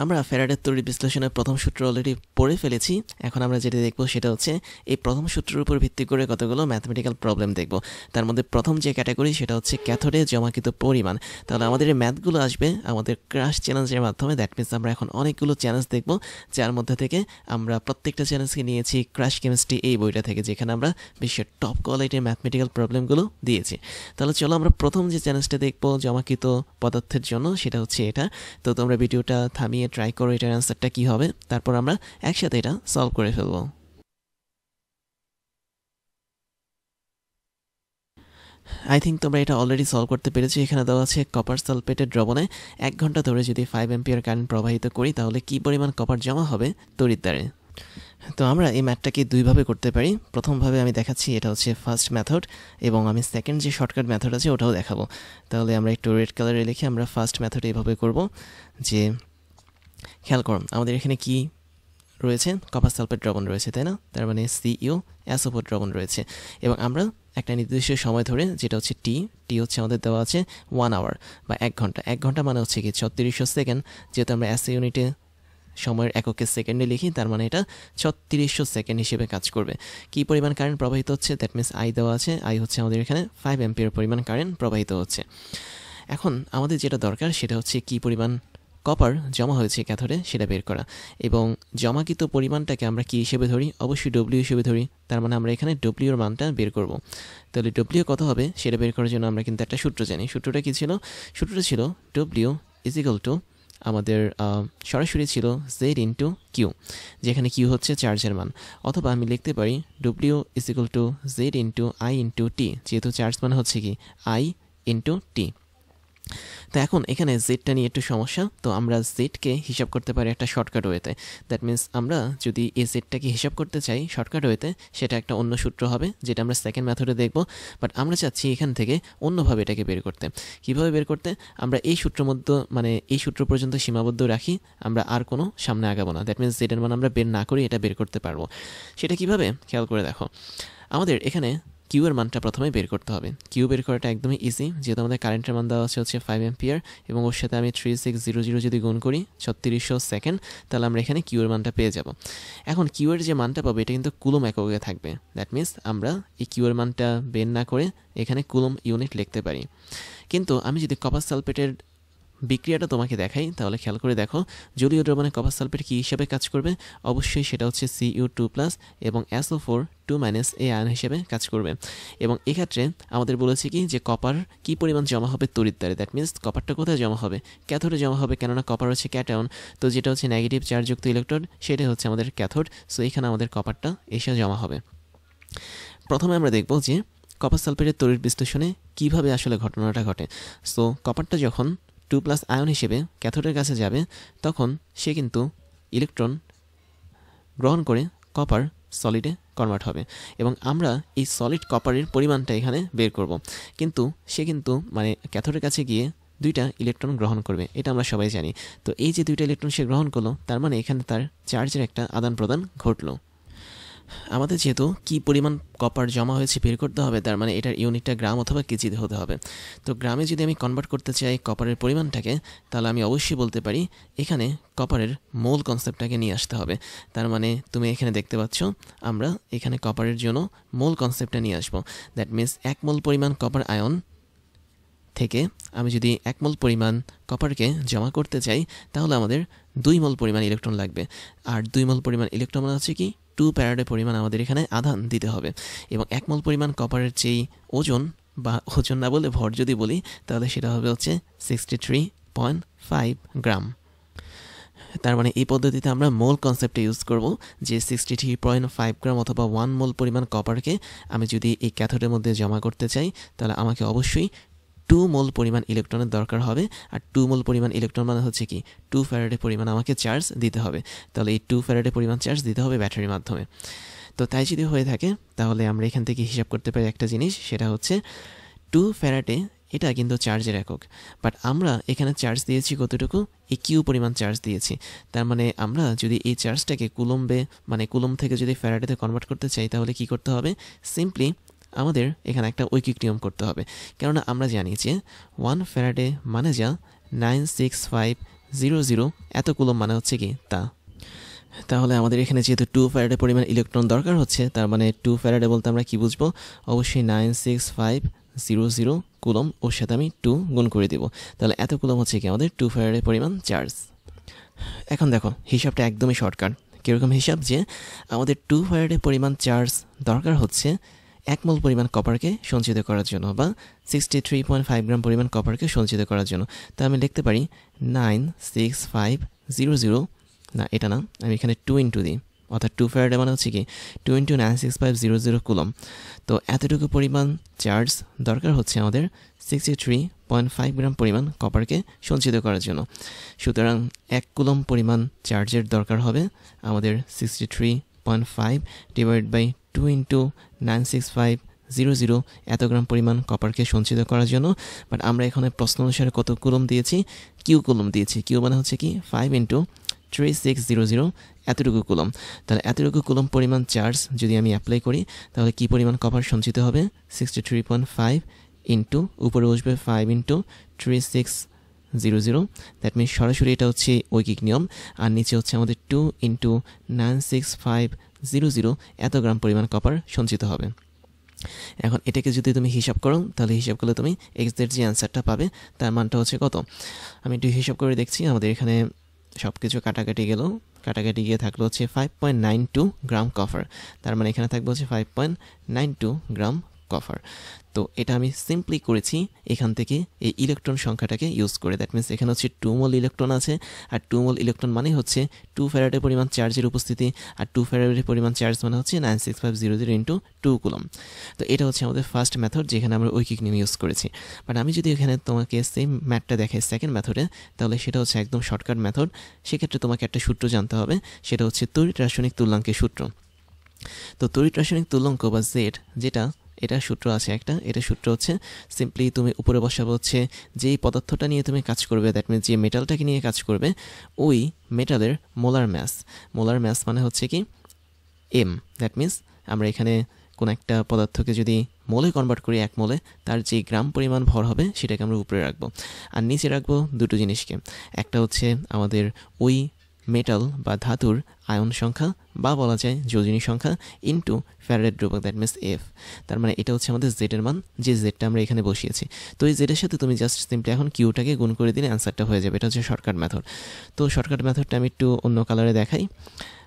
আমরা ফ্যারাডের তড়িৎ বিশ্লেষণের প্রথম সূত্র অলরেডি পড়ে ফেলেছি। এখন আমরা যেটা দেখব সেটা হচ্ছে এই প্রথম সূত্রের উপর ভিত্তি করে কতগুলো ম্যাথমেটিক্যাল প্রবলেম দেখব। তার মধ্যে প্রথম যে ক্যাটাগরি সেটা হচ্ছে ক্যাথোডে জমাকৃত পরিমাণ। তাহলে আমাদের এই ম্যাথগুলো আসবে আমাদের ক্র্যাশ চ্যালেঞ্জের মাধ্যমে। দ্যাট মিনস আমরা এখন অনেকগুলো চ্যালেঞ্জ দেখব, যার মধ্যে থেকে আমরা প্রত্যেকটা চ্যালেঞ্জকে নিয়েছি ক্র্যাশ কেমিস্ট্রি এই বইটা থেকে, যেখানে আমরা বিশ্বের টপ কোয়ালিটির ম্যাথমেটিক্যাল প্রবলেমগুলো দিয়েছি। তাহলে চলো আমরা প্রথম যে চ্যালেঞ্জটা দেখব জমাকৃত পদার্থের জন্য, সেটা হচ্ছে এটা। তো তোমরা ভিডিওটা থামিয়ে ট্রাই করো এটার অ্যান্সারটা কী হবে, তারপর আমরা একসাথে এটা সলভ করে ফেলবো। আই থিঙ্ক তোমরা এটা অলরেডি সলভ করতে পেরেছো। এখানে দেওয়া আছে কপার সালফেটের দ্রবণে 1 ঘন্টা ধরে যদি 5 অ্যাম্পিয়ার কারেন্ট প্রবাহিত করি তাহলে কি পরিমাণ কপার জমা হবে তড়িৎদ্বারে। তো আমরা এই ম্যাথটাকে দুইভাবে করতে পারি। প্রথমভাবে আমি দেখাচ্ছি, এটা হচ্ছে ফার্স্ট মেথড, এবং আমি সেকেন্ড যে শর্টকাট মেথড আছে ওটাও দেখাবো। তাহলে আমরা একটু রেড কালারে লিখে আমরা ফার্স্ট মেথড এইভাবে করব যে, খেয়াল করুন আমাদের এখানে কি রয়েছে, কপার সালফেট দ্রবণ রয়েছে, তাই না? তার মানে CuSO4 দ্রবণ রয়েছে, এবং আমরা একটা নির্দিষ্ট সময় ধরে, যেটা হচ্ছে টি হচ্ছে আমাদের দেওয়া আছে 1 আওয়ার বা 1 ঘন্টা। 1 ঘন্টা মানে হচ্ছে কি 3600 সেকেন্ড, যেহেতু আমরা SI ইউনিটে সময়ের এককে সেকেন্ডে লিখি, তার মানে এটা 3600 সেকেন্ড হিসেবে কাজ করবে। কি পরিমাণ কারেন্ট প্রবাহিত হচ্ছে, দ্যাট মিনস আই দেওয়া আছে, আই হচ্ছে আমাদের এখানে 5 অ্যাম্পিয়ার পরিমাণ কারেন্ট প্রবাহিত হচ্ছে। এখন আমাদের যেটা দরকার সেটা হচ্ছে কি পরিমাণ কপার জমা হয়েছে ক্যাথোডে সেটা বের করা, এবং জমাকৃত পরিমাণটাকে আমরা কি হিসেবে ধরি, অবশ্যই ডব্লিউ হিসেবে ধরি। তার মানে আমরা এখানে ডব্লিউর মানটা বের করব। তাহলে ডব্লিউ কত হবে সেটা বের করার জন্য আমরা কিন্তু একটা সূত্র জানি। সূত্রটা কি ছিল? সূত্রটা ছিল ডব্লিউ ইজ ইকুয়াল টু আমাদের সরাসরি ছিল জেড ইন্টু কিউ, যেখানে কিউ হচ্ছে চার্জের মান, অথবা আমি লিখতে পারি W is equal to Z into I into T, যেহেতু চার্জ মানে হচ্ছে কি আই ইন্টু টি। তো এখন এখানে জেডটা নিয়ে একটু সমস্যা, তো আমরা জেডকে হিসাব করতে পারি একটা শর্টকাট ওয়েতে। দ্যাট মিনস আমরা যদি এই জেডটাকে হিসাব করতে চাই শর্টকাট ওয়েতে, সেটা একটা অন্য সূত্র হবে, যেটা আমরা সেকেন্ড মেথডে দেখব। বাট আমরা চাচ্ছি এখান থেকে অন্যভাবে এটাকে বের করতে। কীভাবে বের করতে? আমরা এই সূত্র মধ্যে, মানে এই সূত্র পর্যন্ত সীমাবদ্ধ রাখি, আমরা আর কোনো সামনে আগাবো না। দ্যাট মিনস জেডের মান আমরা বের না করি এটা বের করতে পারবো। সেটা কিভাবে খেয়াল করে দেখো। আমাদের এখানে কিউ এর মানটা প্রথমে বের করতে হবে। কিউ বের করাটা একদমই ইজি, যেহেতু আমাদের কারেন্টের মান দেওয়া হচ্ছে 5 অ্যাম্পিয়ার, এবং ওর সাথে আমি 3600 যদি গুণ করি 3600 সেকেন্ড, তাহলে আমরা এখানে কিউ এর মানটা পেয়ে যাব। এখন কিউ এর যে মানটা পাবো এটা কিন্তু কুলম এককে থাকবে। দ্যাট মিনস আমরা এই কিউ এর মানটা বের না করে এখানে কুলম ইউনিট লিখতে পারি। কিন্তু আমি যদি কপার সালফেটের বিক্রিয়াটা তোমাকে দেখাই, তাহলে খেয়াল করে দেখো জলীয় দ্রবণে কপার সালফেট কী হিসেবে কাজ করবে। অবশ্যই সেটা হচ্ছে Cu2+ এবং SO4 2- এই আয়ন হিসেবে কাজ করবে। এবং এক্ষেত্রে আমাদের বলেছে কি যে কপার কি পরিমাণ জমা হবে তড়িৎদ্বারে। দ্যাট মিনস কপারটা কোথায় জমা হবে? ক্যাথোডে জমা হবে, কেননা কপার হচ্ছে ক্যাটায়ন। তো যেটা হচ্ছে নেগেটিভ চার্জযুক্ত ইলেকট্রন, সেটা হচ্ছে আমাদের ক্যাথোড। সো এখানে আমাদের কপারটা এসে জমা হবে। প্রথমে আমরা দেখব যে কপার সালফেটের তড়িৎ বিশ্লেষণে কীভাবে আসলে ঘটনাটা ঘটে। সো কপারটা যখন 2+ আয়ন হিসেবে ক্যাথোডের কাছে যাবে, তখন সে কিন্তু ইলেকট্রন গ্রহণ করে কপার সলিডে কনভার্ট হবে, এবং আমরা এই সলিড কপারের পরিমাণটা এখানে বের করব। কিন্তু সে কিন্তু মানে ক্যাথোডের কাছে গিয়ে 2টা ইলেকট্রন গ্রহণ করবে, এটা আমরা সবাই জানি। তো এই যে 2টা ইলেকট্রন সে গ্রহণ করলো, তার মানে এখানে তার চার্জের একটা আদান প্রদান ঘটলো। আমাদের যেহেতু কি পরিমাণ কপার জমা হয়েছে বের করতে হবে, তার মানে এটার ইউনিটটা গ্রাম অথবা কেজিতে হতে হবে। তো গ্রামে যদি আমি কনভার্ট করতে চাই কপারের পরিমাণটাকে, তাহলে আমি অবশ্যই বলতে পারি এখানে কপারের মোল কনসেপ্টটাকে নিয়ে আসতে হবে। তার মানে তুমি এখানে দেখতে পাচ্ছ আমরা এখানে কপারের জন্য মোল কনসেপ্টটা নিয়ে আসবো। দ্যাট মিনস 1 মোল পরিমাণ কপার আয়ন থেকে আমি যদি 1 মোল পরিমাণ কপারকে জমা করতে চাই, তাহলে আমাদের 2 মোল পরিমাণ ইলেকট্রন লাগবে। আর 2 মোল পরিমাণ ইলেকট্রন মানে হচ্ছে কি 2 ফ্যারাডে পরিমাণ আমাদের এখানে আধান দিতে হবে। এবং 1 মোল পরিমাণ কপারের যেই ওজন, বা ওজন না বলে ভর যদি বলি, তাহলে সেটা হবে হচ্ছে 63.5 গ্রাম। তার মানে এই পদ্ধতিতে আমরা মোল কনসেপ্টে ইউজ করব, যে 63.5 গ্রাম অথবা 1 মোল পরিমাণ কপারকে আমি যদি এই ক্যাথোডের মধ্যে জমা করতে চাই, তাহলে আমাকে অবশ্যই 2 মোল পরিমাণ ইলেকট্রনের দরকার হবে। আর 2 মোল পরিমাণ ইলেকট্রন মানে হচ্ছে কি 2 ফ্যারাডে পরিমাণ আমাকে চার্জ দিতে হবে। তাহলে এই 2 ফ্যারাডে পরিমাণ চার্জ দিতে হবে ব্যাটারির মাধ্যমে। তো তাই যদি হয়ে থাকে, তাহলে আমরা এখান থেকে হিসাব করতে পারি একটা জিনিস, সেটা হচ্ছে 2 ফ্যারাডে এটা কিন্তু চার্জের একক, বাট আমরা এখানে চার্জ দিয়েছি কতটুকু? এই কিউ পরিমাণ চার্জ দিয়েছি। তার মানে আমরা যদি এই চার্জটাকে কুলম্বে, মানে কুলম্ব থেকে যদি ফ্যারাডেতে কনভার্ট করতে চাই, তাহলে কি করতে হবে? সিম্পলি আমাদের এখানে একটা ঐকিক নিয়ম করতে হবে, কেননা আমরা জানি যে 1 ফ্যারাডে মানে যা 965 0 এত কুলম মানে হচ্ছে কি তা। তাহলে আমাদের এখানে যেহেতু 2 ফ্যারাডে পরিমাণ ইলেকট্রন দরকার হচ্ছে, তার মানে 2 ফ্যারাডে বলতে আমরা কি বুঝবো, অবশ্যই 96500 কুলম, ওর সাথে আমি 2 গুণ করে দেব। তাহলে এত কুলম হচ্ছে কি আমাদের 2 ফ্যারাডে পরিমাণ চার্জ। এখন দেখো হিসাবটা একদমই শর্টকাট। কীরকম হিসাব, যে আমাদের 2 ফ্যারাডে পরিমাণ চার্জ দরকার হচ্ছে 1 মোল পরিমাণ কপারকে সঞ্চিত করার জন্য, বা 63.5 গ্রাম পরিমাণ কপারকে সঞ্চিত করার জন্য। তা আমি লিখতে পারি 96500, না এটা না, আমি এখানে 2 ইন্টু দিই, অর্থাৎ 2 ফ্যারাডে মানে হচ্ছে কি 2 ইন্টু 96500 কুলম। তো এতটুকু পরিমাণ চার্জ দরকার হচ্ছে আমাদের 63.5 গ্রাম পরিমাণ কপারকে সঞ্চিত করার জন্য। সুতরাং 1 কুলম পরিমাণ চার্জের দরকার হবে আমাদের 63.5 ডিভাইড বাই 2 ইন্টু 96500 এত গ্রাম পরিমাণ কপারকে সঞ্চিত করার জন্য। বাট আমরা এখানে প্রশ্ন অনুসারে কত কুলম দিয়েছি, কিউ কুলম দিয়েছি। কিউ মানে হচ্ছে কি 5 ইন্টু 3600 এতটুকু কুলম। তাহলে এতটুকু কুলম পরিমাণ চার্জ যদি আমি অ্যাপ্লাই করি, তাহলে কি পরিমাণ কপার সঞ্চিত হবে, 63.5 ইন্টু উপরে বসবে 5 ইন্টু 3600, দ্যাট মিনস সরাসরি এটা হচ্ছে ঐকিক নিয়ম, আর নিচে হচ্ছে আমাদের 2 ইন্টু 96500 এত গ্রাম পরিমাণ কপার সঞ্চিত হবে। এখন এটাকে যদি তুমি হিসাব করো, তাহলে হিসাব করলে তুমি এক্সের যে অ্যান্সারটা পাবে তার মানটা হচ্ছে কত, আমি একটু হিসাব করে দেখছি। আমাদের এখানে সব কিছু কাটাকাটি গিয়ে থাকলো হচ্ছে 5.92 গ্রাম কপার। তার মানে এখানে থাকবে হচ্ছে 5.92 গ্রাম কপার। তো এটা আমি সিম্পলি করেছি এখান থেকে এই ইলেকট্রন সংখ্যাটাকে ইউজ করে। দ্যাট মিনস এখানে হচ্ছে 2 মোল ইলেকট্রন আছে, আর 2 মোল ইলেকট্রন মানে হচ্ছে 2 ফ্যারাডে পরিমাণ চার্জের উপস্থিতি, আর 2 ফ্যারাডে পরিমাণ চার্জ মানে হচ্ছে 96500 ইন্টু 2 কুলম। তো এটা হচ্ছে আমাদের ফার্স্ট মেথড, যেখানে আমরা ঐকিক নিয়ম ইউজ করেছি। বাট আমি যদি এখানে তোমাকে সেম ম্যাথটা দেখাই সেকেন্ড মেথডে, তাহলে সেটা হচ্ছে একদম শর্টকাট মেথড। সেক্ষেত্রে তোমাকে একটা সূত্র জানতে হবে, সেটা হচ্ছে তড়িৎ রাসায়নিক তুল্যাঙ্কের সূত্র। তো তড়িৎ রাসায়নিক তুল্যাঙ্ক বা জেড, যেটা এটা সূত্র আছে একটা, এটা সূত্র হচ্ছে সিম্পলি তুমি উপরে বসাবো হচ্ছে যেই পদার্থটা নিয়ে তুমি কাজ করবে, দ্যাট মিনস যে মেটালটাকে নিয়ে কাজ করবে, ওই মেটালের মোলার ম্যাস মানে হচ্ছে কি এম। দ্যাট মিনস আমরা এখানে কোনো একটা পদার্থকে যদি মোলে কনভার্ট করি, 1 মোলে, তার যে গ্রাম পরিমাণ ভর হবে সেটাকে আমরা উপরে রাখবো, আর নিচে রাখবো দুটো জিনিসকে। একটা হচ্ছে আমাদের ওই মেটাল বা ধাতুর আয়ন সংখ্যা, বা বলা যায় যোজনী সংখ্যা, ইন্টু ফ্যারাডে ধ্রুবক, দ্যাট মিনস এফ। তার মানে এটা হচ্ছে আমাদের জেডের মান, যে জেডটা আমরা এখানে বসিয়েছি। তো এই জেডের সাথে তুমি জাস্ট সিম্পলি এখন কিউটাকে গুণ করে দিলে অ্যান্সারটা হয়ে যাবে। এটা হচ্ছে শর্টকাট মেথড। তো শর্টকাট মেথডটা আমি একটু অন্য কালারে দেখাই।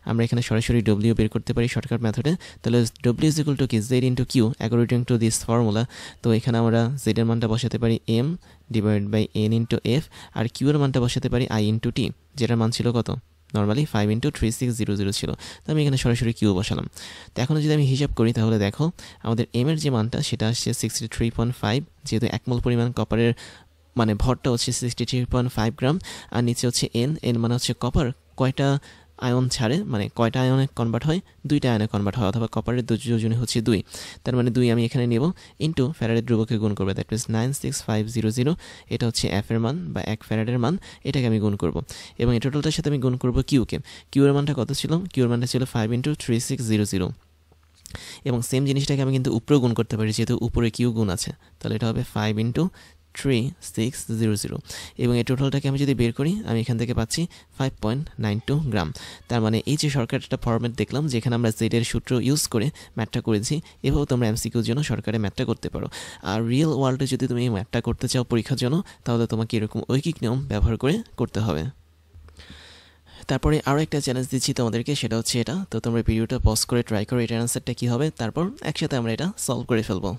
আমরা এখানে সরাসরি ডব্লিউ বের করতে পারি শর্টকাট মেথডে। তাহলে ডব্লিউ ইজ ইকুয়াল টু কি Z into Q according to this formula. তো এখানে আমরা জেডের মানটা বসাতে পারি M divide by N into F, আর কিউ এর মানটা বসাতে পারি আই ইন্টু টি, যেটার মান ছিল কত, নর্মালি 5 ইন্টু 3600 ছিল। তো আমি এখানে সরাসরি কিউ বসালাম। তো এখন যদি আমি হিসাব করি, তাহলে দেখো আমাদের এম এর যে মানটা সেটা আসছে 63.5, যেহেতু 1 মোল পরিমাণ কপারের মানে ভরটা হচ্ছে 63.5 গ্রাম, আর নিচে হচ্ছে এন মানে হচ্ছে কপার কয়টা আয়ন ছাড়ে, মানে কয়টা আয়নে কনভার্ট হয়, 2টা আয়নে কনভার্ট হয়, অথবা কপারের যোজনী হচ্ছে 2। তার মানে 2 আমি এখানে নেব, ইন্টু ফ্যারাডের ধ্রুবকে গুণ করবো, দ্যাট মিনস 96500, এটা হচ্ছে এফ এর মান বা 1 ফ্যারাডের মান, এটাকে আমি গুণ করব। এবং এই টোটালটার সাথে আমি গুণ করবো কিউকে। কিউ এর মানটা কত ছিল, কিউ এর মানটা ছিল 5 ইন্টু 3600। এবং সেম জিনিসটাকে আমি কিন্তু উপরেও গুণ করতে পারি, যেহেতু উপরে কিউ গুণ আছে। তাহলে এটা হবে 5 ইন্টু 3600, এবং এই টোটালটাকে আমি যদি বের করি, আমি এখান থেকে পাচ্ছি 5.92 গ্রাম। তার মানে এই যে শর্টকাট একটা ফরম্যাট দেখলাম, যেখানে আমরা জেডের সূত্র ইউজ করে ম্যাথটা করেছি, এভাবেও তোমরা এমসিকিউর জন্য সরকারে ম্যাথটা করতে পারো। আর রিয়েল ওয়ার্ল্ডে যদি তুমি এই ম্যাথটা করতে চাও পরীক্ষার জন্য, তাহলে তোমাকে এরকম ঐকিক নিয়ম ব্যবহার করে করতে হবে। তারপরে আরও একটা চ্যালেঞ্জ দিচ্ছি তোমাদেরকে, সেটা হচ্ছে এটা। তো তোমরা ভিডিওটা পজ করে ট্রাই করো এটার অ্যান্সারটা কী হবে, তারপর একসাথে আমরা এটা সলভ করে ফেলবো।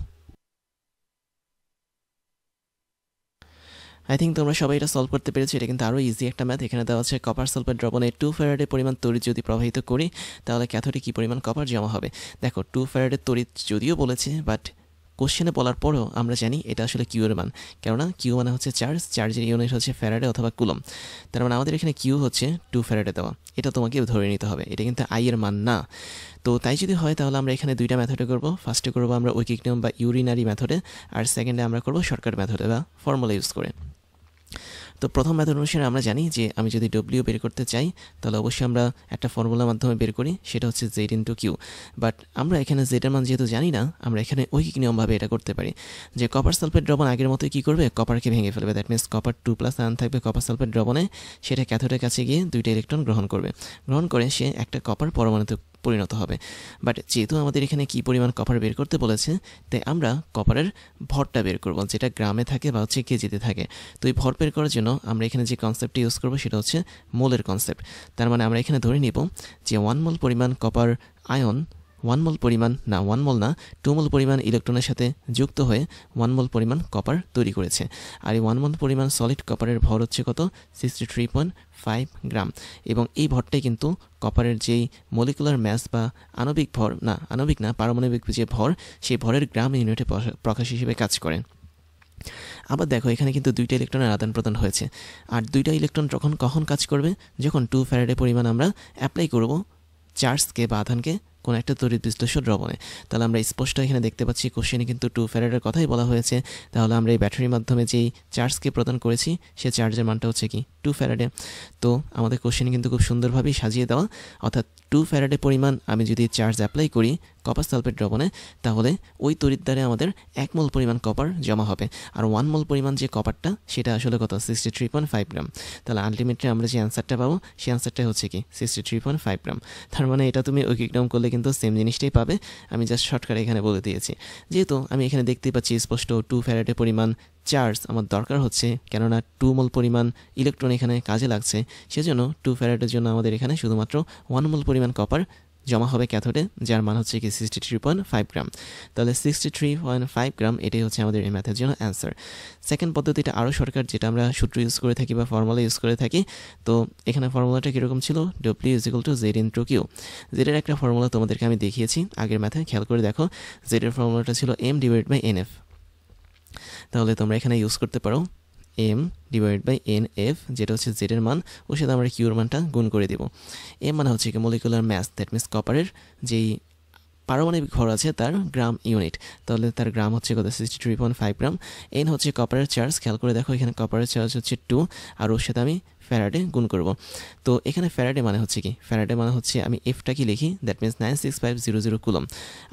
আই থিঙ্ক তোমরা সবাই এটা সলভ করতে পেরেছো। এটা কিন্তু আরও ইজি একটা ম্যাথ। এখানে দেওয়া হচ্ছে কপার সালফেট দ্রবণে 2 ফ্যারাডে পরিমাণ তড়িৎ যদি প্রবাহিত করি, তাহলে ক্যাথোডে কী পরিমাণ কপার জমা হবে। দেখো 2 ফ্যারাডের তড়িৎ যদিও বলেছে, বাট কোশ্চেনে বলার পরেও আমরা জানি এটা আসলে কিউ এর মান, কেননা কিউ মানে হচ্ছে চার্জের ইউনিট হচ্ছে ফ্যারাডে অথবা কুলম। তার মানে আমাদের এখানে কিউ হচ্ছে 2 ফ্যারাডে দেওয়া, এটা তোমাকে ধরে নিতে হবে, এটা কিন্তু আই এর মান না। তো তাই যদি হয়, তাহলে আমরা এখানে 2টা মেথডে করবো। ফার্স্টে করবো আমরা ঐকিক নিয়ম বা ইউরিনারি মেথডে, আর সেকেন্ডে আমরা করবো শর্টকাট মেথডে বা ফর্মুলা ইউজ করে। তো প্রথম মেথড অনুসারে আমরা জানি যে আমি যদি ডব্লিউ বের করতে চাই তাহলে অবশ্যই আমরা একটা ফর্মুলার মাধ্যমে বের করি, সেটা হচ্ছে জেড ইন্টু কিউ। বাট আমরা এখানে জেডের মান যেহেতু জানি না, আমরা এখানে ঐকিক নিয়মভাবে এটা করতে পারি যে কপার সালফেট দ্রবণ আগের মতোই কী করবে, কপারকে ভেঙে ফেলবে। দ্যাট মিনস কপার 2+ আয়ন থাকবে কপার সালফেট দ্রবণে, সেটা ক্যাথোডের কাছে গিয়ে 2টা ইলেকট্রন গ্রহণ করবে, গ্রহণ করে সে একটা কপার পরমাণুতে পরিণত হবে। বাট যেহেতু আমাদের এখানে কী পরিমাণ কপার বের করতে বলেছে, তাই আমরা কপারের ভরটা বের করব, যেটা গ্রামে থাকে বা হচ্ছে কেজিতে থাকে। তো এই ভর বের করার জন্য আমরা এখানে যে কনসেপ্টটি ইউজ করবো সেটা হচ্ছে মোলের কনসেপ্ট। তার মানে আমরা এখানে ধরে নিব যে 1 মোল পরিমাণ কপার আয়ন 1 মোল পরিমাণ না 1 মোল না 2 মোল পরিমাণ ইলেকট্রনের সাথে যুক্ত হয়ে 1 মোল পরিমাণ কপার তৈরি করেছে। আর এই 1 মোল পরিমাণ সলিড কপারের ভর হচ্ছে কত, 63.5 গ্রাম। এবং এই ভরটাই কিন্তু কপারের যেই মলিকুলার ম্যাস বা আণবিক ভর না, আণবিক না পারমাণবিক যে ভর, সেই ভরের গ্রাম ইউনিটে প্রকাশ হিসেবে কাজ করে। আবার দেখো এখানে কিন্তু 2টা ইলেকট্রনের আদান প্রদান হয়েছে। আর 2টা ইলেকট্রন কখন কাজ করবে, যখন 2 ফ্যারাডে পরিমাণ আমরা অ্যাপ্লাই করব চার্জকে বা আধানকে কোনো একটা তড়িৎ বিশ্লেষ্য দ্রবণে। তাহলে আমরা স্পষ্ট এখানে দেখতে পাচ্ছি কোশ্চেনে কিন্তু 2 ফ্যারাডের কথাই বলা হয়েছে। তাহলে আমরা এই ব্যাটারির মাধ্যমে যেই চার্জকে প্রদান করেছি সে চার্জের মানটা হচ্ছে কি 2 ফ্যারাডে। তো আমাদের কোশ্চেনে কিন্তু খুব সুন্দরভাবেই সাজিয়ে দেওয়া, অর্থাৎ 2 ফ্যারাডে পরিমাণ আমি যদি চার্জ অ্যাপ্লাই করি কপার সালফেট দ্রবণে, তাহলে ওই তড়িৎদ্বারে আমাদের 1 মোল পরিমাণ কপার জমা হবে। আর 1 মোল পরিমাণ যে কপারটা সেটা আসলে কত, 63.5 গ্রাম। তাহলে আলটিমেটলি আমরা যে অ্যান্সারটা পাবো সেই অ্যান্সারটা হচ্ছে কি 63.5 গ্রাম। তার মানে এটা তুমি ঐকিক নিয়ম করলে কিন্তু সেম জিনিসটাই পাবে, আমি জাস্ট শর্টকাট এখানে বলে দিয়েছি। যেহেতু আমি এখানে দেখতেই পাচ্ছি স্পষ্ট 2 ফ্যারাডে পরিমাণ চার্জ আমার দরকার হচ্ছে, কেননা 2 মোল পরিমাণ ইলেকট্রন এখানে কাজে লাগছে, সেজন্য 2 ফ্যারাডের জন্য আমাদের এখানে শুধুমাত্র 1 মোল পরিমাণ কপার জমা হবে ক্যাথোডে, যার মান হচ্ছে কি 63.5 গ্রাম। তাহলে 63.5 গ্রাম এটাই হচ্ছে আমাদের এই ম্যাথের জন্য অ্যান্সার। সেকেন্ড পদ্ধতিটা আরও শর্টকাট, যেটা আমরা সূত্র ইউজ করে থাকি বা ফর্মুলা ইউজ করে থাকি। তো এখানে ফর্মুলাটা কীরকম ছিল, W = Z × Q। জেডের একটা ফর্মুলা তোমাদেরকে আমি দেখিয়েছি আগের ম্যাথে, খেয়াল করে দেখো। জেডের ফর্মুলাটা ছিল M/NF। তাহলে তোমরা এখানে ইউজ করতে পারো M/NF, যেটা হচ্ছে জেডের মান, ওর সাথে আমরা কিউর মানটা গুণ করে দেব। এম মানে হচ্ছে কি মলিকুলার ম্যাস, দ্যাট মিনস কপারের যেই পারমাণবিক ভর আছে তার গ্রাম ইউনিট, তাহলে তার গ্রাম হচ্ছে কত, 63.5 গ্রাম। এন হচ্ছে কপারের চার্জ, খেয়াল করে দেখো এখানে কপারের চার্জ হচ্ছে 2, আর ওর সাথে আমি ফ্যারাডে গুণ করব। তো এখানে ফ্যারাডে মানে হচ্ছে কি, ফ্যারাডে মানে হচ্ছে আমি এফটা কি লিখি, দ্যাট মিনস 96500 কুলম।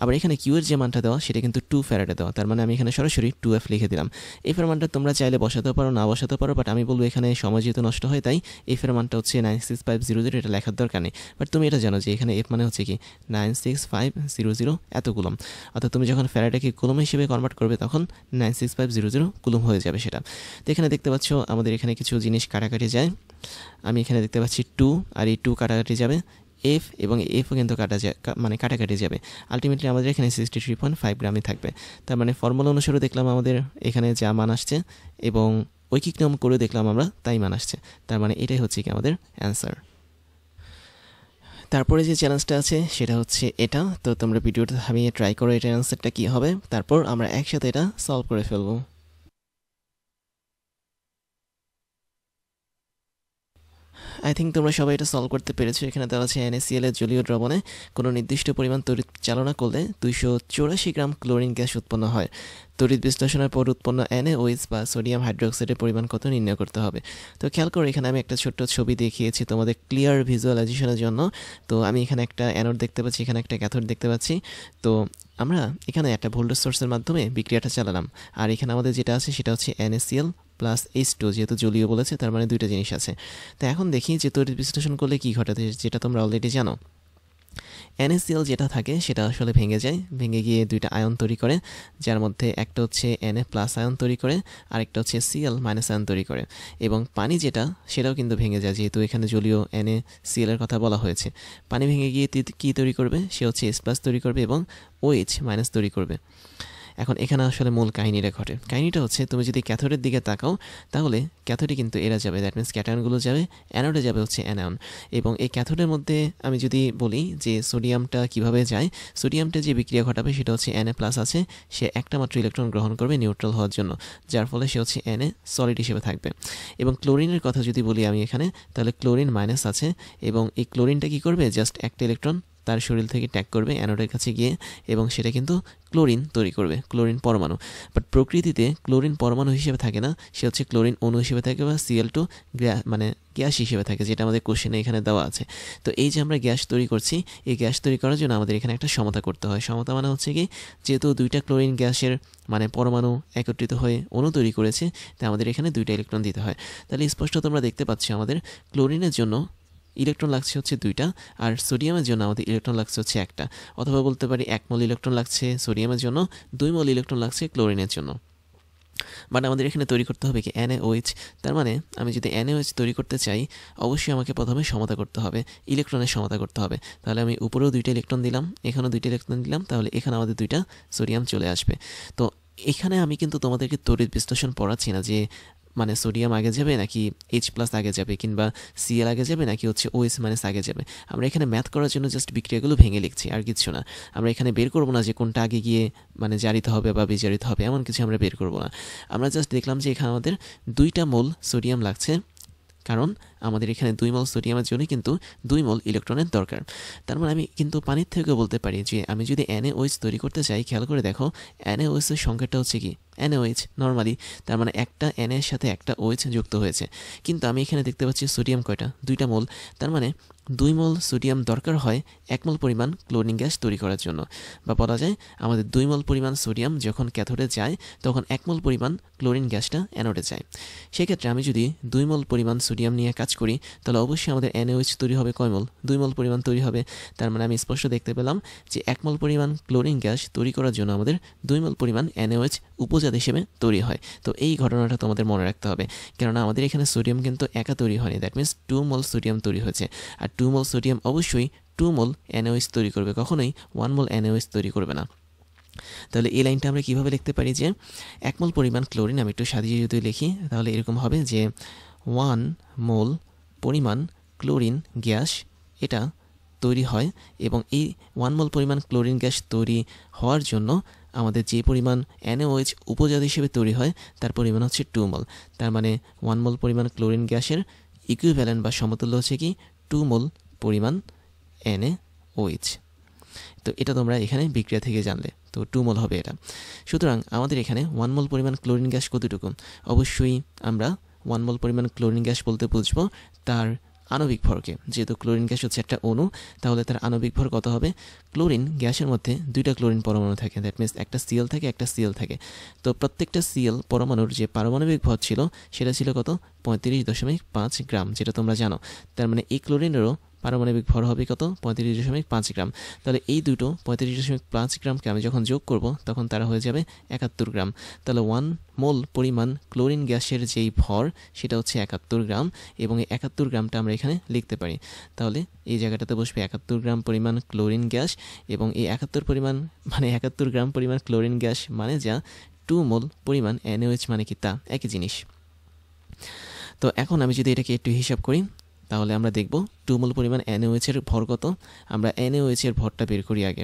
আবার এখানে কিউ এর যে মানটা দেওয়া সেটা কিন্তু 2 ফ্যারাডে দেওয়া, তার মানে আমি এখানে সরাসরি 2F লিখে দিলাম। এফ এর মানটা তোমরা চাইলে বসাতেও পারো, না বসাতে পারো, বাট আমি বলবো এখানে সময় যেহেতু নষ্ট হয় তাই এফ এর মানটা হচ্ছে 96500, এটা লেখার দরকার নেই। বাট তুমি এটা জানো যে এখানে এফ মানে হচ্ছে কি 96500 এত কুলম, অর্থাৎ তুমি যখন ফ্যারাডেকে কুলম হিসেবে কনভার্ট করবে তখন 96500 কুলম হয়ে যাবে সেটা। তো এখানে দেখতে পাচ্ছ আমাদের এখানে কিছু জিনিস কাটাকাটি যায়। আমি এখানে দেখতে পাচ্ছি 2, আর এই 2 কাটাকাটি যাবে, এফ এবং এফও কিন্তু কাটাকাটি যাবে। আলটিমেটলি আমাদের এখানে 63.5 গ্রামই থাকবে। তার মানে ফর্মুলা অনুসারে দেখলাম আমাদের এখানে যা মান আসছে, এবং ঐকিক নিয়ম করে দেখলাম আমরা তাই মান আসছে। তার মানে এটাই হচ্ছে কি আমাদের অ্যান্সার। তারপরে যে চ্যালেঞ্জটা আছে সেটা হচ্ছে এটা। তো তোমরা ভিডিওটা থামিয়ে ট্রাই করো এটার অ্যান্সারটা কী হবে, তারপর আমরা একসাথে এটা সলভ করে ফেলবো। আই থিঙ্ক তোমরা সবাই এটা সলভ করতে পেরেছো। এখানে দেওয়া আছে NaCl এর জলীয় দ্রবণে কোনো নির্দিষ্ট পরিমাণ তড়িৎ চালনা করলে 284 গ্রাম ক্লোরিন গ্যাস উৎপন্ন হয়। তড়িৎ বিশ্লেষণের পর উৎপন্ন NaOH বা সোডিয়াম হাইড্রোক্সাইডের পরিমাণ কত নির্ণয় করতে হবে। তো খেয়াল করো এখানে আমি একটা ছোট্ট ছবি দেখিয়েছি তোমাদের ক্লিয়ার ভিজুয়ালাইজেশনের জন্য। তো আমি এখানে একটা অ্যানোড দেখতে পাচ্ছি, এখানে একটা ক্যাথোড দেখতে পাচ্ছি। তো আমরা এখানে একটা ভোল্টেজ সোর্সের মাধ্যমে বিক্রিয়াটা চালালাম, আর এখানে আমাদের যেটা আছে সেটা হচ্ছে NaCl প্লাস H2, যেহেতু জলীয় বলেছে তার মানে 2টা জিনিস আছে। তো এখন দেখি যে তড়িৎ বিশ্লেষণ করলে কী ঘটে, যেটা তোমরা অলরেডি জানো। NaCl যেটা থাকে সেটা আসলে ভেঙে যায়, ভেঙে গিয়ে 2টা আয়ন তৈরি করে, যার মধ্যে একটা হচ্ছে Na+ আয়ন তৈরি করে, আরেকটা হচ্ছে Cl- আয়ন তৈরি করে। এবং পানি যেটা সেটাও কিন্তু ভেঙে যায়, যেহেতু এখানে জলীয় NaCl এর কথা বলা হয়েছে। পানি ভেঙে গিয়ে কী তৈরি করবে, সে হচ্ছে H+ তৈরি করবে এবং OH- তৈরি করবে। এখন এখানে আসলে মূল কাহিনীটা ঘটে। কাহিনীটা হচ্ছে তুমি যদি ক্যাথোডের দিকে তাকাও তাহলে ক্যাথোডে কিন্তু এরা যাবে, দ্যাট মিনস ক্যাটায়নগুলো যাবে, অ্যানোডে যাবে হচ্ছে অ্যানায়ন। এবং এই ক্যাথোডের মধ্যে আমি যদি বলি যে সোডিয়ামটা কিভাবে যায়, সোডিয়ামটা যে বিক্রিয়া ঘটাবে সেটা হচ্ছে Na+ আছে, সে একটা মাত্র ইলেকট্রন গ্রহণ করবে নিউট্রাল হওয়ার জন্য, যার ফলে সে হচ্ছে Na সলিড হিসেবে থাকবে। এবং ক্লোরিনের কথা যদি বলি আমি এখানে, তাহলে ক্লোরিন মাইনাস আছে, এবং এই ক্লোরিনটা কী করবে, জাস্ট একটা ইলেকট্রন তার শরীর থেকে ট্যাগ করবে অ্যানোডের কাছে গিয়ে এবং সেটা কিন্তু ক্লোরিন তৈরি করবে, ক্লোরিন পরমাণু। বাট প্রকৃতিতে ক্লোরিন পরমাণু হিসেবে থাকে না, সে হচ্ছে ক্লোরিন অণু হিসেবে থাকে বা Cl2 মানে গ্যাস হিসেবে থাকে, যেটা আমাদের কোশ্চেনে এখানে দেওয়া আছে। তো এই যে আমরা গ্যাস তৈরি করছি, এই গ্যাস তৈরি করার জন্য আমাদের এখানে একটা সমতা করতে হয়। সমতা মানে হচ্ছে কি, যেহেতু দুইটা ক্লোরিন গ্যাসের মানে পরমাণু একত্রিত হয়ে অণু তৈরি করেছে, তাই আমাদের এখানে দুইটা ইলেকট্রন দিতে হয়। তাহলে স্পষ্ট তোমরা দেখতে পাচ্ছ আমাদের ক্লোরিনের জন্য ইলেকট্রন লাগছে হচ্ছে 2টা, আর সোডিয়ামের জন্য আমাদের ইলেকট্রন লাগছে হচ্ছে 1টা। অথবা বলতে পারি 1 মোল ইলেকট্রন লাগছে সোডিয়ামের জন্য, 2 মোল ইলেকট্রন লাগছে ক্লোরিনের জন্য। বাট আমাদের এখানে তৈরি করতে হবে কি NaOH। তার মানে আমি যদি NaOH তৈরি করতে চাই, অবশ্যই আমাকে প্রথমে সমতা করতে হবে, ইলেকট্রনের সমতা করতে হবে। তাহলে আমি উপরেও 2টা ইলেকট্রন দিলাম, এখানেও 2টা ইলেকট্রন দিলাম, তাহলে এখানে আমাদের 2টা সোডিয়াম চলে আসবে। তো এখানে আমি কিন্তু তোমাদেরকে তড়িৎ বিশ্লেষণ পড়াচ্ছি না যে মানে সোডিয়াম আগে যাবে নাকি H+ আগে যাবে, কিংবা Cl আগে যাবে নাকি হচ্ছে OH- আগে যাবে। আমরা এখানে ম্যাথ করার জন্য জাস্ট বিক্রিয়াগুলো ভেঙে লিখছি, আর কিছু না। আমরা এখানে বের করবো না যে কোনটা আগে গিয়ে মানে জারিত হবে বা বিজারিত হবে, এমন কিছু আমরা বের করবো না। আমরা জাস্ট দেখলাম যে এখানে আমাদের 2টা মোল সোডিয়াম লাগছে, কারণ আমাদের এখানে 2 মোল সোডিয়ামের জন্য কিন্তু 2 মোল ইলেকট্রনের দরকার। তার মানে আমি কিন্তু পানির থেকেও বলতে পারি যে আমি যদি NaOH তৈরি করতে চাই, খেয়াল করে দেখো NaOH এর সংখ্যাটা হচ্ছে কি NaOH নর্মালি, তার মানে একটা Na এর সাথে একটা OH যুক্ত হয়েছে। কিন্তু আমি এখানে দেখতে পাচ্ছি সোডিয়াম কয়টা, 2টা মোল। তার মানে 2 মোল সোডিয়াম দরকার হয় 1 মোল পরিমাণ ক্লোরিন গ্যাস তৈরি করার জন্য। বা বলা যায় আমাদের 2 মোল পরিমাণ সোডিয়াম যখন ক্যাথোডে যায়, তখন 1 মোল পরিমাণ ক্লোরিন গ্যাসটা অ্যানোডে যায়। সেক্ষেত্রে আমি যদি 2 মোল পরিমাণ সোডিয়াম নিয়ে কাজ করি, তাহলে অবশ্যই আমাদের NaOH তৈরি হবে কয় মোল, 2 মোল পরিমাণ তৈরি হবে। তার মানে আমি স্পষ্ট দেখতে পেলাম যে 1 মোল পরিমাণ ক্লোরিন গ্যাস তৈরি করার জন্য আমাদের 2 মোল পরিমাণ NaOH উপজাত হিসেবে তৈরি হয়। তো এই ঘটনাটা তোমাদের মনে রাখতে হবে, কেননা আমাদের এখানে সোডিয়াম কিন্তু একা তৈরি হয়নি, দ্যাট মিনস 2 মোল সোডিয়াম তৈরি হয়েছে। আর 2 মোল সোডিয়াম অবশ্যই 2 মোল NaOH তৈরি করবে, কখনোই 1 মোল NaOH তৈরি করবে না। তাহলে এই লাইনটা আমরা কিভাবে লিখতে পারি যে 1 মোল পরিমাণ ক্লোরিন, আমি একটু সাজিয়ে যদি লিখি তাহলে এরকম হবে যে 1 মোল পরিমাণ ক্লোরিন গ্যাস এটা তৈরি হয়, এবং এই 1 মোল পরিমাণ ক্লোরিন গ্যাস তৈরি হওয়ার জন্য আমাদের যে পরিমাণ NaOH উপজাত হিসেবে তৈরি হয় তার পরিমাণ হচ্ছে 2 মোল। তার মানে 1 মোল পরিমাণ ক্লোরিন গ্যাসের ইকুইভ্যালেন্ট বা সমতুল্য হচ্ছে কি 2 মোল পরিমাণ NaOH। তো এটা তোমরা এখানে বিক্রিয়া থেকে জানলে, তো 2 মোল হবে এটা। সুতরাং আমাদের এখানে 1 মোল পরিমাণ ক্লোরিন গ্যাস কতটুকু, অবশ্যই আমরা 1 মোল পরিমাণ ক্লোরিন গ্যাস বলতে বুঝবো তার আণবিক ভরকে। যেহেতু ক্লোরিন গ্যাস হচ্ছে একটা অণু, তাহলে তার আণবিক ভর কত হবে। ক্লোরিন গ্যাসের মধ্যে 2টা ক্লোরিন পরমাণু থাকে, দ্যাট মিনস একটা Cl থাকে, একটা Cl থাকে। তো প্রত্যেকটা Cl পরমাণুর যে পারমাণবিক ভর ছিল সেটা ছিল কত, 35.5 গ্রাম, যেটা তোমরা জানো। তার মানে এই ক্লোরিনেরও পারমাণবিক ভর হবে কত, 35.5 গ্রাম। তাহলে এই দুটো 35.5 গ্রামকে আমি যখন যোগ করব, তখন তারা হয়ে যাবে 71 গ্রাম। তাহলে 1 মোল পরিমাণ ক্লোরিন গ্যাসের যেই ভর সেটা হচ্ছে 71 গ্রাম, এবং এই 71 গ্রামটা আমরা এখানে লিখতে পারি। তাহলে এই জায়গাটাতে বসবে 71 গ্রাম পরিমাণ ক্লোরিন গ্যাস, এবং এই 71 গ্রাম পরিমাণ ক্লোরিন গ্যাস মানে যা 2 মোল পরিমাণ NaOH মানে কি তা একই জিনিস। তো এখন আমি যদি এটাকে একটু হিসাব করি, তাহলে আমরা দেখব 2 মোল পরিমাণ NaOH এর ভর কত। আমরা NaOH এর ভরটা বের করি আগে।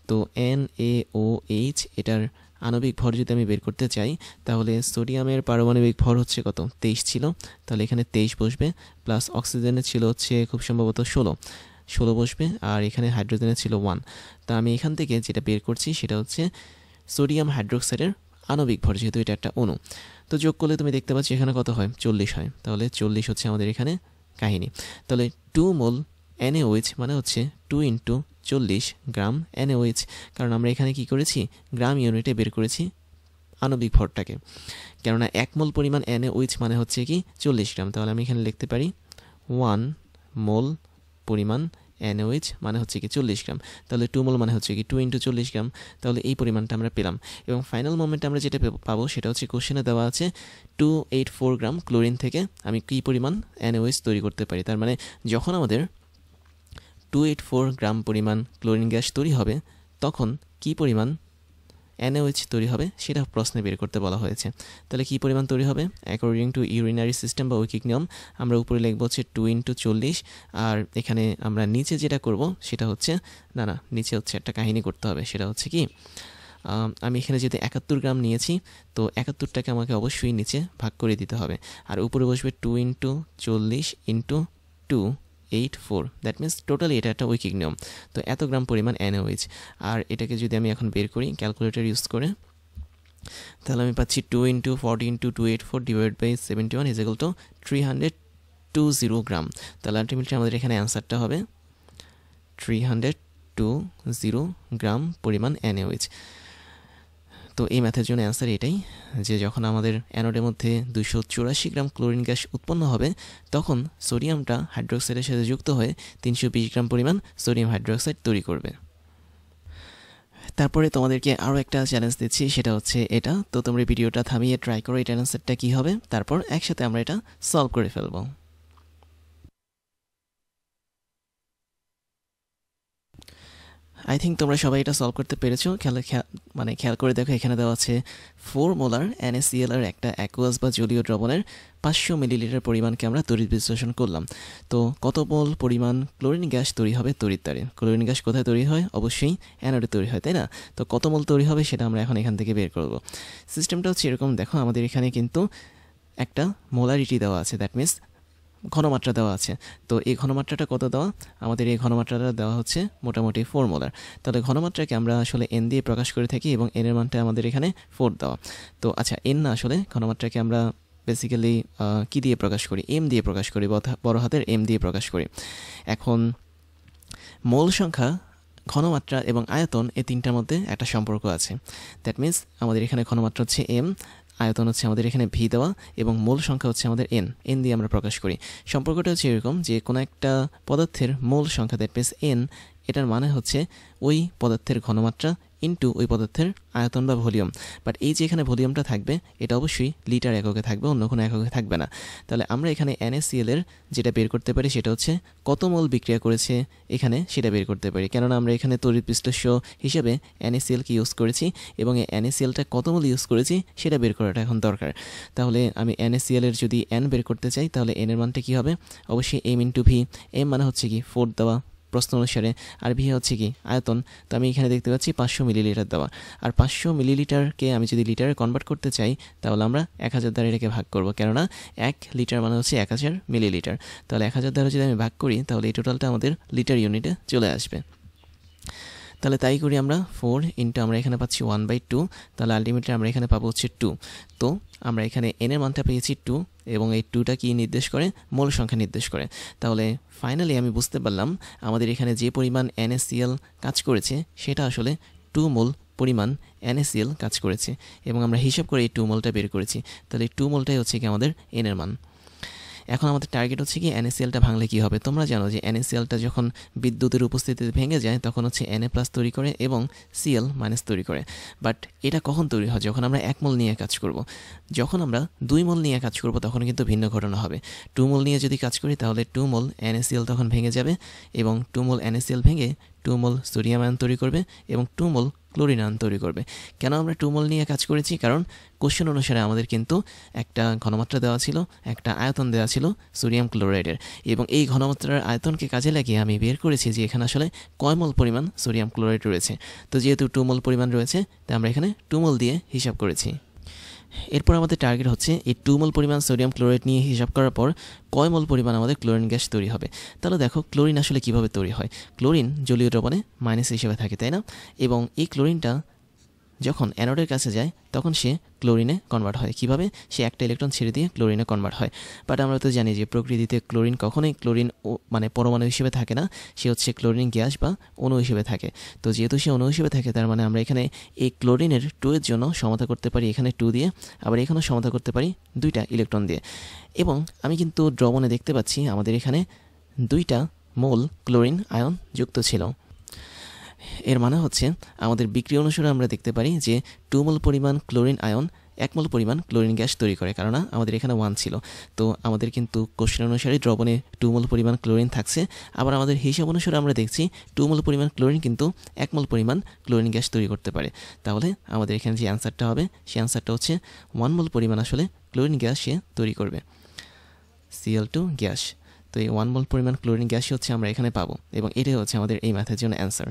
তো NaOH এটার আণবিক ভর যদি আমি বের করতে চাই, তাহলে সোডিয়ামের পারমাণবিক ভর হচ্ছে কত, 23 ছিল। তাহলে এখানে 23 বসবে, প্লাস অক্সিজেনের ছিল হচ্ছে খুব সম্ভবত 16 বসবে, আর এখানে হাইড্রোজেনের ছিল 1। তা আমি এখান থেকে যেটা বের করছি সেটা হচ্ছে সোডিয়াম হাইড্রোক্সাইডের আণবিক ভর, যেহেতু এটা একটা অণু। তো যোগ করলে তুমি দেখতে পাচ্ছ এখানে কত হয়, 40 হয়। তাহলে 40 হচ্ছে আমাদের এখানে কাহিনী। তাহলে 2 মোল NaOH মানে হচ্ছে 2 × 40 গ্রাম NaOH, কারণ আমরা এখানে কি করেছি, গ্রাম ইউনিটে বের করেছি আণবিক ভরটাকে। কেননা 1 মোল পরিমাণ NaOH মানে হচ্ছে কি 40 গ্রাম। তাহলে আমি এখানে লিখতে পারি 1 মোল পরিমাণ NaOH মানে হচ্ছে কি 40 গ্রাম। তাহলে 2 মোল মানে হচ্ছে কি 2 × 40 গ্রাম। তাহলে এই পরিমাণটা আমরা পেলাম, এবং ফাইনাল মোমেন্টে আমরা যেটা পাবো সেটা হচ্ছে কোশ্চেনে দেওয়া আছে 284 গ্রাম ক্লোরিন থেকে আমি কী পরিমাণ NaOH তৈরি করতে পারি। তার মানে যখন আমাদের 284 গ্রাম পরিমাণ ক্লোরিন গ্যাস তৈরি হবে, তখন কী পরিমাণ NaOH তৈরি হবে সেটা প্রশ্নে বের করতে বলা হয়েছে। তাহলে কী পরিমাণ তৈরি হবে, অ্যাকর্ডিং টু ইউরিনারি সিস্টেম বা ঐকিক নিয়ম আমরা উপরে লিখব হচ্ছে 2 × 40, আর এখানে আমরা নিচে যেটা করব সেটা হচ্ছে নিচে হচ্ছে একটা কাহিনী করতে হবে। সেটা হচ্ছে কি, আমি এখানে যদি 71 গ্রাম নিয়েছি, তো 71টাকে আমাকে অবশ্যই নিচে ভাগ করে দিতে হবে, আর উপরে বসবে 2 × 40 × 2 284, দ্যাট মিনস টোটালি এটা একটা ঐকিক নিয়ম। তো এত গ্রাম পরিমাণ NaOH। আর এটাকে যদি আমি এখন বের করি ক্যালকুলেটর ইউজ করে, তাহলে আমি পাচ্ছি 2 × 40 × 284 divide by 71 is equal to 320 gram. তাহলে আলটিমেটলি আমাদের এখানে অ্যান্সারটা হবে 320 গ্রাম পরিমাণ NaOH। তো এই ম্যাথের জন্য অ্যান্সার এটাই, যে যখন আমাদের অ্যানোডের মধ্যে 284 গ্রাম ক্লোরিন গ্যাস উৎপন্ন হবে, তখন সোডিয়ামটা হাইড্রোক্সাইডের সাথে যুক্ত হয়ে 320 গ্রাম পরিমাণ সোডিয়াম হাইড্রোক্সাইড তৈরি করবে। তারপরে তোমাদেরকে আরও একটা চ্যালেঞ্জ দিচ্ছি, সেটা হচ্ছে এটা। তো তোমরা ভিডিওটা থামিয়ে ট্রাই করো এটার অ্যান্সারটা কী হবে, তারপর একসাথে আমরা এটা সলভ করে ফেলবো। আই থিঙ্ক তোমরা সবাই এটা সলভ করতে পেরেছো। খেয়াল করে দেখো, এখানে দেওয়া আছে 4 মোলার NaCl এর একটা অ্যাকুয়াস বা জলীয় দ্রবণের 500 মিলিলিটার পরিমাণকে আমরা তড়িৎ বিশ্লেষণ করলাম। তো কত মোল পরিমাণ ক্লোরিন গ্যাস তৈরি হবে তড়িৎ তারে? ক্লোরিন গ্যাস কোথায় তৈরি হয়? অবশ্যই অ্যানোডে তৈরি হয়, তাই না? তো কত মোল তৈরি হবে সেটা আমরা এখন এখান থেকে বের করব। সিস্টেমটা হচ্ছে এরকম, দেখো আমাদের এখানে কিন্তু একটা মোলারিটি দেওয়া আছে, দ্যাট মিনস ঘনমাত্রা দেওয়া আছে। তো এই ঘনমাত্রাটা কত দেওয়া? আমাদের এই ঘনমাত্রাটা দেওয়া হচ্ছে মোটামুটি 4 মোলার। তাহলে ঘনমাত্রাকে আমরা আসলে n দিয়ে প্রকাশ করে থাকি এবং n এর মানটা আমাদের এখানে 4 দেওয়া। তো আচ্ছা, n না, আসলে ঘনমাত্রাকে আমরা বেসিক্যালি কি দিয়ে প্রকাশ করি? m দিয়ে প্রকাশ করি, বড় হাতের m দিয়ে প্রকাশ করি। এখন মোল সংখ্যা, ঘনমাত্রা এবং আয়তন, এই তিনটার মধ্যে একটা সম্পর্ক আছে। দ্যাট মিনস আমাদের এখানে ঘনমাত্রা হচ্ছে m, আয়তন হচ্ছে আমাদের এখানে ভি দেওয়া, এবং মূল সংখ্যা হচ্ছে আমাদের n দিয়ে আমরা প্রকাশ করি। সম্পর্কটা হচ্ছে এরকম যে কোনো একটা পদার্থের মূল সংখ্যা, দ্যাট মিনস n, এটার মানে হচ্ছে ওই পদার্থের ঘনমাত্রা ইন্টু ওই পদার্থের আয়তন বা ভলিউম। বাট এই যে এখানে ভলিউমটা থাকবে, এটা অবশ্যই লিটার এককে থাকবে, অন্য কোনো এককে থাকবে না। তাহলে আমরা এখানে NaCl এর যেটা বের করতে পারি সেটা হচ্ছে কত মোল বিক্রিয়া করেছে এখানে, সেটা বের করতে পারি। কেননা আমরা এখানে তড়িৎ বিশ্লেষ্য হিসেবে NaCl কে ইউজ করেছি, এবং এই NaClটা কত মোল ইউজ করেছি সেটা বের করাটা এখন দরকার। তাহলে আমি NaCl এর যদি n বের করতে চাই, তাহলে n এর মানটা কী হবে? অবশ্যই m × v। m মানে হচ্ছে কি 4 দেওয়া প্রশ্ন অনুসারে, আর ভি হচ্ছে কি আয়তন। তো আমি এখানে দেখতে পাচ্ছি 500 মিলিলিটার দেওয়া, আর 500 মিলিলিটারকে আমি যদি লিটারে কনভার্ট করতে চাই, তাহলে আমরা 1000 দ্বারা এটাকে ভাগ করব, কেননা 1 লিটার মানে হচ্ছে 1000 মিলিলিটার। তাহলে 1000 দ্বারা যদি আমি ভাগ করি, তাহলে এই টোটালটা আমাদের লিটার ইউনিটে চলে আসবে। তাহলে তাই করি আমরা, 4 × আমরা এখানে পাচ্ছি 1/2, তাহলে আলটিমেটলি আমরা এখানে পাবো হচ্ছে 2। তো আমরা এখানে n এর মানটা পেয়েছি 2, এবং এই 2টা কি নির্দেশ করে? মোল সংখ্যা নির্দেশ করে। তাহলে ফাইনালি আমি বুঝতে পারলাম আমাদের এখানে যে পরিমাণ NaCl কাজ করেছে সেটা আসলে 2 মোল পরিমাণ NaCl কাজ করেছে, এবং আমরা হিসাব করে এই 2 মোলটা বের করেছি। তাহলে এই 2 মোলটাই হচ্ছে কি আমাদের n এর মান। এখন আমাদের টার্গেট হচ্ছে কি NaClটা ভাঙলে কি হবে? তোমরা জানো যে NaClটা যখন বিদ্যুতের উপস্থিতিতে ভেঙে যায়, তখন হচ্ছে Na+ তৈরি করে এবং Cl- তৈরি করে। বাট এটা কখন তৈরি হয়? যখন আমরা 1 মোল নিয়ে কাজ করব। যখন আমরা 2 মোল নিয়ে কাজ করব, তখন কিন্তু ভিন্ন ঘটনা হবে। 2 মোল নিয়ে যদি কাজ করি, তাহলে 2 মোল NaCl তখন ভেঙে যাবে, এবং 2 মোল NaCl ভেঙে 2 মোল সোডিয়াম আয়ন তৈরি করবে এবং 2 মোল ক্লোরিন আয়ন তৈরি করবে। কেন আমরা 2 মোল নিয়ে কাজ করেছি? কারণ কোশ্চেন অনুসারে আমাদের কিন্তু একটা ঘনমাত্রা দেওয়া ছিল, একটা আয়তন দেওয়া ছিল সোডিয়াম ক্লোরাইডের, এবং এই ঘনমাত্রার আয়তনকে কাজে লাগিয়ে আমি বের করেছি যে এখানে আসলে কয় মোল পরিমাণ সোডিয়াম ক্লোরাইড রয়েছে। তো যেহেতু 2 মোল পরিমাণ রয়েছে, তাই আমরা এখানে 2 মোল দিয়ে হিসাব করেছি। এরপর আমাদের টার্গেট হচ্ছে এই 2 মোল পরিমাণ সোডিয়াম ক্লোরাইড নিয়ে হিসাব করার পর কয় মোল পরিমাণ আমাদের ক্লোরিন গ্যাস তৈরি হবে। তাহলে দেখো ক্লোরিন আসলে কিভাবে তৈরি হয়। ক্লোরিন জলীয় দ্রবণে মাইনাস হিসেবে থাকে, তাই না? এবং এই ক্লোরিনটা যখন অ্যানোডের কাছে যায়, তখন সে ক্লোরিনে কনভার্ট হয়। কিভাবে? সে একটা ইলেকট্রন ছেড়ে দিয়ে ক্লোরিনে কনভার্ট হয়। বাট আমরা তো জানি যে প্রকৃতিতে ক্লোরিন কখনোই ক্লোরিন পরমাণু হিসেবে থাকে না, সে হচ্ছে ক্লোরিন গ্যাস বা অণু হিসেবে থাকে। তো যেহেতু সে অণু হিসেবে থাকে, তার মানে আমরা এখানে এই ক্লোরিনের 2 এর জন্য সমতা করতে পারি এখানে 2 দিয়ে, আবার এখানেও সমতা করতে পারি 2টা ইলেকট্রন দিয়ে। এবং আমি কিন্তু দ্রবণে দেখতে পাচ্ছি আমাদের এখানে 2টা মোল ক্লোরিন আয়ন যুক্ত ছিল। এর মানে হচ্ছে আমাদের বিক্রিয়া অনুসারে আমরা দেখতে পারি যে 2 মোল পরিমাণ ক্লোরিন আয়ন 1 মোল পরিমাণ ক্লোরিন গ্যাস তৈরি করে, কারণ আমাদের এখানে 1 ছিল। তো আমাদের কিন্তু কোশ্চেন অনুসারে দ্রবণে 2 মোল পরিমাণ ক্লোরিন থাকছে। আবার আমাদের হিসাব অনুসারে আমরা দেখছি 2 মোল পরিমাণ ক্লোরিন কিন্তু 1 মোল পরিমাণ ক্লোরিন গ্যাস তৈরি করতে পারে। তাহলে আমাদের এখানে যে অ্যান্সারটা হবে, সেই অ্যান্সারটা হচ্ছে 1 মোল পরিমাণ আসলে ক্লোরিন গ্যাস সে তৈরি করবে, Cl2 গ্যাস। তো এই 1 মোল পরিমাণ ক্লোরিন গ্যাসই হচ্ছে আমরা এখানে পাবো, এবং এটাই হচ্ছে আমাদের এই ম্যাথের জন্য অ্যান্সার।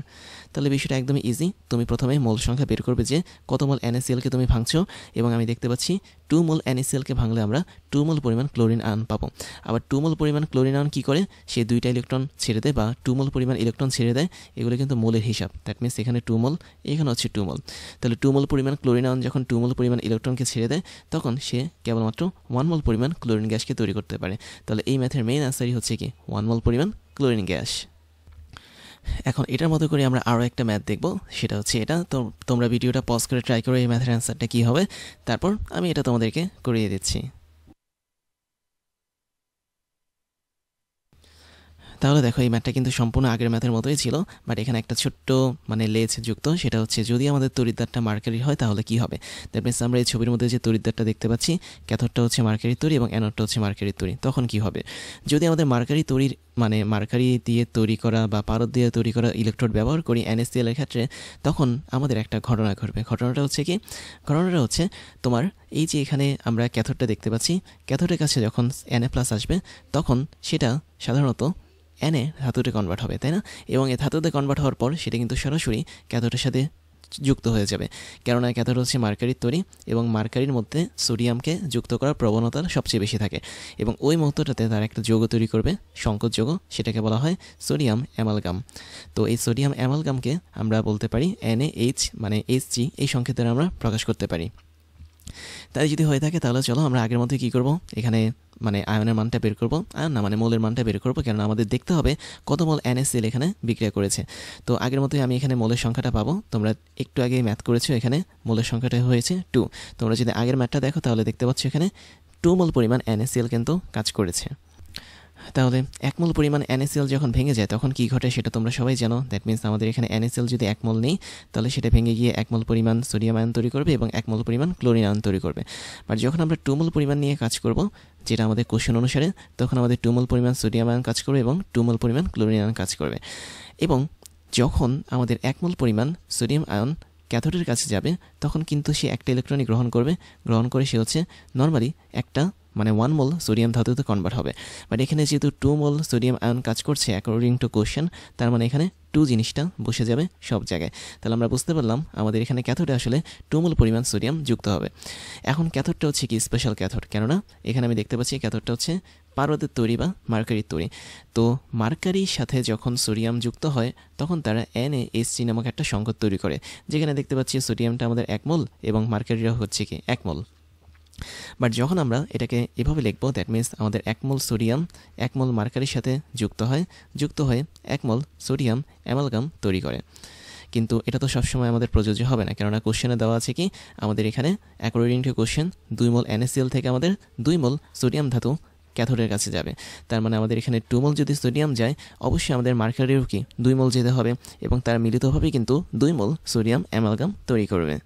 তাহলে বিষয়টা একদমই ইজি। তুমি প্রথমে মোল সংখ্যা বের করবে যে কত মোল NaCl-কে তুমি ভাঙছো, এবং আমি দেখতে পাচ্ছি 2 মোল NaCl-কে ভাঙলে আমরা 2 মোল পরিমাণ ক্লোরিন আয়ন পাবো। আবার 2 মোল পরিমাণ ক্লোরিন আয়ন কী করে, সে 2টা ইলেকট্রন ছেড়ে দেয় বা 2 মোল পরিমাণ ইলেকট্রন ছেড়ে দেয়। এগুলো কিন্তু মোলের হিসাব, দ্যাট মিনস এখানে 2 মোল, এখানে হচ্ছে 2 মোল। তাহলে 2 মোল পরিমাণ ক্লোরিন আয়ন যখন 2 মোল পরিমাণ ইলেকট্রনকে ছেড়ে দেয়, তখন সে কেবলমাত্র 1 মোল পরিমাণ ক্লোরিন গ্যাসকে তৈরি করতে পারে। তাহলে এই ম্যাথের মেইন অ্যান্সারই হচ্ছে কি 1 মোল পরিমাণ ক্লোরিন গ্যাস। এখন এটার মতো করে আমরা আরও একটা ম্যাথ দেখব, সেটা হচ্ছে এটা। তো তোমরা ভিডিওটা পজ করে ট্রাই করো এই ম্যাথের অ্যান্সারটা কী হবে, তারপর আমি এটা তোমাদেরকে করিয়ে দিচ্ছি। তাহলে দেখো এই ম্যাথটা কিন্তু সম্পূর্ণ আগের ম্যাথের মতোই ছিল, বাট এখানে একটা ছোট্ট লেজ যুক্ত। সেটা হচ্ছে যদি আমাদের তড়িৎদ্বারটা মার্কারি হয় তাহলে কি হবে। দ্যাট মিনস আমরা এই ছবির মধ্যে যে তড়িৎদ্বারটা দেখতে পাচ্ছি, ক্যাথোডটা হচ্ছে মার্কারির তড়ি এবং অ্যানোডটা হচ্ছে মার্কারির তড়ি, তখন কি হবে। যদি আমাদের মার্কারি তড়ির মার্কারি দিয়ে তৈরি করা বা পারদ দিয়ে তৈরি করা ইলেকট্রোড ব্যবহার করি NaCl-এর ক্ষেত্রে, তখন আমাদের একটা ঘটনা ঘটবে। ঘটনাটা হচ্ছে কি, ঘটনাটা হচ্ছে তোমার এই যে এখানে আমরা ক্যাথোডটা দেখতে পাচ্ছি, ক্যাথোডের কাছে যখন Na+ আসবে, তখন সেটা সাধারণত Na ধাতুতে কনভার্ট হবে, তাই না। এবং এই ধাতুতে কনভার্ট হওয়ার পর সেটা কিন্তু সরাসরি ক্যাথোডের সাথে যুক্ত হয়ে যাবে, কেননা ক্যাথোড হচ্ছে মার্কারির তৈরি, এবং মার্কারির মধ্যে সোডিয়ামকে যুক্ত করার প্রবণতা সবচেয়ে বেশি থাকে, এবং ওই মুহূর্তটাতে তার একটা যৌগ তৈরি করবে, সংকোচ যৌগ, সেটাকে বলা হয় সোডিয়াম অ্যামালগাম। তো এই সোডিয়াম অ্যামালগামকে আমরা বলতে পারি NaH মানে Hg, এই সংকেতের আমরা প্রকাশ করতে পারি। তাই যদি হয়ে থাকে তাহলে চলো আমরা আগের মধ্যে কী করবো, এখানে আয়নের মানটা বের করবো, আয়ন না মোলের মানটা বের করবো, কেননা আমাদের দেখতে হবে কত মোল NaCl এখানে বিক্রিয়া করেছে। তো আগের মতোই আমি এখানে মোলের সংখ্যাটা পাবো। তোমরা একটু আগে ম্যাথ করেছো, এখানে মোলের সংখ্যাটা হয়েছে 2। তোমরা যদি আগের ম্যাথটা দেখো তাহলে দেখতে পাচ্ছ এখানে 2 মোল পরিমাণ NaCl কিন্তু কাজ করেছে। তাহলে 1 মোল পরিমাণ NaCl যখন ভেঙে যায় তখন কি ঘটে সেটা তোমরা সবাই জানো। দ্যাট মিনস আমাদের এখানে NaCl যদি 1 মোল নেই, তাহলে সেটা ভেঙে গিয়ে 1 মোল পরিমাণ সোডিয়াম আয়ন তৈরি করবে এবং 1 মোল পরিমাণ ক্লোরিন আয়ন তৈরি করবে। বাট যখন আমরা 2 মোল পরিমাণ নিয়ে কাজ করব, যেটা আমাদের কোশ্চেন অনুসারে, তখন আমাদের 2 মোল পরিমাণ সোডিয়াম আয়ন কাজ করবে এবং 2 মোল পরিমাণ ক্লোরিন আয়ন কাজ করবে। এবং যখন আমাদের 1 মোল পরিমাণ সোডিয়াম আয়ন ক্যাথোডের কাছে যাবে, তখন কিন্তু সে একটা ইলেকট্রনই গ্রহণ করে সে হচ্ছে নর্মালি একটা 1 মোল সোডিয়াম ধাতুতে কনভার্ট হবে। বাট এখানে যেহেতু 2 মোল সোডিয়াম আয়ন কাজ করছে অ্যাকর্ডিং টু কোশ্চেন, তার এখানে 2 জিনিসটা বসে যাবে সব জায়গায়। তাহলে আমরা বুঝতে পারলাম আমাদের এখানে ক্যাথোডে আসলে 2 মোল পরিমাণ সোডিয়াম যুক্ত হবে। এখন ক্যাথোডটা হচ্ছে কি স্পেশাল ক্যাথোড, কেননা এখানে আমি দেখতে পাচ্ছি ক্যাথোডটা হচ্ছে পারদের তৈরি বা মার্কারির তৈরি। তো মার্কারির সাথে যখন সোডিয়াম যুক্ত হয়, তখন তারা NaHg নামক একটা সংকেত তৈরি করে, যেখানে দেখতে পাচ্ছি সোডিয়ামটা আমাদের 1 মোল এবং মার্কারিরা হচ্ছে কি 1 মোল। বাট যখন আমরা এটাকে এভাবে লিখবো, দ্যাট মিনস আমাদের 1 মোল সোডিয়াম 1 মোল মার্কারির সাথে যুক্ত হয়ে 1 মোল সোডিয়াম অ্যামালগাম তৈরি করে। কিন্তু এটা তো সবসময় আমাদের প্রযোজ্য হবে না, কেননা কোশ্চেনে দেওয়া আছে কি আমাদের এখানে according to question 2 mole NaCl থেকে আমাদের 2 মোল সোডিয়াম ধাতু ক্যাথোডের কাছে যাবে। তার আমাদের এখানে 2 মোল যদি সোডিয়াম যায়, অবশ্যই আমাদের মার্কারিরও কি 2 মোল যেতে হবে, এবং তারা মিলিতভাবেই কিন্তু 2 মোল সোডিয়াম অ্যামালগাম তৈরি করবে।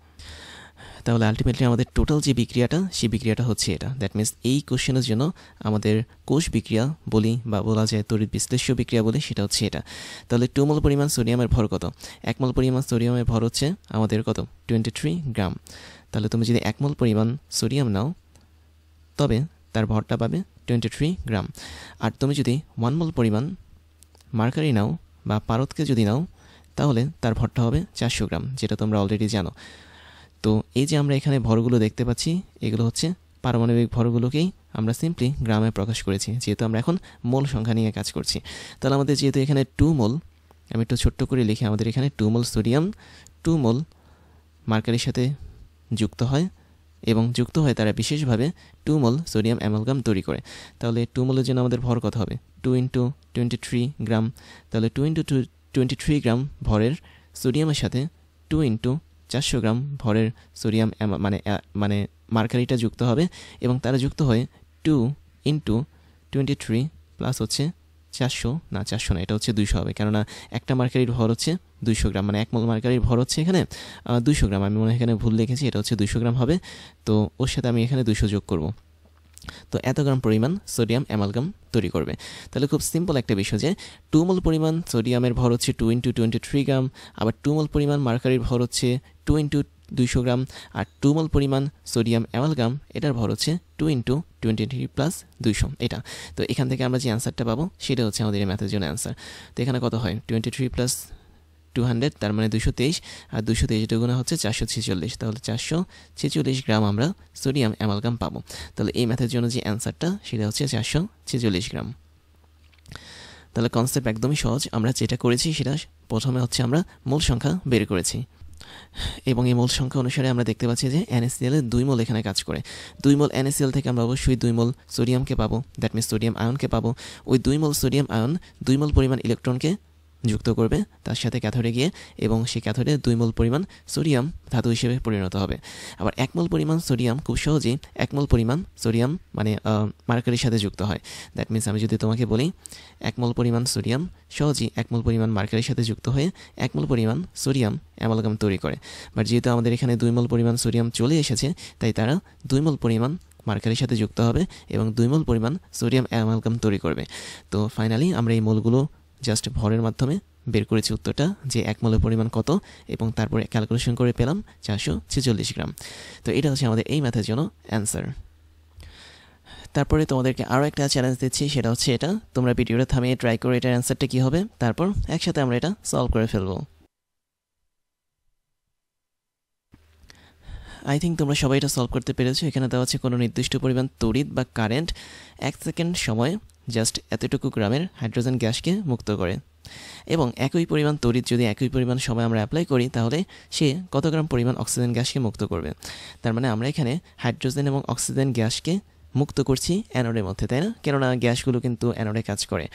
তাহলে আলটিমেটলি আমাদের টোটাল যে বিক্রিয়াটা, সেই বিক্রিয়াটা হচ্ছে এটা। দ্যাট মিনস এই কোশ্চেনের জন্য আমাদের কোষ বিক্রিয়া বলি বা বলা যায় তড়িৎ বিশ্লেষ্য বিক্রিয়া বলি, সেটা হচ্ছে এটা। তাহলে 2 মোল পরিমাণ সোডিয়ামের ভর কত, 1 মোল পরিমাণ সোডিয়ামের ভর হচ্ছে আমাদের কত 23 গ্রাম। তাহলে তুমি যদি 1 মোল পরিমাণ সোডিয়াম নাও, তবে তার ভরটা পাবে 23 গ্রাম। আর তুমি যদি 1 মোল পরিমাণ মার্কারি নাও বা পারদকে যদি নাও, তাহলে তার ভরটা হবে 400 গ্রাম, যেটা তোমরা অলরেডি জানো। তো এই যে আমরা এখানে ভরগুলো দেখতে পাচ্ছি, এগুলো হচ্ছে পারমাণবিক ভরগুলোকেই আমরা সিম্পলি গ্রামে প্রকাশ করেছি, যেহেতু আমরা এখন মোল সংখ্যা নিয়ে কাজ করছি। তাহলে আমাদের যেহেতু এখানে 2 মোল, আমি একটু ছোট্ট করে লিখি, আমাদের এখানে 2 মোল সোডিয়াম 2 মোল মার্কারির সাথে যুক্ত হয়, এবং যুক্ত হয়ে তারা বিশেষভাবে 2 মোল সোডিয়াম অ্যামালগাম তৈরি করে। তাহলে 2 মোলের জন্য আমাদের ভর কত হবে 2 × 23 গ্রাম। তাহলে 2 × 23 গ্রাম ভরের সোডিয়ামের সাথে 2 × 400 গ্রাম ভরের সোডিয়াম মানে মার্কারিটা যুক্ত হবে, এবং তারা যুক্ত হয়ে 2 × 23 প্লাস হচ্ছে 400 না, এটা হচ্ছে 200 হবে, কেননা একটা মার্কারির ভর হচ্ছে 200 গ্রাম, 1 মোল মার্কারির ভর হচ্ছে এখানে 200 গ্রাম। আমি মনে হয় এখানে ভুল লিখেছি, এটা হচ্ছে 200 গ্রাম হবে। তো ওর সাথে আমি এখানে 200 যোগ করব, তো এত গ্রাম পরিমাণ সোডিয়াম অ্যামালগাম তৈরি করবে। তাহলে খুব সিম্পল একটা বিষয় যে 2 মোল পরিমাণ সোডিয়ামের ভর হচ্ছে 2 × 23 গ্রাম, আবার 2 মোল পরিমাণ মার্কারির ভর হচ্ছে 2 × 200 গ্রাম, আর 2 মোল পরিমাণ সোডিয়াম অ্যামালগাম, এটার ভর হচ্ছে 2 × 23 + 200 এটা। তো এখান থেকে আমরা যে অ্যান্সারটা পাবো সেটা হচ্ছে আমাদের এই ম্যাথের জন্য অ্যান্সার। তো এখানে কত হয় 23 + 200, তার মানে 223, আর 223 দুগুণা হচ্ছে 446, তাহলে 446 গ্রাম আমরা সোডিয়াম অ্যামালগাম পাবো। তাহলে এই ম্যাথের জন্য যে অ্যান্সারটা সেটা হচ্ছে 446 গ্রাম। তাহলে কনসেপ্ট একদমই সহজ। আমরা যেটা করেছি সেটা প্রথমে হচ্ছে আমরা মূল সংখ্যা বের করেছি, এবং এই মূল সংখ্যা অনুসারে আমরা দেখতে পাচ্ছি যে NaCl এর 2 মোল এখানে কাজ করে। 2 মোল NaCl থেকে আমরা অবশ্যই 2 মোল সোডিয়ামকে পাবো, দ্যাট মিনস সোডিয়াম আয়নকে পাবো। ওই 2 মোল সোডিয়াম আয়ন 2 মোল পরিমাণ ইলেকট্রনকে যুক্ত করবে তার সাথে ক্যাথোডে গিয়ে, এবং সেই ক্যাথোডে 2 মোল পরিমাণ সোডিয়াম ধাতু হিসেবে পরিণত হবে। আবার 1 মোল পরিমাণ সোডিয়াম খুব সহজেই 1 মোল পরিমাণ সোডিয়াম মানে মার্কারির সাথে যুক্ত হয়। দ্যাট মিনস আমি যদি তোমাকে বলি 1 মোল পরিমাণ সোডিয়াম সহজেই 1 মোল পরিমাণ মার্কারির সাথে যুক্ত হয়ে 1 মোল পরিমাণ সোডিয়াম অ্যামালগাম তৈরি করে। বাট যেহেতু আমাদের এখানে 2 মোল পরিমাণ সোডিয়াম চলে এসেছে, তাই তারা 2 মোল পরিমাণ মার্কারির সাথে যুক্ত হবে এবং 2 মোল পরিমাণ সোডিয়াম অ্যামালগাম তৈরি করবে। তো ফাইনালি আমরা এই মোলগুলো জাস্ট ভরের মাধ্যমে বের করেছি উত্তরটা, যে 1 মোলের পরিমাণ কত, এবং তারপরে ক্যালকুলেশন করে পেলাম 446 গ্রাম। তো এটা হচ্ছে আমাদের এই ম্যাথের জন্য অ্যান্সার। তারপরে তোমাদেরকে আরও একটা চ্যালেঞ্জ দিচ্ছি, সেটা হচ্ছে এটা, তোমরা ভিডিওটা থামিয়ে ট্রাই করো এটার অ্যান্সারটা কী হবে, তারপর একসাথে আমরা এটা সলভ করে ফেলবো। আই থিঙ্ক তোমরা সবাই এটা সলভ করতে পেরেছো। এখানে দেওয়া হচ্ছে কোনো নির্দিষ্ট পরিমাণ তড়িৎ বা কারেন্ট 1 সেকেন্ড সময়ে জাস্ট এতটুকু গ্রামের হাইড্রোজেন গ্যাসকে মুক্ত করে, এবং একই পরিমাণ তড়িৎ যদি একই পরিমাণ সময় আমরা অ্যাপ্লাই করি তাহলে সে কত গ্রাম পরিমাণ অক্সিজেন গ্যাসকে মুক্ত করবে। তার মানে আমরা এখানে হাইড্রোজেন এবং অক্সিজেন গ্যাসকে মুক্ত করছি অ্যানোডের মধ্যে, তাই না? কেননা গ্যাসগুলো কিন্তু অ্যানোডে কাজ করে,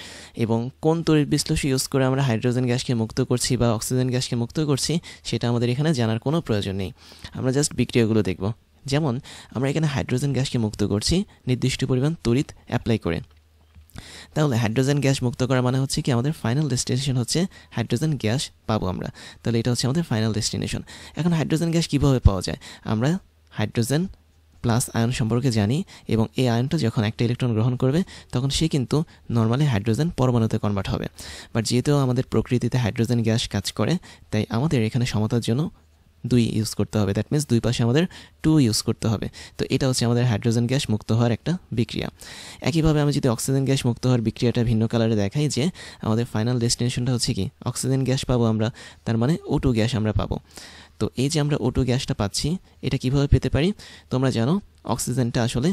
এবং কোন তড়িৎ বিশ্লেষণ ইউজ করে আমরা হাইড্রোজেন গ্যাসকে মুক্ত করছি বা অক্সিজেন গ্যাসকে মুক্ত করছি সেটা আমাদের এখানে জানার কোনো প্রয়োজন নেই। আমরা জাস্ট বিক্রিয়াগুলো দেখব। যেমন আমরা এখানে হাইড্রোজেন গ্যাসকে মুক্ত করছি নির্দিষ্ট পরিমাণ তড়িৎ অ্যাপ্লাই করে। তাহলে হাইড্রোজেন গ্যাস মুক্ত করা মানে হচ্ছে কি আমাদের ফাইনাল ডেস্টিনেশন হচ্ছে হাইড্রোজেন গ্যাস পাবো আমরা। তাহলে এটা হচ্ছে আমাদের ফাইনাল ডেস্টিনেশন। এখন হাইড্রোজেন গ্যাস কীভাবে পাওয়া যায়? আমরা হাইড্রোজেন প্লাস আয়ন সম্পর্কে জানি, এবং এই আয়নটা যখন একটা ইলেকট্রন গ্রহণ করবে তখন সে কিন্তু নর্মালি হাইড্রোজেন পরমাণুতে কনভার্ট হবে। বাট যেহেতু আমাদের প্রকৃতিতে হাইড্রোজেন গ্যাস কাজ করে, তাই আমাদের এখানে সমতার জন্য 2 ইউজ করতে হবে। দ্যাট মিনস 2 পাশে আমাদের 2 ইউজ করতে হবে। তো এটা হচ্ছে আমাদের হাইড্রোজেন গ্যাস মুক্ত হওয়ার একটা বিক্রিয়া। একইভাবে আমি যদি অক্সিজেন গ্যাস মুক্ত হওয়ার বিক্রিয়াটা ভিন্ন কালারে দেখাই, যে আমাদের ফাইনাল ডেস্টিনেশনটা হচ্ছে কি অক্সিজেন গ্যাস পাবো আমরা, তার মানে O2 গ্যাস আমরা পাবো। তো এই যে আমরা O2 গ্যাসটা পাচ্ছি, এটা কিভাবে পেতে পারি? তোমরা জানো অক্সিজেনটা আসলে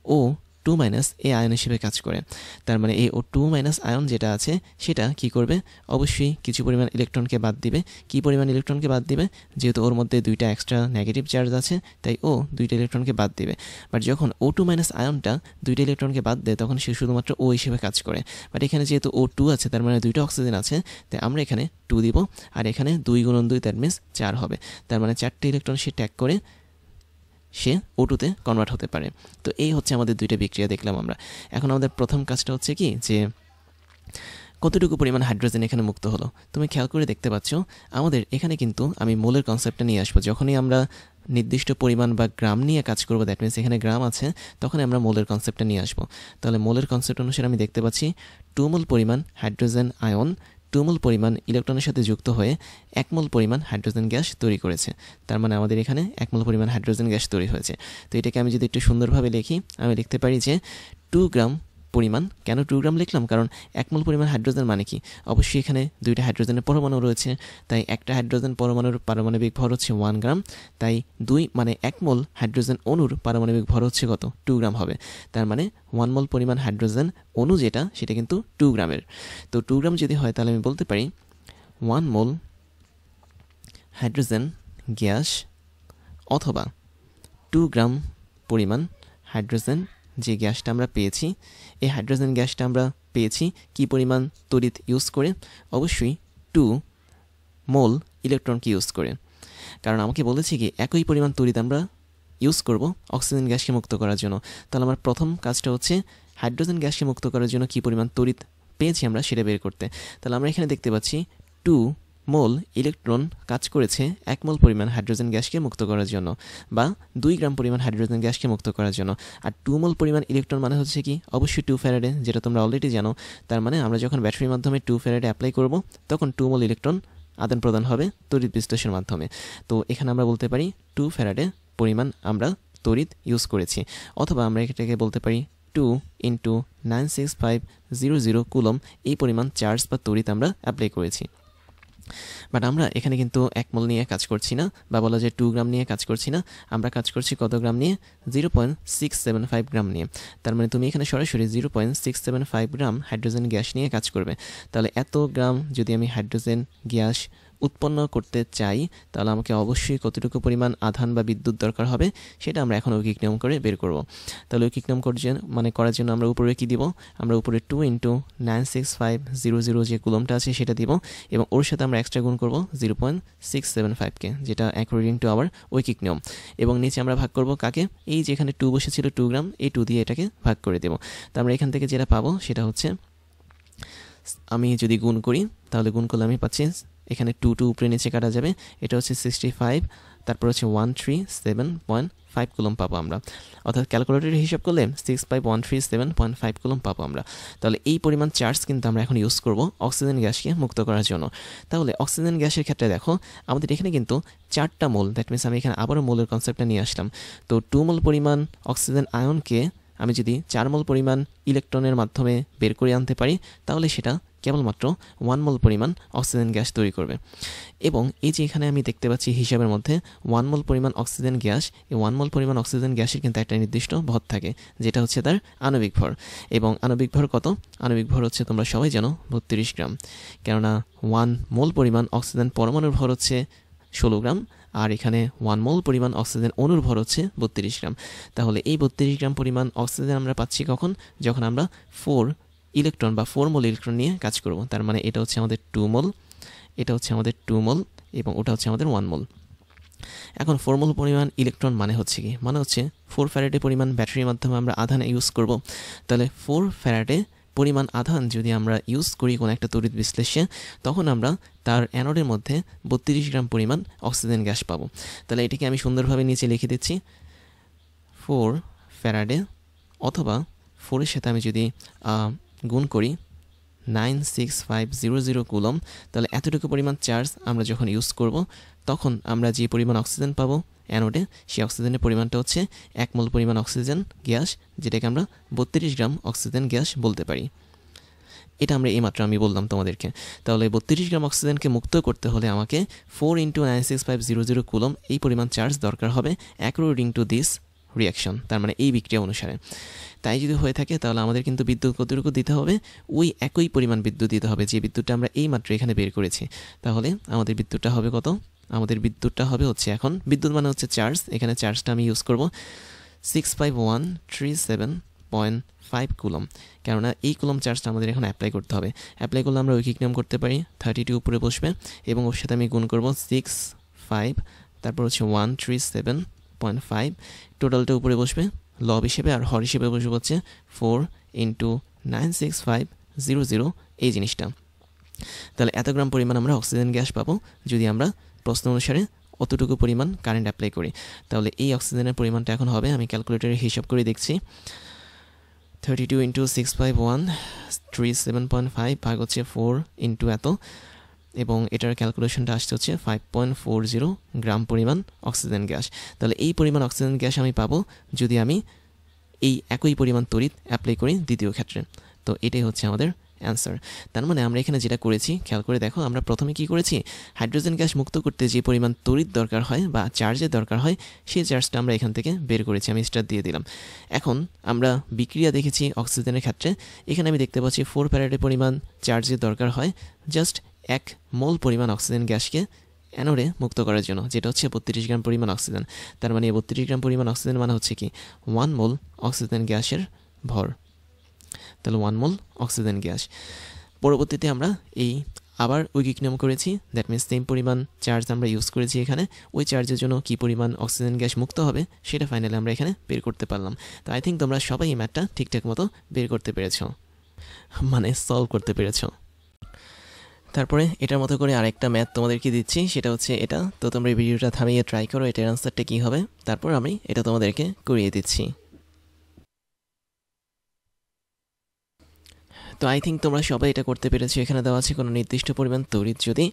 O2 - এই আয়ন হিসেবে কাজ করে। তার মানে এই O2 - আয়ন যেটা আছে সেটা কি করবে? অবশ্যই কিছু পরিমাণ ইলেকট্রনকে বাদ দিবে। কি পরিমাণ ইলেকট্রনকে বাদ দিবে? যেহেতু ওর মধ্যে 2টা এক্সট্রা নেগেটিভ চার্জ আছে, তাই ও 2টা ইলেকট্রনকে বাদ দিবে। বাট যখন O2 - আয়নটা 2টা ইলেকট্রনকে বাদ দেয় তখন সে শুধুমাত্র O হিসেবে কাজ করে। বাট এখানে যেহেতু O2 আছে, তার মানে 2টা অক্সিজেন আছে, তাই আমরা এখানে 2 দিব, আর এখানে 2 × 2 দ্যাট মিনস 4 হবে। তার মানে 4টে ইলেকট্রন সে ট্যাগ করে সে O2-তে কনভার্ট হতে পারে। তো এই হচ্ছে আমাদের 2টা বিক্রিয়া দেখলাম আমরা। এখন আমাদের প্রথম কাজটা হচ্ছে কি, যে কতটুকু পরিমাণ হাইড্রোজেন এখানে মুক্ত হলো। তুমি খেয়াল করে দেখতে পাচ্ছ আমাদের এখানে কিন্তু আমি মোলের কনসেপ্টটা নিয়ে আসবো। যখনই আমরা নির্দিষ্ট পরিমাণ বা গ্রাম নিয়ে কাজ করবো, দ্যাট মিনস এখানে গ্রাম আছে, তখন আমরা মোলের কনসেপ্টটা নিয়ে আসবো। তাহলে মোলের কনসেপ্ট অনুসারে আমি দেখতে পাচ্ছি 2 মোল পরিমাণ হাইড্রোজেন আয়ন 2 মোল পরিমাণ ইলেকট্রনের সাথে যুক্ত হয়ে 1 মোল পরিমাণ হাইড্রোজেন গ্যাস তৈরি করেছে। তার মানে আমাদের এখানে 1 মোল পরিমাণ হাইড্রোজেন গ্যাস তৈরি হয়েছে। তো এটাকে আমি যদি একটু সুন্দরভাবে লিখি, আমি লিখতে পারি যে 2 গ্রাম পরিমাণ। কেন 2 গ্রাম লিখলাম? কারণ 1 মোল পরিমাণ হাইড্রোজেন মানে কি? অবশ্যই এখানে 2টা হাইড্রোজেনের পরমাণু রয়েছে, তাই একটা হাইড্রোজেন পরমাণুর পারমাণবিক ভর হচ্ছে 1 গ্রাম, তাই 2 মানে 1 মোল হাইড্রোজেন অণুর পারমাণবিক ভর হচ্ছে কত? 2 গ্রাম হবে। তার মানে 1 মোল পরিমাণ হাইড্রোজেন অণু যেটা, সেটা কিন্তু 2 গ্রামের। তো 2 গ্রাম যদি হয় তাহলে আমি বলতে পারি 1 মোল হাইড্রোজেন গ্যাস অথবা 2 গ্রাম পরিমাণ হাইড্রোজেন যে গ্যাসটা আমরা পেয়েছি, এই হাইড্রোজেন গ্যাসটা আমরা পেয়েছি কি পরিমাণ তড়িৎ ইউজ করে? অবশ্যই 2 মোল ইলেকট্রনকে ইউজ করে। কারণ আমাকে বলেছি কি একই পরিমাণ তড়িৎ আমরা ইউজ করব অক্সিজেন গ্যাসকে মুক্ত করার জন্য। তাহলে আমার প্রথম কাজটা হচ্ছে হাইড্রোজেন গ্যাসকে মুক্ত করার জন্য কি পরিমাণ তড়িৎ পেয়েছি আমরা সেটা বের করতে। তাহলে আমরা এখানে দেখতে পাচ্ছি 2 মোল ইলেকট্রন কাজ করেছে 1 মোল পরিমাণ হাইড্রোজেন গ্যাসকে মুক্ত করার জন্য, বা 2 গ্রাম পরিমাণ হাইড্রোজেন গ্যাসকে মুক্ত করার জন্য। আর 2 মোল পরিমাণ ইলেকট্রন মানে হচ্ছে কি অবশ্যই 2 ফ্যারাডে, যেটা তোমরা অলরেডি জানো। তার মানে আমরা যখন ব্যাটারির মাধ্যমে 2 ফ্যারাডে অ্যাপ্লাই করব তখন 2 মোল ইলেকট্রন আদান প্রদান হবে তড়িৎ বিশ্লেষণের মাধ্যমে। তো এখানে আমরা বলতে পারি 2 ফ্যারাডে পরিমাণ আমরা তড়িৎ ইউজ করেছি, অথবা আমরা এটাকে বলতে পারি 2 × 96500 কুলম এই পরিমাণ চার্জ বা তড়িৎ আমরা অ্যাপ্লাই করেছি। বাট আমরা এখানে কিন্তু 1 মোল নিয়ে কাজ করছি না, বা বলা যায় 2 গ্রাম নিয়ে কাজ করছি না, আমরা কাজ করছি কত গ্রাম নিয়ে? 0.675 গ্রাম নিয়ে। তার মানে তুমি এখানে সরাসরি 0.675 গ্রাম হাইড্রোজেন গ্যাস নিয়ে কাজ করবে। তাহলে এত গ্রাম যদি আমি হাইড্রোজেন গ্যাস উৎপন্ন করতে চাই, তাহলে আমাকে অবশ্যই কতটুকু পরিমাণ আধান বা বিদ্যুৎ দরকার হবে সেটা আমরা এখন ঐকিক নিয়ম করে বের করব। তাহলে ঐকিক নিয়ম করার জন্য আমরা উপরে কি দিব? আমরা উপরে 2 × 96500 যে কুলমটা আছে সেটা দিব, এবং ওর সাথে আমরা এক্সট্রা গুণ করব 0.675কে, যেটা অ্যাকর্ডিং টু আওয়ার ঐকিক নিয়ম। এবং নিচে আমরা ভাগ করব কাকে? এই যে এখানে 2 বসেছিল 2 গ্রাম, এই 2 দিয়ে এটাকে ভাগ করে দেব। তো আমরা এখান থেকে যেটা পাবো সেটা হচ্ছে, আমি যদি গুণ করি তাহলে গুণ করলে আমি পাচ্ছি, এখানে 2 উপরে নিচে কাটা যাবে, এটা হচ্ছে 65, তারপর হচ্ছে 137.5 কুলম পাবো আমরা, অর্থাৎ ক্যালকুলেটরে হিসাব করলে 65137.5 কুলম পাবো আমরা। তাহলে এই পরিমাণ চার্জ কিন্তু আমরা এখন ইউজ করব অক্সিজেন গ্যাসকে মুক্ত করার জন্য। তাহলে অক্সিজেন গ্যাসের ক্ষেত্রে দেখো আমাদের এখানে কিন্তু 4টা মোল, দ্যাট মিনস আমি এখানে আবারও মোলের কনসেপ্টটা নিয়ে আসলাম। তো 2 মোল পরিমাণ অক্সিজেন আয়নকে আমি যদি 4 মোল পরিমাণ ইলেকট্রনের মাধ্যমে বের করে আনতে পারি, তাহলে সেটা কেবলমাত্র 1 মোল পরিমাণ অক্সিজেন গ্যাস তৈরি করবে। এবং এই যে এখানে আমি দেখতে পাচ্ছি হিসাবের মধ্যে 1 মোল পরিমাণ অক্সিজেন গ্যাস, এই 1 মোল পরিমাণ অক্সিজেন গ্যাসের কিন্তু একটা নির্দিষ্ট ভর থাকে, যেটা হচ্ছে তার আণবিক ভর। এবং আণবিক ভর কত? আণবিক ভর হচ্ছে তোমরা সবাই জানো 32 গ্রাম, কেননা 1 মোল পরিমাণ অক্সিজেন পরমাণুর ভর হচ্ছে 16 গ্রাম, আর এখানে 1 মোল পরিমাণ অক্সিজেন অণুর ভর হচ্ছে 32 গ্রাম। তাহলে এই 32 গ্রাম পরিমাণ অক্সিজেন আমরা পাচ্ছি কখন? যখন আমরা 4 ইলেকট্রন বা 4 মোল ইলেকট্রন নিয়ে কাজ করব। তার মানে এটা হচ্ছে আমাদের 2 মোল, এটা হচ্ছে আমাদের 2 মোল, এবং ওটা হচ্ছে আমাদের 1 মোল। এখন 4 মোল পরিমাণ ইলেকট্রন মানে হচ্ছে কি? মানে হচ্ছে 4 ফ্যারাডে পরিমাণ ব্যাটারির মাধ্যমে আমরা আধান ইউজ করব। তাহলে 4 ফ্যারাডে পরিমাণ আধান যদি আমরা ইউজ করি কোনো একটা তড়িৎ বিশ্লেষণে, তখন আমরা তার অ্যানোডের মধ্যে 32 গ্রাম পরিমাণ অক্সিজেন গ্যাস পাবো। তাহলে এটাকে আমি সুন্দরভাবে নিচে লিখে দিচ্ছি, 4 ফ্যারাডে, অথবা 4-এর সাথে আমি যদি গুণ করি 96500 কুলম, তাহলে এতটুকু পরিমাণ চার্জ আমরা যখন ইউজ করব, তখন আমরা যে পরিমাণ অক্সিজেন পাবো অ্যানোডে, সেই অক্সিজেনের পরিমাণটা হচ্ছে 1 মোল পরিমাণ অক্সিজেন গ্যাস, যেটাকে আমরা 32 গ্রাম অক্সিজেন গ্যাস বলতে পারি। এটা আমরা এইমাত্র আমি বললাম তোমাদেরকে। তাহলে 32 গ্রাম অক্সিজেনকে মুক্ত করতে হলে আমাকে 4 × 96500 কুলম এই পরিমাণ চার্জ দরকার হবে অ্যাকর্ডিং টু দিস রিয়াকশন, তার মানে এই বিক্রিয়া অনুসারে। তাই যদি হয়ে থাকে তাহলে আমাদের কিন্তু বিদ্যুৎ কতটুকু দিতে হবে? ওই একই পরিমাণ বিদ্যুৎ দিতে হবে যে বিদ্যুৎটা আমরা এইমাত্র এখানে বের করেছি। তাহলে আমাদের বিদ্যুৎটা হবে কত? আমাদের বিদ্যুৎটা হবে হচ্ছে, এখন বিদ্যুৎ মানে হচ্ছে চার্জ, এখানে চার্জটা আমি ইউজ করব 65137.5 কুলম, কেননা এই কুলম চার্জটা আমাদের এখন অ্যাপ্লাই করতে হবে। অ্যাপ্লাই করলে আমরা ঐকিক নিয়ম করতে পারি, 32 উপরে বসবে, এবং ওর সাথে আমি গুণ করব 65, তারপর হচ্ছে 137.5, টোটালটা উপরে বসবে লব হিসেবে, আর হর হিসেবে বসবে হচ্ছে 4 × 96500 এই জিনিসটা। তাহলে এত গ্রাম পরিমাণ আমরা অক্সিজেন গ্যাস পাবো যদি আমরা প্রশ্ন অনুসারে অতটুকু পরিমাণ কারেন্ট অ্যাপ্লাই করি। তাহলে এই অক্সিজেনের পরিমাণটা এখন হবে, আমি ক্যালকুলেটরে হিসাব করে দেখছি, 32 × 65137.5 ভাগ হচ্ছে 4 × এত, এবং এটার ক্যালকুলেশনটা আসছে হচ্ছে 5.40 গ্রাম পরিমাণ অক্সিজেন গ্যাস। তাহলে এই পরিমাণ অক্সিজেন গ্যাস আমি পাবো যদি আমি এই একই পরিমাণ তড়িৎ অ্যাপ্লাই করি দ্বিতীয় ক্ষেত্রে। তো এটাই হচ্ছে আমাদের অ্যান্সার। তার মানে আমরা এখানে যেটা করেছি, খেয়াল করে দেখো, আমরা প্রথমে কি করেছি? হাইড্রোজেন গ্যাস মুক্ত করতে যে পরিমাণ তড়িৎ দরকার হয় বা চার্জের দরকার হয়, সেই চার্জটা আমরা এখান থেকে বের করেছি, আমি স্টার দিয়ে দিলাম। এখন আমরা বিক্রিয়া দেখেছি অক্সিজেনের ক্ষেত্রে, এখানে আমি দেখতে পাচ্ছি 4 ফ্যারাডে পরিমাণ চার্জের দরকার হয় জাস্ট 1 মোল পরিমাণ অক্সিজেন গ্যাসকে অ্যানোডে মুক্ত করার জন্য, যেটা হচ্ছে 32 গ্রাম পরিমাণ অক্সিজেন। তার মানে 32 গ্রাম পরিমাণ অক্সিজেন মানে হচ্ছে কি 1 মোল অক্সিজেন গ্যাসের ভর। তাহলে 1 মোল অক্সিজেন গ্যাস। পরবর্তীতে আমরা এই আবার ঐকিক নিয়ম করেছি, দ্যাট মিনস সেম পরিমাণ চার্জ আমরা ইউজ করেছি এখানে, ওই চার্জের জন্য কী পরিমাণ অক্সিজেন গ্যাস মুক্ত হবে সেটা ফাইনালি আমরা এখানে বের করতে পারলাম। তো আই থিঙ্ক তোমরা সবাই এই ম্যাথটা ঠিকঠাক মতো বের করতে পেরেছো, মানে সলভ করতে পেরেছো। তারপরে এটার মতো করে আরেকটা ম্যাথ তোমাদেরকে দিচ্ছি, সেটা হচ্ছে এটা। তো তোমরা এই ভিডিওটা থামিয়ে ট্রাই করো এটার আনসারটা কী হবে, তারপর আমি এটা তোমাদেরকে করিয়ে দিচ্ছি। তো আই থিঙ্ক তোমরা সবাই এটা করতে পেরেছো। এখানে দেওয়া আছে কোনো নির্দিষ্ট পরিমাণ তড়িৎ যদি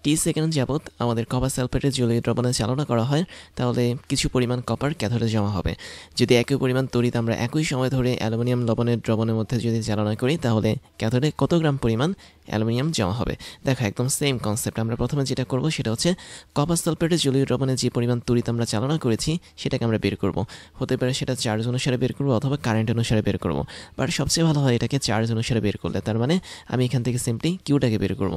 টি সেকেন্ড যাবৎ আমাদের কপার সালফেটের জলীয় দ্রবণে চালনা করা হয় তাহলে কিছু পরিমাণ কপার ক্যাথোডে জমা হবে। যদি একই পরিমাণ তড়িৎ আমরা একই সময় ধরে অ্যালুমিনিয়াম লবণের দ্রবণের মধ্যে যদি চালনা করি তাহলে ক্যাথোডে কত গ্রাম পরিমাণ অ্যালুমিনিয়াম জমা হবে। দেখো একদম সেম কনসেপ্ট। আমরা প্রথমে যেটা করব সেটা হচ্ছে কপার সালফেটের জলীয় দ্রবণে যে পরিমাণ তড়িৎ আমরা চালনা করেছি সেটাকে আমরা বের করব। হতে পারে সেটা চার্জ অনুসারে বের করব অথবা কারেন্ট অনুসারে বের করব, বাট সবচেয়ে ভালো হয় এটাকে চার্জ অনুসারে বের করলে। তার মানে আমি এখান থেকে সিম্পলি কিউটাকে বের করব।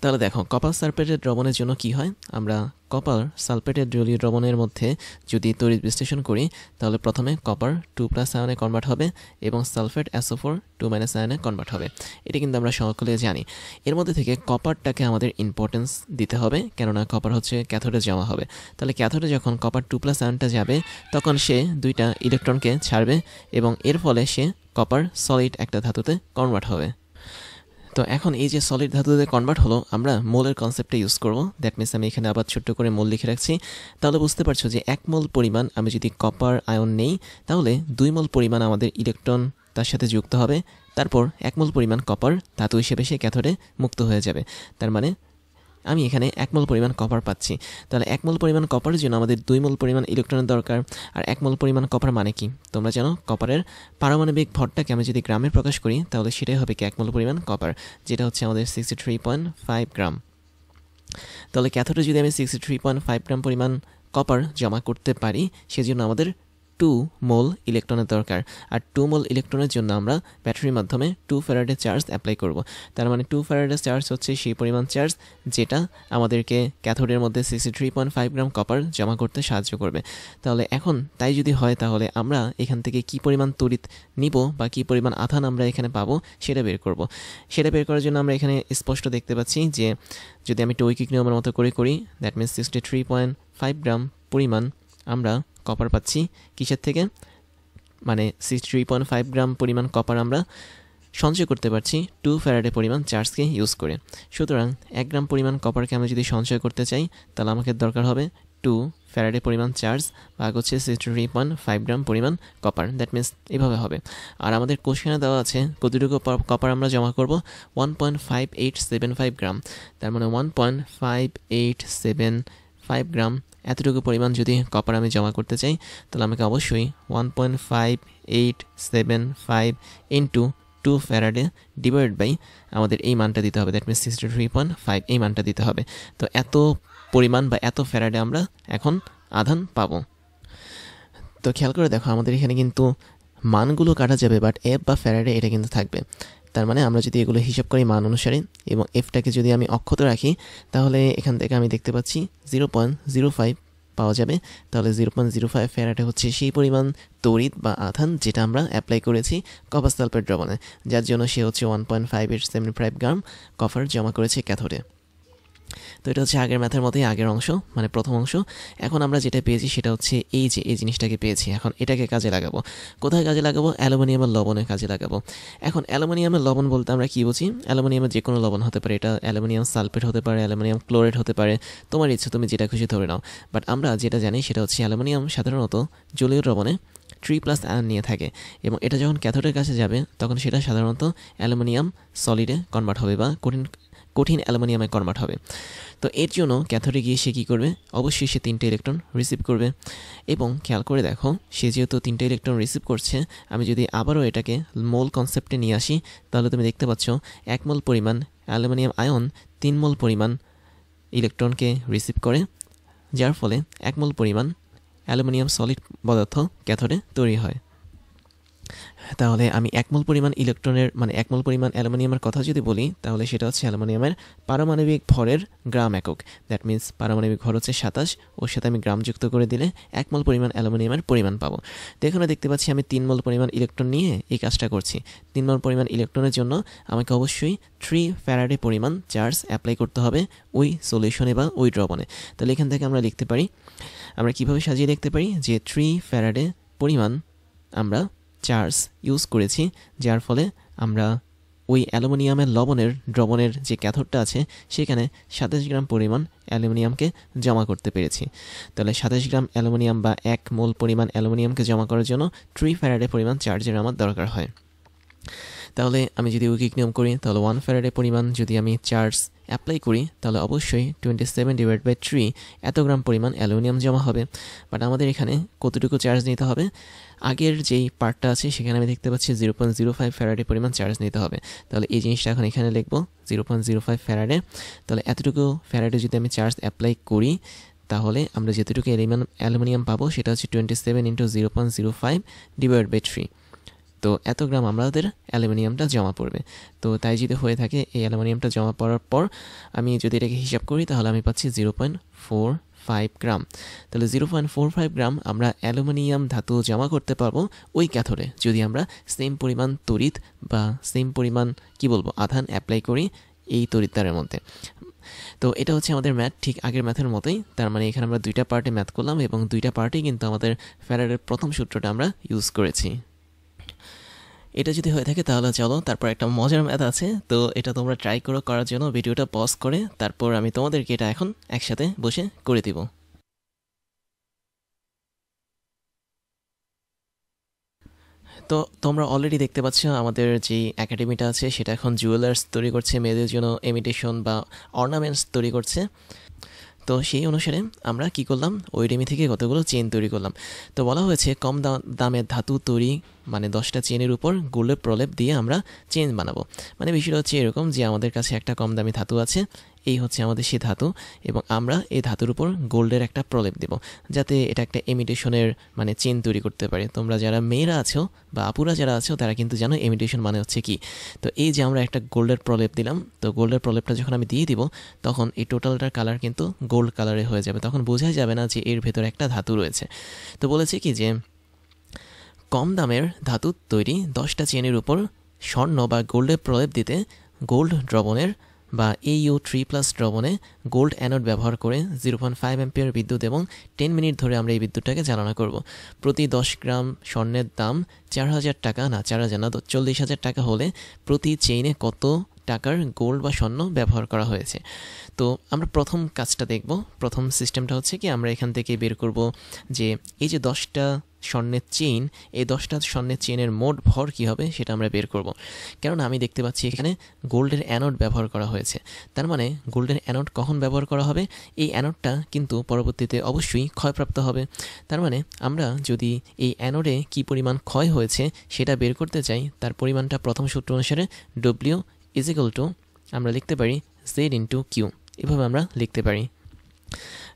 তাহলে দেখো কপার সালফেটের দ্রবণের জন্য কি হয়, আমরা কপার সালফেটের জলীয় দ্রবণের মধ্যে যদি তড়িৎ বিশ্লেষণ করি তাহলে প্রথমে কপার 2+ আয়নে কনভার্ট হবে এবং সালফেট SO4 2- আয়নে কনভার্ট হবে। এটা কিন্তু আমরা সকলে জানি। এর মধ্যে থেকে কপারটাকে আমাদের ইম্পর্টেন্স দিতে হবে, কেননা কপার হচ্ছে ক্যাথোডে জমা হবে। তাহলে ক্যাথোডে যখন কপার 2+ আয়নটা যাবে তখন সে দুইটা ইলেকট্রনকে ছাড়বে এবং এর ফলে সে কপার সলিড একটা ধাতুতে কনভার্ট হবে। তো এখন এই যে সলিড ধাতুতে কনভার্ট হলো, আমরা মোলের কনসেপ্টটা ইউজ করব। দ্যাট মিনস আমি এখানে আবার ছোট্ট করে মোল লিখে রাখছি। তাহলে বুঝতে পারছো যে 1 মোল পরিমাণ আমি যদি কপার আয়ন নেই তাহলে 2 মোল পরিমাণ আমাদের ইলেকট্রন তার সাথে যুক্ত হবে। তারপর 1 মোল পরিমাণ কপার ধাতু হিসেবে সে ক্যাথোডে মুক্ত হয়ে যাবে। তার মানে আমি এখানে 1 মোল পরিমাণ কপার পাচ্ছি। তাহলে 1 মোল পরিমাণ কপারের জন্য আমাদের 2 মোল পরিমাণ ইলেকট্রনের দরকার। আর 1 মোল পরিমাণ কপার মানে কি তোমরা জানো, কপারের পারমাণবিক ভরটাকে আমি যদি গ্রামে প্রকাশ করি তাহলে সেটাই হবে কি 1 মোল পরিমাণ কপার, যেটা হচ্ছে আমাদের 63.5 গ্রাম। তাহলে ক্যাথোডে যদি আমি 63.5 গ্রাম পরিমাণ কপার জমা করতে পারি সেজন্য আমাদের 2 মোল ইলেকট্রনের দরকার। আর 2 মোল ইলেকট্রনের জন্য আমরা ব্যাটারির মাধ্যমে 2 ফ্যারাডে চার্জ অ্যাপ্লাই করব। তার মানে 2 ফ্যারাডে চার্জ হচ্ছে সেই পরিমাণ চার্জ যেটা আমাদেরকে ক্যাথোডের মধ্যে 63.5 গ্রাম কপার জমা করতে সাহায্য করবে। তাহলে এখন তাই যদি হয় তাহলে আমরা এখান থেকে কি পরিমাণ তড়িৎ নিব বা কি পরিমাণ আধান আমরা এখানে পাবো সেটা বের করব। সেটা বের করার জন্য আমরা এখানে স্পষ্ট দেখতে পাচ্ছি যে যদি আমি টৈকিক নিয়মের মতো করি দ্যাট মিনস 63.5 গ্রাম পরিমাণ আমরা কপার পাচ্ছি কিসের থেকে, মানে 63.5 গ্রাম পরিমাণ কপার আমরা সঞ্চয় করতে পারছি 2 ফ্যারাডে পরিমাণ চার্জকে ইউজ করে। সুতরাং 1 গ্রাম পরিমাণ কপারকে আমি যদি সঞ্চয় করতে চাই তাহলে আমাকে দরকার হবে 2 ফ্যারাডে পরিমাণ চার্জ ভাগ হচ্ছে 63.5 গ্রাম পরিমাণ কপার। দ্যাট মিনস এভাবে হবে। আর আমাদের কোশ্চেনে দেওয়া আছে কতটুকু কপার আমরা জমা করব, 1.5875 গ্রাম। তার মানে 1.5875 গ্রাম এতটুকু পরিমাণ যদি কপার আমি জমা করতে চাই তাহলে আমাকে অবশ্যই 1.5875 ইন্টু 2 ফ্যারাডে ডিভাইড বাই আমাদের এই মানটা দিতে হবে, দ্যাট মিনস 63.5 এই মানটা দিতে হবে। তো এত পরিমাণ বা এত ফ্যারাডে আমরা এখন আধান পাবো। তো খেয়াল করে দেখো আমাদের এখানে কিন্তু মানগুলো কাটা যাবে, বাট এফ বা ফ্যারাডে এটা কিন্তু থাকবে। তার মানে আমরা যদি এগুলো হিসাব করি মান অনুসারে এবং এফটাকে যদি আমি অক্ষত রাখি তাহলে এখান থেকে আমি দেখতে পাচ্ছি 0.05 পাওয়া যাবে। তাহলে 0.05 ফ্যারাডে হচ্ছে সেই পরিমাণ তড়িৎ বা আধান যেটা আমরা অ্যাপ্লাই করেছি কপার সালফেট দ্রবণে, যার জন্য সে হচ্ছে 1.5875 গ্রাম কপার জমা করেছে ক্যাথোডে। তো এটা হচ্ছে আগের ম্যাথের মতোই আগের অংশ, মানে প্রথম অংশ। এখন আমরা যেটা পেয়েছি সেটা হচ্ছে এই যে এই জিনিসটাকে পেয়েছি। এখন এটাকে কাজে লাগাবো। কোথায় কাজে লাগাবো? অ্যালুমিনিয়ামের লবণে কাজে লাগাবো। এখন অ্যালুমিনিয়ামের লবণ বলতে আমরা কি বুঝি? অ্যালুমিনিয়ামের যে কোনো লবণ হতে পারে, এটা অ্যালুমিনিয়াম সালফেট হতে পারে, অ্যালুমিনিয়াম ক্লোরাইড হতে পারে, তোমার ইচ্ছে তুমি যেটা খুশি ধরে নাও। বাট আমরা যেটা জানি সেটা হচ্ছে অ্যালুমিনিয়াম সাধারণত জলীয় দ্রবণে 3+ আয়ন নিয়ে থাকে এবং এটা যখন ক্যাথোডের কাছে যাবে তখন সেটা সাধারণত অ্যালুমিনিয়াম সলিডে কনভার্ট হবে বা কঠিন অ্যালুমিনিয়ামে কনভার্ট হবে। তো এর জন্য ক্যাথোডে গিয়ে সে কী করবে? অবশ্যই সে 3টে ইলেকট্রন রিসিভ করবে। এবং খেয়াল করে দেখো সে যেহেতু 3টে ইলেকট্রন রিসিভ করছে, আমি যদি আবারও এটাকে মোল কনসেপ্টে নিয়ে আসি তাহলে তুমি দেখতে পাচ্ছ 1 মোল পরিমাণ অ্যালুমিনিয়াম আয়ন 3 মোল পরিমাণ ইলেকট্রনকে রিসিভ করে, যার ফলে 1 মোল পরিমাণ অ্যালুমিনিয়াম সলিড পদার্থ ক্যাথোডে তৈরি হয়। তাহলে আমি 1 মোল পরিমাণ ইলেকট্রনের মানে 1 মোল পরিমাণ অ্যালুমিনিয়ামের কথা যদি বলি তাহলে সেটা হচ্ছে অ্যালুমিনিয়ামের পারমাণবিক ভরের গ্রাম একক। দ্যাট মিনস পারমাণবিক ভর হচ্ছে 27, ওর সাথে আমি গ্রাম যুক্ত করে দিলে 1 মোল পরিমাণ অ্যালুমিনিয়ামের পরিমাণ পাবো। তো এখানে দেখতে পাচ্ছি আমি 3 মোল পরিমাণ ইলেকট্রন নিয়ে এই কাজটা করছি। 3 মোল পরিমাণ ইলেকট্রনের জন্য আমাকে অবশ্যই 3 ফ্যারাডে পরিমাণ চার্জ অ্যাপ্লাই করতে হবে ওই সলিউশনে বা ওই দ্রবণে। তাহলে এখান থেকে আমরা লিখতে পারি, আমরা কীভাবে সাজিয়ে লিখতে পারি যে 3 ফ্যারাডে পরিমাণ আমরা চার্জ ইউজ করেছি, যার ফলে আমরা ওই অ্যালুমিনিয়ামের দ্রবণের যে ক্যাথোডটা আছে সেখানে 27 গ্রাম পরিমাণ অ্যালুমিনিয়ামকে জমা করতে পেরেছি। তাহলে 27 গ্রাম অ্যালুমিনিয়াম বা 1 মোল পরিমাণ অ্যালুমিনিয়ামকে জমা করার জন্য 3 ফ্যারাডে পরিমাণ চার্জের আমার দরকার হয়। তাহলে আমি যদি উইকিক নিয়ম করি তাহলে 1 ফ্যারাডে পরিমাণ যদি আমি চার্জ অ্যাপ্লাই করি তাহলে অবশ্যই 27/3 এত গ্রাম পরিমাণ অ্যালুমিনিয়াম জমা হবে। বাট আমাদের এখানে কতটুকু চার্জ নিতে হবে, আগের যেই পার্টটা আছে সেখানে আমি দেখতে পাচ্ছি 0.05 ফ্যারাডে পরিমাণ চার্জ নিতে হবে। তাহলে এই জিনিসটা এখন এখানে লিখবো 0.05 ফ্যারাডে। তাহলে এতটুকু ফ্যারাডে যদি আমি চার্জ অ্যাপ্লাই করি তাহলে আমরা যেতটুকু অ্যালুমিনিয়াম পাবো সেটা হচ্ছে 27 × 0.05/3। তো এত গ্রাম আমাদের অ্যালুমিনিয়ামটা জমা পড়বে। তো তাই যদি হয়ে থাকে এই অ্যালুমিনিয়ামটা জমা পড়ার পর আমি যদি এটাকে হিসাব করি তাহলে আমি পাচ্ছি 0.45 গ্রাম। তাহলে 0.45 গ্রাম আমরা অ্যালুমিনিয়াম ধাতু জমা করতে পারবো ওই ক্যাথোডে যদি আমরা সেম পরিমাণ তড়িৎ বা সেম পরিমাণ আধান অ্যাপ্লাই করি এই তড়িৎদ্বারের মধ্যে। তো এটা হচ্ছে আমাদের ম্যাথ, ঠিক আগের ম্যাথের মতোই। তার মানে এখানে আমরা দুইটা পার্টে ম্যাথ করলাম এবং দুইটা পার্টেই কিন্তু আমাদের ফ্যারাডের প্রথম সূত্রটা আমরা ইউজ করেছি। এটা যদি হয়ে থাকে তাহলে চলো তারপর একটা মজার ম্যাথ আছে, তো এটা তোমরা ট্রাই করার জন্য ভিডিওটা পজ করে তারপর আমি তোমাদেরকে এটা এখন একসাথে বসে করে দিব। তো তোমরা অলরেডি দেখতে পাচ্ছ আমাদের যে একাডেমিটা আছে সেটা এখন জুয়েলার্স তৈরি করছে, মেয়েদের জন্য ইমিটেশন বা অর্নামেন্টস তৈরি করছে। তো সেই অনুসারে আমরা কি করলাম, ওই রেমি থেকে কতগুলো চেন তৈরি করলাম। তো বলা হয়েছে কম দামের ধাতু তৈরি, মানে 10টা চেনের উপর গোল্ডের প্রলেপ দিয়ে আমরা চেন বানাবো। মানে বিষয়টা হচ্ছে এরকম যে আমাদের কাছে একটা কম দামি ধাতু আছে, এই হচ্ছে আমাদের সেই ধাতু, এবং আমরা এই ধাতুর উপর গোল্ডের একটা প্রলেপ দেব যাতে এটা একটা ইমিটেশনের মানে চেন তৈরি করতে পারে। তোমরা যারা মেয়েরা আছো বা আপুরা যারা আছো তারা কিন্তু জানো ইমিটেশন মানে হচ্ছে কি। তো এই যে আমরা একটা গোল্ডের প্রলেপ দিলাম, তো গোল্ডের প্রলেপটা যখন আমি দিয়ে দিব তখন এই টোটালটার কালার কিন্তু গোল্ড কালারে হয়ে যাবে, তখন বোঝাই যাবে না যে এর ভেতরে একটা ধাতু রয়েছে। তো বলেছে কি যে কম দামের ধাতুর তৈরি 10টা চেনের উপর স্বর্ণ বা গোল্ডের প্রলেপ দিতে গোল্ড দ্রবণের বা Au3+ দ্রবণে গোল্ড অ্যানোড ব্যবহার করে 0.5 অ্যাম্পিয়ার বিদ্যুৎ এবং 10 মিনিট ধরে আমরা এই বিদ্যুৎটাকে চালনা করব। প্রতি 10 গ্রাম স্বর্ণের দাম 4,000 টাকা, না 4,000 না 40,000 টাকা হলে প্রতি চেইনে কত টাকার গোল্ড বা স্বর্ণ ব্যবহার করা হয়েছে। তো আমরা প্রথম কাজটা দেখব, প্রথম সিস্টেমটা হচ্ছে কি আমরা এখান থেকে বের করব যে এই যে 10টা স্বর্ণের চেইন, এই 10টা স্বর্ণের চেইনের মোট ভর কী হবে সেটা আমরা বের করব। কেননা আমি দেখতে পাচ্ছি এখানে গোল্ডের অ্যানোড ব্যবহার করা হয়েছে, তার মানে গোল্ডের অ্যানোড কখন ব্যবহার করা হবে, এই অ্যানোডটা কিন্তু পরবর্তীতে অবশ্যই ক্ষয়প্রাপ্ত হবে। তার মানে আমরা যদি এই অ্যানোডে কী পরিমাণ ক্ষয় হয়েছে সেটা বের করতে চাই, তার পরিমাণটা প্রথম সূত্র অনুসারে W = আমরা লিখতে পারি Z × Q, এভাবে আমরা লিখতে পারি।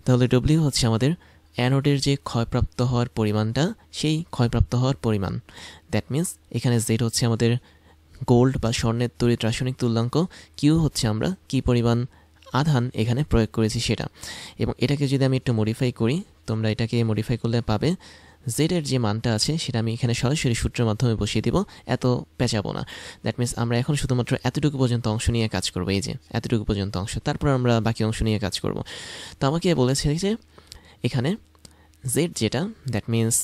তাহলে W হচ্ছে আমাদের অ্যানোডের যে ক্ষয়প্রাপ্ত হওয়ার পরিমাণটা, সেই ক্ষয়প্রাপ্ত হওয়ার পরিমাণ। দ্যাট মিন্স এখানে Z হচ্ছে আমাদের গোল্ড বা স্বর্ণের তড়িৎ রাসায়নিক তুল্যাঙ্ক, Q হচ্ছে আমরা কী পরিমাণ আধান এখানে প্রয়োগ করেছি সেটা। এবং এটাকে যদি আমি একটু মডিফাই করি, তোমরা এটাকে মডিফাই করলে পাবে জেডের যে মানটা আছে সেটা আমি এখানে সরাসরি সূত্রের মাধ্যমে বসিয়ে দিব, এত পেঁচাবো না। দ্যাট মিন্স আমরা এখন শুধুমাত্র এতটুকু পর্যন্ত অংশ নিয়ে কাজ করবো, এই যে এতটুকু পর্যন্ত অংশ, তারপর আমরা বাকি অংশ নিয়ে কাজ করব। তো আমাকে বলেছে যে এখানে জেড যেটা, দ্যাট মিন্স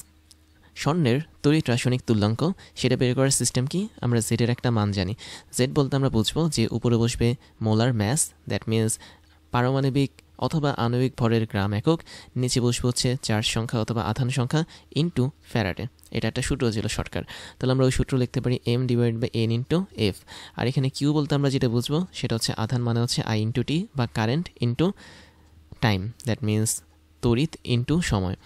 স্বর্ণের তড়িৎ রাসায়নিক তুল্যাঙ্ক, সেটা বের করার সিস্টেম কি, আমরা জেডের একটা মান জানি। জেড বলতে আমরা বুঝবো যে উপরে বসবে মোলার ম্যাস, দ্যাট মিন্স পারমাণবিক অথবা আণবিক ভরের গ্রাম একক, নিচে বসবে হচ্ছে চার্জ সংখ্যা অথবা আধান সংখ্যা ইন্টু ফ্যারাডে। এটা একটা সূত্র ছিল শর্টকাট, তাহলে আমরা ওই সূত্র লিখতে পারি M/N × F। আর এখানে কিউ বলতে আমরা যেটা বুঝবো সেটা হচ্ছে আধান মানে হচ্ছে I × T বা current into time, that means তড়িৎ ইন্টু সময়।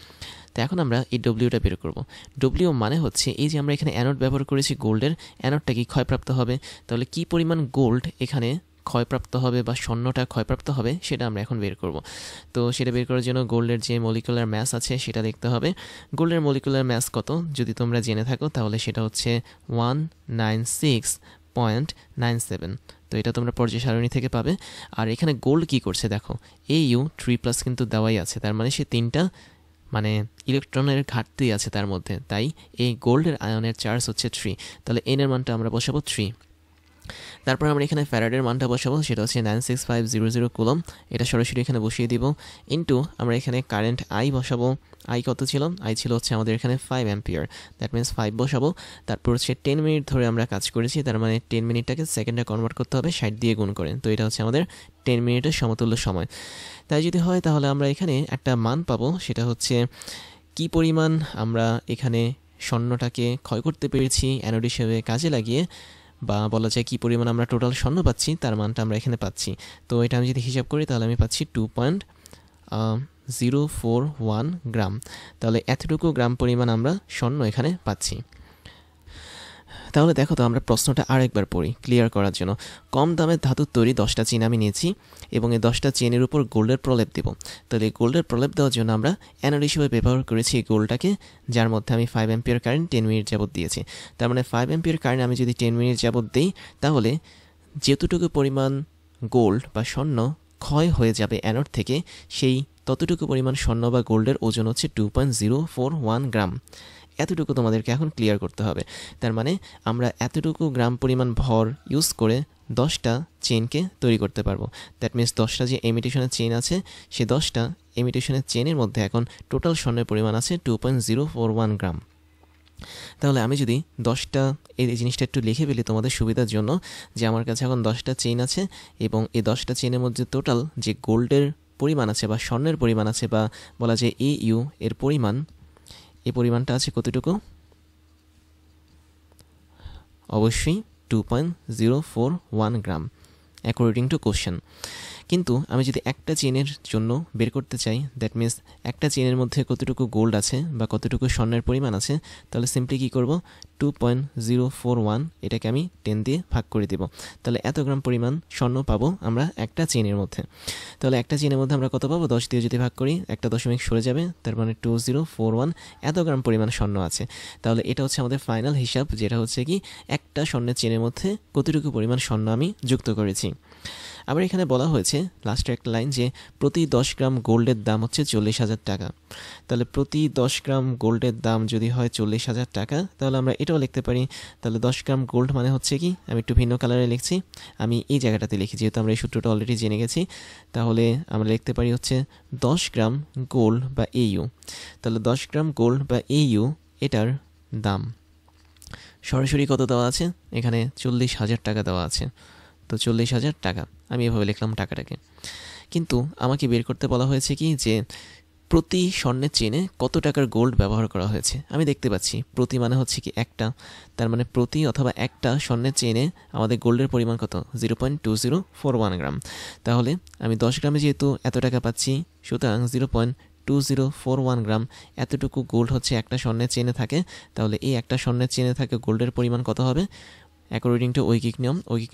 তো এখন আমরা এই ডব্লিউটা বের করব। ডব্লিউ মানে হচ্ছে এই যে আমরা এখানে অ্যানোড ব্যবহার করেছি গোল্ডের, অ্যানোডটা কি ক্ষয়প্রাপ্ত হবে, তাহলে কি পরিমাণ গোল্ড এখানে ক্ষয়প্রাপ্ত হবে বা স্বর্ণটা ক্ষয়প্রাপ্ত হবে সেটা আমরা এখন বের করব। তো সেটা বের করার জন্য গোল্ডের যে মলিকুলার ম্যাস আছে সেটা দেখতে হবে। গোল্ডের মলিকুলার ম্যাস কত যদি তোমরা জেনে থাকো তাহলে সেটা হচ্ছে 196.97। তো এটা তোমরা পর্যায় সারণী থেকে পাবে। আর এখানে গোল্ড কি করছে দেখো, Au3+ কিন্তু দেওয়াই আছে, তার মানে সে 3টা মানে ইলেকট্রনের ঘাটতি আছে তার মধ্যে, তাই এই গোল্ডের আয়নের চার্জ হচ্ছে 3। তাহলে এন এর মানটা আমরা বসাবো 3। তারপর আমরা এখানে ফ্যারাডের মানটা বসাবো, সেটা হচ্ছে 96500 কুলম, এটা সরাসরি এখানে বসিয়ে দিব। ইন্টু আমরা এখানে কারেন্ট আই বসাবো, আই কত ছিল, আই ছিল হচ্ছে আমাদের এখানে 5 অ্যাম্পিয়ার, দ্যাট মিন্স 5 বসাবো। তারপর হচ্ছে 10 মিনিট ধরে আমরা কাজ করেছি, তার মানে 10 মিনিটটাকে সেকেন্ডে কনভার্ট করতে হবে 60 দিয়ে গুণ করে, তো এটা হচ্ছে আমাদের 10 মিনিটের সমতুল্য সময়। তাই যদি হয় তাহলে আমরা এখানে একটা মান পাবো, সেটা হচ্ছে কি পরিমাণ আমরা এখানে স্বর্ণটাকে ক্ষয় করতে পেরেছি অ্যানোড হিসেবে কাজে লাগিয়ে বা বলা যায় কী পরিমাণ আমরা টোটাল স্বর্ণ পাচ্ছি তার মানটা আমরা এখানে পাচ্ছি। তো এটা আমি যদি হিসাব করি তাহলে আমি পাচ্ছি 2.041 গ্রাম। তাহলে এতটুকু গ্রাম পরিমাণ আমরা স্বর্ণ এখানে পাচ্ছি। তাহলে দেখো তো আমরা প্রশ্নটা আরেকবার পড়ি ক্লিয়ার করার জন্য। কম দামের ধাতুর তৈরি 10টা চেন আমি নিয়েছি এবং এই 10টা চেনের উপর গোল্ডের প্রলেপ দেব। তাহলে এই গোল্ডের প্রলেপ দেওয়ার জন্য আমরা অ্যানোড হিসেবে ব্যবহার করেছি এই গোল্ডটাকে, যার মধ্যে আমি 5 অ্যাম্পিয়ার কারেন্ট 10 মিনিট যাবত দিয়েছি। তার মানে 5 অ্যাম্পিয়ার কারেন্ট আমি যদি 10 মিনিট যাবত দিই তাহলে যেতটুকু পরিমাণ গোল্ড বা স্বর্ণ ক্ষয় হয়ে যাবে অ্যানোড থেকে, সেই ততটুকু পরিমাণ স্বর্ণ বা গোল্ডের ওজন হচ্ছে 2.041 গ্রাম। এতটুকু তোমাদেরকে এখন ক্লিয়ার করতে হবে। তার মানে আমরা এতটুকু গ্রাম পরিমাণ ভর ইউজ করে 10টা চেনকে তৈরি করতে পারবো। দ্যাট মিনস 10টা যে ইমিটেশনের চেন আছে সেই 10টা ইমিটেশনের চেনের মধ্যে এখন টোটাল স্বর্ণের পরিমাণ আছে 2.041 গ্রাম। তাহলে আমি যদি 10টা এই জিনিসটা একটু লিখে ফেলি তোমাদের সুবিধার জন্য, যে আমার কাছে এখন 10টা চেন আছে এবং এই 10টা চেনের মধ্যে টোটাল যে গোল্ডের পরিমাণ আছে বা স্বর্ণের পরিমাণ আছে বা বলা যায় AU এর পরিমাণ, এই পরিমাণটা আছে কতটুকু? অবশ্যই 2.041 গ্রাম অ্যাকর্ডিং টু কোশ্চেন। কিন্তু আমি যদি একটা চেনের জন্য বের করতে চাই, দ্যাট মিনস একটা চেনের মধ্যে কতটুকু গোল্ড আছে বা কতটুকু স্বর্ণের পরিমাণ আছে, তাহলে সিম্পলি কী করব, 2.041 এটাকে আমি 10 দিয়ে ভাগ করে দেব। তাহলে এত গ্রাম পরিমাণ স্বর্ণ পাবো আমরা একটা চেনের মধ্যে। তাহলে একটা চেনের মধ্যে আমরা কত পাবো, 10 দিয়ে যদি ভাগ করি একটা দশমিক সরে যাবে, তার মানে 2041 এত গ্রাম পরিমাণ স্বর্ণ আছে। তাহলে এটা হচ্ছে আমাদের ফাইনাল হিসাব, যেটা হচ্ছে কি একটা স্বর্ণের চেনের মধ্যে কতটুকু পরিমাণ স্বর্ণ আমি যুক্ত করেছি। আবার এখানে বলা হয়েছে লাস্টে একটা লাইন যে প্রতি 10 গ্রাম গোল্ডের দাম হচ্ছে 40,000 টাকা। তাহলে প্রতি 10 গ্রাম গোল্ডের দাম যদি হয় 40,000 টাকা, তাহলে আমরা এটাও লিখতে পারি, তাহলে 10 গ্রাম গোল্ড মানে হচ্ছে কি, আমি একটু ভিন্ন কালারে লিখছি, আমি এই জায়গাটাতে লিখি যেহেতু আমরা এই সূত্রটা অলরেডি জেনে গেছি। তাহলে আমরা লিখতে পারি হচ্ছে 10 গ্রাম গোল্ড বা AU। তাহলে 10 গ্রাম গোল্ড বা AU এটার দাম সরাসরি কত দেওয়া আছে, এখানে 40,000 টাকা দেওয়া আছে। তো 40,000 টাকা আমি এভাবে লিখলাম টাকাটাকে। কিন্তু আমাকে বের করতে বলা হয়েছে কি যে প্রতি স্বর্ণের চেনে কত টাকার গোল্ড ব্যবহার করা হয়েছে। আমি দেখতে পাচ্ছি প্রতি মানে হচ্ছে কি একটা, তার মানে প্রতি অথবা একটা স্বর্ণের চেনে আমাদের গোল্ডের পরিমাণ কত, 0.2041 গ্রাম। তাহলে আমি 10 গ্রামে যেহেতু এত টাকা পাচ্ছি, সুতরাং 0.2041 গ্রাম এতটুকু গোল্ড হচ্ছে একটা স্বর্ণের চেনে থাকে। তাহলে এই একটা স্বর্ণের চেনে থাকে গোল্ডের পরিমাণ কত হবে, অ্যাকর্ডিং টু ঐকিক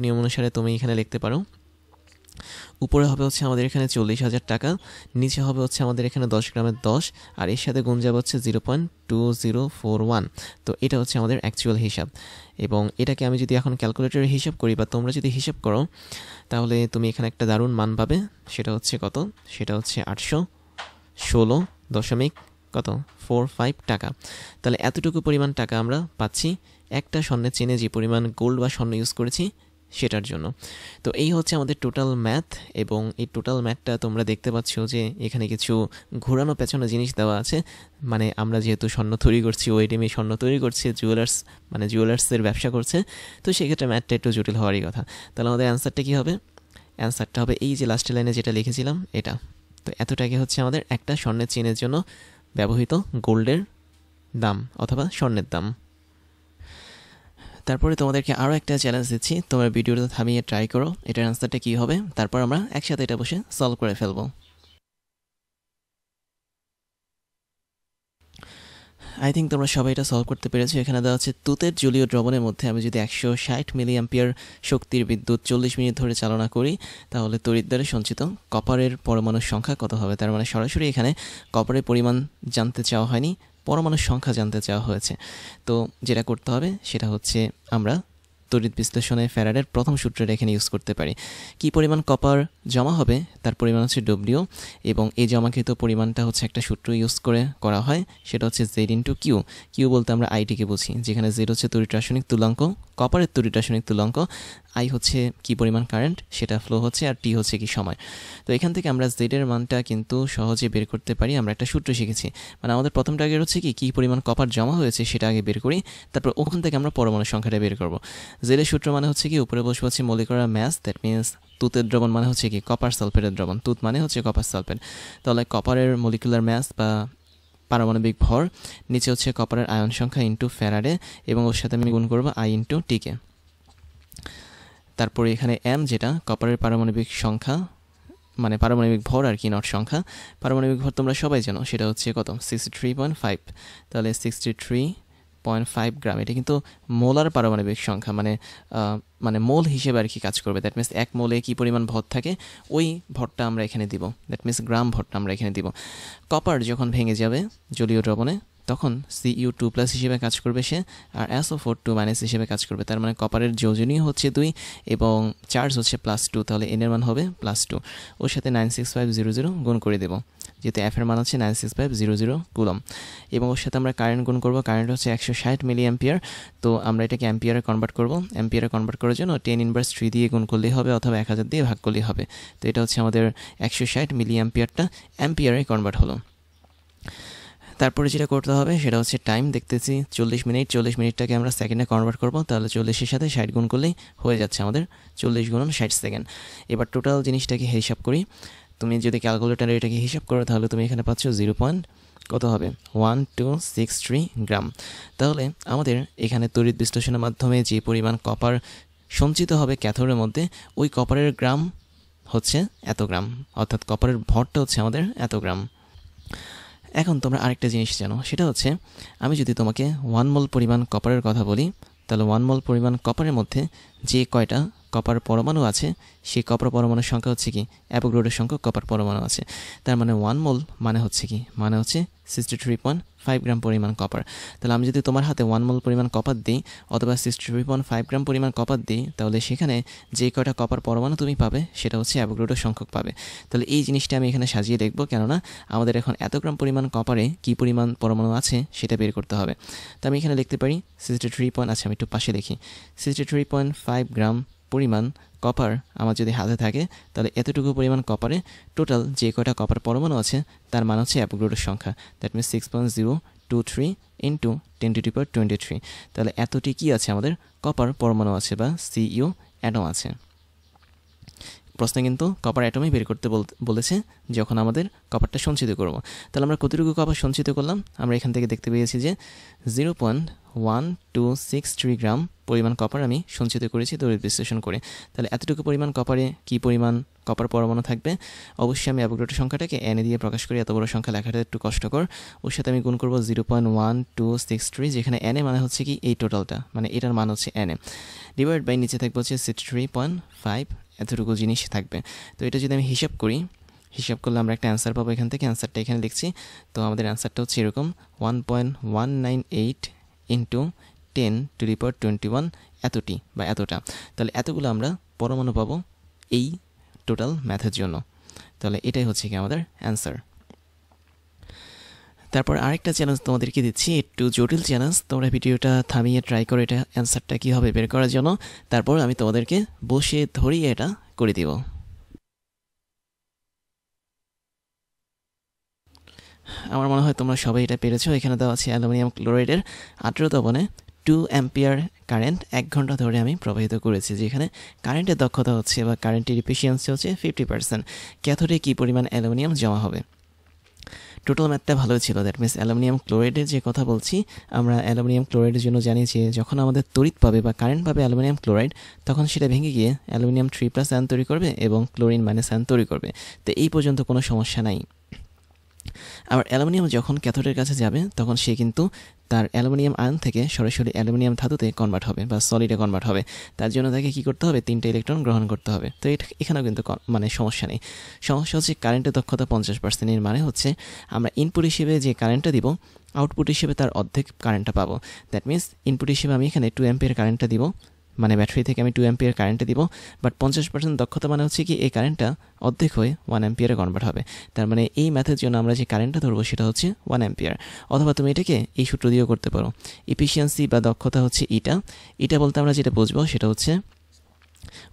নিয়ম অনুসারে তুমি এখানে লিখতে পারো, উপরে হবে হচ্ছে আমাদের এখানে 40,000 টাকা, নিচে হবে হচ্ছে আমাদের এখানে 10 গ্রামের 10, আর এর সাথে গুণ যাবে হচ্ছে 0.2041। তো এটা হচ্ছে আমাদের অ্যাকচুয়াল হিসাব। এবং এটাকে আমি যদি এখন ক্যালকুলেটরে হিসাব করি বা তোমরা যদি হিসাব করো, তাহলে তুমি এখানে একটা দারুণ মান পাবে। সেটা হচ্ছে কত, সেটা হচ্ছে 816.45 টাকা। তাহলে এতটুকু পরিমাণ টাকা আমরা পাচ্ছি একটা স্বর্ণের চেনে যে পরিমাণ গোল্ড বা স্বর্ণ ইউজ করেছি সেটার জন্য। তো এই হচ্ছে আমাদের টোটাল ম্যাথ, এবং এই টোটাল ম্যাথটা তোমরা দেখতে পাচ্ছ যে এখানে কিছু ঘোরানো পেছানো জিনিস দেওয়া আছে। মানে আমরা যেহেতু স্বর্ণ তৈরি করছি, ওয়েডিমে স্বর্ণ তৈরি করছে, জুয়েলার্সের ব্যবসা করছে, তো সেক্ষেত্রে ম্যাথটা একটু জটিল হওয়ারই কথা। তাহলে আমাদের অ্যান্সারটা কী হবে, অ্যান্সারটা হবে এই যে লাস্টের লাইনে যেটা লিখেছিলাম এটা। তো এতটাকে হচ্ছে আমাদের একটা স্বর্ণের চেনের জন্য ব্যবহৃত গোল্ডের দাম অথবা স্বর্ণের দাম। তারপরে তোমাদেরকে আরও একটা চ্যালেঞ্জ দিচ্ছি, তোমরা ভিডিওটা থামিয়ে ট্রাই করো এটার অ্যান্সারটা কী হবে, তারপর আমরা একসাথে এটা বসে সলভ করে ফেলবো। আই থিঙ্ক তোমরা সবাই এটা সলভ করতে পেরেছো। এখানে দেওয়া হচ্ছে তুতের জলীয় দ্রবণের মধ্যে আমি যদি 160 মিলিঅ্যাম্পিয়ার শক্তির বিদ্যুৎ 40 মিনিট ধরে চালনা করি, তাহলে তড়িৎদ্বারে সঞ্চিত কপারের পরমাণুর সংখ্যা কত হবে। তার মানে সরাসরি এখানে কপারের পরিমাণ জানতে চাওয়া হয়নি, পরমাণুর সংখ্যা জানতে চাওয়া হয়েছে। তো যেটা করতে হবে সেটা হচ্ছে আমরা তড়িৎ বিশ্লেষণে ফ্যারাডের প্রথম সূত্রটা এখানে ইউজ করতে পারি। কি পরিমাণ কপার জমা হবে তার পরিমাণ হচ্ছে ডব্লিউ, এবং এই জমাকৃত পরিমাণটা হচ্ছে একটা সূত্র ইউজ করে করা হয়, সেটা হচ্ছে জেড ইন্টু কিউ। কিউ বলতে আমরা আইটিকে বুঝি, যেখানে জেড হচ্ছে তড়িৎ রাসায়নিক তুলাঙ্ক, কপারের তড়িৎ রাসায়নিক তুলাঙ্ক, আই হচ্ছে কি পরিমাণ কারেন্ট সেটা ফ্লো হচ্ছে, আর টি হচ্ছে কি সময়। তো এখান থেকে আমরা জেডের মানটা কিন্তু সহজে বের করতে পারি। আমরা একটা সূত্র শিখেছি, মানে আমাদের প্রথম টার্গেট হচ্ছে কি পরিমাণ কপার জমা হয়েছে সেটা আগে বের করি, তারপর ওখান থেকে আমরা পরমাণু সংখ্যাটা বের করব। জেডের সূত্র মানে হচ্ছে কি উপরে বসে হচ্ছে মলিকুলার ম্যাস, দ্যাট মিনস তুতের দ্রবণ মানে হচ্ছে কি কপার সালফেটের দ্রবণ, তুত মানে হচ্ছে কপার সালফেট। তাহলে কপারের মলিকুলার ম্যাস বা পারমাণবিক ভর, নিচে হচ্ছে কপারের আয়ন সংখ্যা ইন্টু ফ্যারাডে, এবং ওর সাথে আমি গুণ করবো আই ইন্টু টিকে। তারপরে এখানে এম যেটা কপারের পারমাণবিক সংখ্যা, মানে পারমাণবিক ভর আর কি, নট সংখ্যা। পারমাণবিক ভর তোমরা সবাই জানো, সেটা হচ্ছে কত, 63.5। তাহলে 63.5 গ্রাম। এটা কিন্তু মোলার পারমাণবিক সংখ্যা, মানে মোল হিসেবে আর কি কাজ করবে। দ্যাট মিনস এক মোলে কী পরিমাণ ভর থাকে ওই ভরটা আমরা এখানে দিব, দ্যাট মিনস গ্রাম ভরটা আমরা এখানে দিব। কপার যখন ভেঙে যাবে জলীয় দ্রবণে তখন Cu2+ হিসেবে কাজ করবে সে, আর SO4 2- হিসেবে কাজ করবে। তার মানে কপারের যোজনীয় হচ্ছে 2 এবং চার্জ হচ্ছে +2, তাহলে এন এর মান হবে +2। ওর সাথে 96500 গুণ করে দেবো, যেহেতু এফ এর মান হচ্ছে 96500 কুলম। এবং ওর সাথে আমরা কারেন্ট গুণ করব, কারেন্ট হচ্ছে 160 মিলি অ্যাম্পিয়ার। তো আমরা এটাকে অ্যাম্পিয়ারে কনভার্ট করব। অ্যাম্পিয়ারে কনভার্ট করার জন্য 10⁻³ দিয়ে গুণ করলেই হবে, অথবা 1000 দিয়ে ভাগ করলেই হবে। তো এটা হচ্ছে আমাদের 160 মিলি অ্যাম্পিয়ারটা অ্যাম্পিয়ারে কনভার্ট হলো। তারপরে যেটা করতে হবে সেটা হচ্ছে টাইম। দেখতেছি 40 মিনিট, 40 মিনিটটাকে আমরা সেকেন্ডে কনভার্ট করব। তাহলে 40-এর সাথে 60 গুণ করলেই হয়ে যাচ্ছে আমাদের 40 গুণন 60 সেকেন্ড। এবার টোটাল জিনিসটাকে হিসাব করি। তুমি যদি ক্যালকুলেটারে এটাকে হিসাব করো তাহলে তুমি এখানে পাচ্ছ কত হবে, 1263 গ্রাম। তাহলে আমাদের এখানে তড়িৎ বিশ্লেষণের মাধ্যমে যে পরিমাণ কপার সঞ্চিত হবে ক্যাথোডের মধ্যে, ওই কপারের গ্রাম হচ্ছে এত গ্রাম, অর্থাৎ কপারের ভরটা হচ্ছে আমাদের এত গ্রাম। এখন তোমরা আরেকটা জিনিস জানো, সেটা হচ্ছে আমি যদি তোমাকে 1 মোল পরিমাণ কপারের কথা বলি, তাহলে 1 মোল পরিমাণ কপারের মধ্যে যে কয়টা কপার পরমাণু আছে সেই কপার পরমাণুর সংখ্যা হচ্ছে কি, অ্যাভোগাড্রোর সংখ্যক কপার পরমাণু আছে। তার মানে 1 মোল মানে হচ্ছে কি, মানে হচ্ছে 63.5 গ্রাম পরিমাণ কপার। তাহলে আমি যদি তোমার হাতে 1 মোল পরিমাণ কপার দিই অথবা 63.5 গ্রাম পরিমাণ কপার দিই, তাহলে সেখানে যে কয়টা কপার পরমাণু তুমি পাবে সেটা হচ্ছে অ্যাভোগাড্রোর সংখ্যক পাবে। তাহলে এই জিনিসটা আমি এখানে সাজিয়ে দেখব, কেননা আমাদের এখন এত গ্রাম পরিমাণ কপারে কী পরিমাণ পরমাণু আছে সেটা বের করতে হবে। তো আমি এখানে লিখতে পারি 63. আচ্ছা আমি একটু পাশে দেখি, 63.5 গ্রাম পরিমাণ কপার আমার যদি হাতে থাকে, তাহলে এতটুকু পরিমাণ কপারে টোটাল যে কয়টা কপার পরমাণু আছে তার মান হচ্ছে অ্যাভোগাড্রোর সংখ্যা। That means 6.023 into 10⁻23। তাহলে এতটি কি আছে, আমাদের কপার পরমাণু আছে বা Cu অ্যাটম আছে। প্রশ্নে কিন্তু কপার অ্যাটমই বের করতে বলেছে যখন আমাদের কপারটা সঞ্চিত করব। তাহলে আমরা কতটুকু কপার সঞ্চিত করলাম, আমরা এখান থেকে দেখতে পেয়েছি যে 0.1263 গ্রাম পরিমাণ কপার আমি সঞ্চিত করেছি তড়িৎ বিশ্লেষণ করে। তাহলে এতটুকু পরিমাণ কপারে কি পরিমাণ কপার পরমাণু থাকবে, অবশ্যই আমি অ্যাভোগাড্রো সংখ্যাটাকে এন দিয়ে প্রকাশ করি, এত বড় সংখ্যা লেখাটা একটু কষ্টকর। ওর সাথে আমি গুণ করব 0.1263, যেখানে এন মানে হচ্ছে কি এই টোটালটা, মানে এটার মান হচ্ছে এন, ডিভাইড বাই নিচে থাকবে হচ্ছে 63.5, এতটুকু জিনিস থাকবে। তো এটা যদি আমি হিসাব করি, হিসাব করলে আমরা একটা অ্যান্সার পাবো এখান থেকে। অ্যান্সারটা এখানে লিখছি। তো আমাদের অ্যান্সারটা হচ্ছে এরকম 1.198 ইন্টু 10⁻21 এতটি বা এতটা। তাহলে এতগুলো আমরা পরমাণু পাবো এই টোটাল ম্যাথের জন্য। তাহলে এটাই হচ্ছে কি আমাদের অ্যান্সার। তারপর আরেকটা চ্যালেঞ্জ তোমাদেরকে দিচ্ছি, একটু জটিল চ্যালেঞ্জ। তোমরা ভিডিওটা থামিয়ে ট্রাই করো এটা অ্যান্সারটা কী হবে বের করার জন্য। তারপর আমি তোমাদেরকে বসে ধরিয়ে এটা করে দিব। আমার মনে হয় তোমরা সবাই এটা পেরেছো। এখানে দেওয়া আছে অ্যালুমিনিয়াম ক্লোরাইডের 18 দ্রবণে 2 অ্যাম্পিয়ার কারেন্ট 1 ঘন্টা ধরে আমি প্রবাহিত করেছি, যেখানে কারেন্টের দক্ষতা হচ্ছে বা কারেন্টের এফিসিয়েন্সি হচ্ছে 50%। ক্যাথোডে কী পরিমাণ অ্যালুমিনিয়াম জমা হবে। টোটাল ম্যাথটা ভালোই ছিল। দ্যাট মিনস অ্যালুমিনিয়াম ক্লোরাইডের যে কথা বলছি, আমরা অ্যালুমিনিয়াম ক্লোরাইডের জন্য জানি যে যখন আমাদের তড়িৎ পাবে বা কারেন্ট পাবে অ্যালুমিনিয়াম ক্লোরাইড, তখন সেটা ভেঙে গিয়ে অ্যালুমিনিয়াম 3+ আয়ন তৈরি করবে এবং ক্লোরিন - আয়ন তৈরি করবে। তো এই পর্যন্ত কোনো সমস্যা নাই। আবার অ্যালুমিনিয়াম যখন ক্যাথোডের কাছে যাবে তখন সে কিন্তু তার অ্যালুমিনিয়াম আয়ন থেকে সরাসরি অ্যালুমিনিয়াম ধাতুতে কনভার্ট হবে বা সলিডে কনভার্ট হবে। তার জন্য তাকে কী করতে হবে, 3টা ইলেকট্রন গ্রহণ করতে হবে। তো এখানেও কিন্তু মানে সমস্যা নেই। সমস্যা হচ্ছে কারেন্টের দক্ষতা 50%। এর মানে হচ্ছে আমরা ইনপুট হিসেবে যে কারেন্টটা দিব, আউটপুট হিসেবে তার অর্ধেক কারেন্টটা পাবো। দ্যাট মিনস ইনপুট হিসেবে আমি এখানে 2 অ্যাম্পিয়ার কারেন্টটা দিব, মানে ব্যাটারি থেকে আমি 2 অ্যাম্পিয়ার কারেন্টটা দিব, বাট 50% দক্ষতা মানে হচ্ছে কি এই কারেন্টটা অর্ধেক হয়ে 1 অ্যাম্পিয়ারে কনভার্ট হবে। তার মানে এই ম্যাথের জন্য আমরা যে কারেন্টটা ধরবো সেটা হচ্ছে 1 অ্যাম্পিয়ার। অথবা তুমি এটাকে এই সূত্র দিয়েও করতে পারো। এফিসিয়েন্সি বা দক্ষতা হচ্ছে এটা বলতে আমরা যেটা বুঝবো সেটা হচ্ছে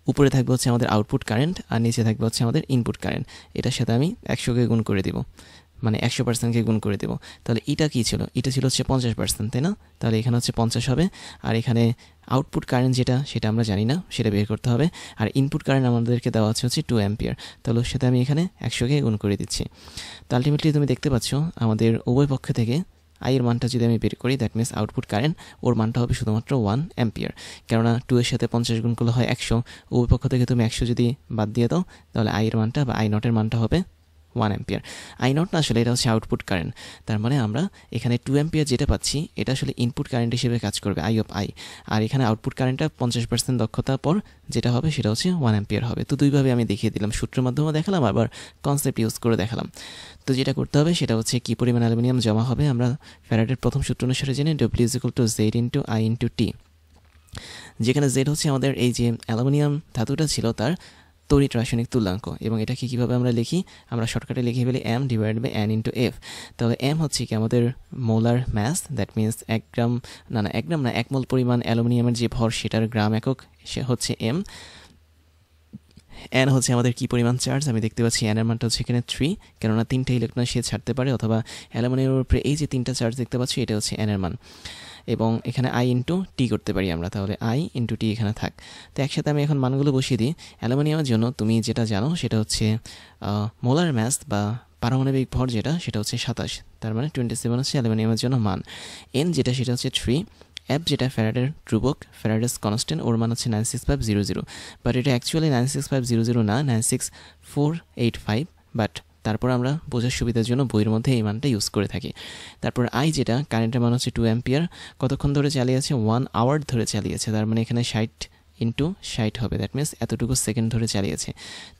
উপরে থাকবে হচ্ছে আমাদের আউটপুট কারেন্ট আর নিচে থাকবে হচ্ছে আমাদের ইনপুট কারেন্ট। এটার সাথে আমি 100কে গুণ করে দিব, মানে 100%কে গুণ করে দেবো। তাহলে এটা কী ছিল, এটা ছিল হচ্ছে 50%, তাই না? তাহলে এখানে হচ্ছে 50 হবে। আর এখানে আউটপুট কারেন্ট যেটা সেটা আমরা জানি না, সেটা বের করতে হবে। আর ইনপুট কারেন্ট আমাদেরকে দেওয়া হচ্ছে 2 অ্যাম্পিয়ার। তাহলে ওর সাথে আমি এখানে 100কে গুণ করে দিচ্ছি। তো আলটিমেটলি তুমি দেখতে পাচ্ছ আমাদের উভয় পক্ষ থেকে আই এর মানটা যদি আমি বের করি দ্যাট মিনস আউটপুট কারেন্ট ওর মানটা হবে শুধুমাত্র 1 অ্যাম্পিয়ার, কেননা 2 এর সাথে 50 গুণ করলে হয় 100, উভয় পক্ষ থেকে তুমি 100 যদি বাদ দিয়ে দাও তাহলে আই এর মানটা বা আই নটের মানটা হবে 1 অ্যাম্পিয়ার। আই নট না, আসলে এটা হচ্ছে আউটপুট কারেন্ট। তার মানে আমরা এখানে 2 অ্যাম্পিয়ার যেটা পাচ্ছি এটা আসলে ইনপুট কারেন্ট হিসেবে কাজ করবে আই অফ আই, আর এখানে আউটপুট কারেন্টটা 50% দক্ষতার পর যেটা হবে সেটা হচ্ছে 1 অ্যাম্পিয়ার হবে। তো দুইভাবে আমি দেখিয়ে দিলাম, সূত্রের মাধ্যমে দেখালাম, আবার কনসেপ্ট ইউজ করে দেখালাম। তো যেটা করতে হবে সেটা হচ্ছে কী পরিমাণ অ্যালুমিনিয়াম জমা হবে আমরা ফ্যারাডের প্রথম সূত্র অনুসারে জেনে W is equal to Z into I into T, যেখানে জেড হচ্ছে আমাদের এই যে অ্যালুমিনিয়াম ধাতুটা ছিল তার তড়িৎ রাসায়নিক তুল্যাঙ্ক, এবং এটাকে কীভাবে আমরা লিখি, আমরা শর্টকাটে লিখে ফেলি M divide by N into F. তাহলে এম হচ্ছে কি আমাদের molar mass, that means 1 gram না 1 মোল পরিমাণ অ্যালুমিনিয়ামের যে ভর সেটার গ্রাম একক সে হচ্ছে এম। এন হচ্ছে আমাদের কী পরিমাণ চার্জ, আমি দেখতে পাচ্ছি এনের মানটা হচ্ছে এখানে 3, কেননা 3টে ইলেকট্রন সে ছাড়তে পারে, অথবা অ্যালুমিনিয়ামের উপরে এই যে 3টা চার্জ দেখতে পাচ্ছি এটা হচ্ছে এনের মান, এবং এখানে আই ইন্টু টি করতে পারি আমরা, তাহলে আই ইন্টু টি এখানে থাক। তো একসাথে আমি এখন মানগুলো বসিয়ে দিই। অ্যালুমিনিয়ামের জন্য তুমি যেটা জানো সেটা হচ্ছে মোলার ম্যাস বা পারমাণবিক ভর যেটা সেটা হচ্ছে 27, তার মানে 27 হচ্ছে অ্যালুমিনিয়ামের জন্য মান। এন যেটা সেটা হচ্ছে 3, এফ যেটা ফ্যারাডের ধ্রুবক, ফ্যারাডেস কনস্ট্যান্ট, ওর মান হচ্ছে 96500, বাট এটা অ্যাকচুয়ালি 96500 না, 96485, বাট তারপর আমরা বোঝার সুবিধার জন্য বইয়ের মধ্যে এই মানটা ইউজ করে থাকি। তারপর আই যেটা কারেন্টের মান হচ্ছে 2 অ্যাম্পিয়ার, কতক্ষণ ধরে চালিয়েছে 1 আওয়ার ধরে চালিয়েছে, তার মানে এখানে 60 ইন্টু 60 হবে, দ্যাট মিনস এতটুকু সেকেন্ড ধরে চালিয়েছে।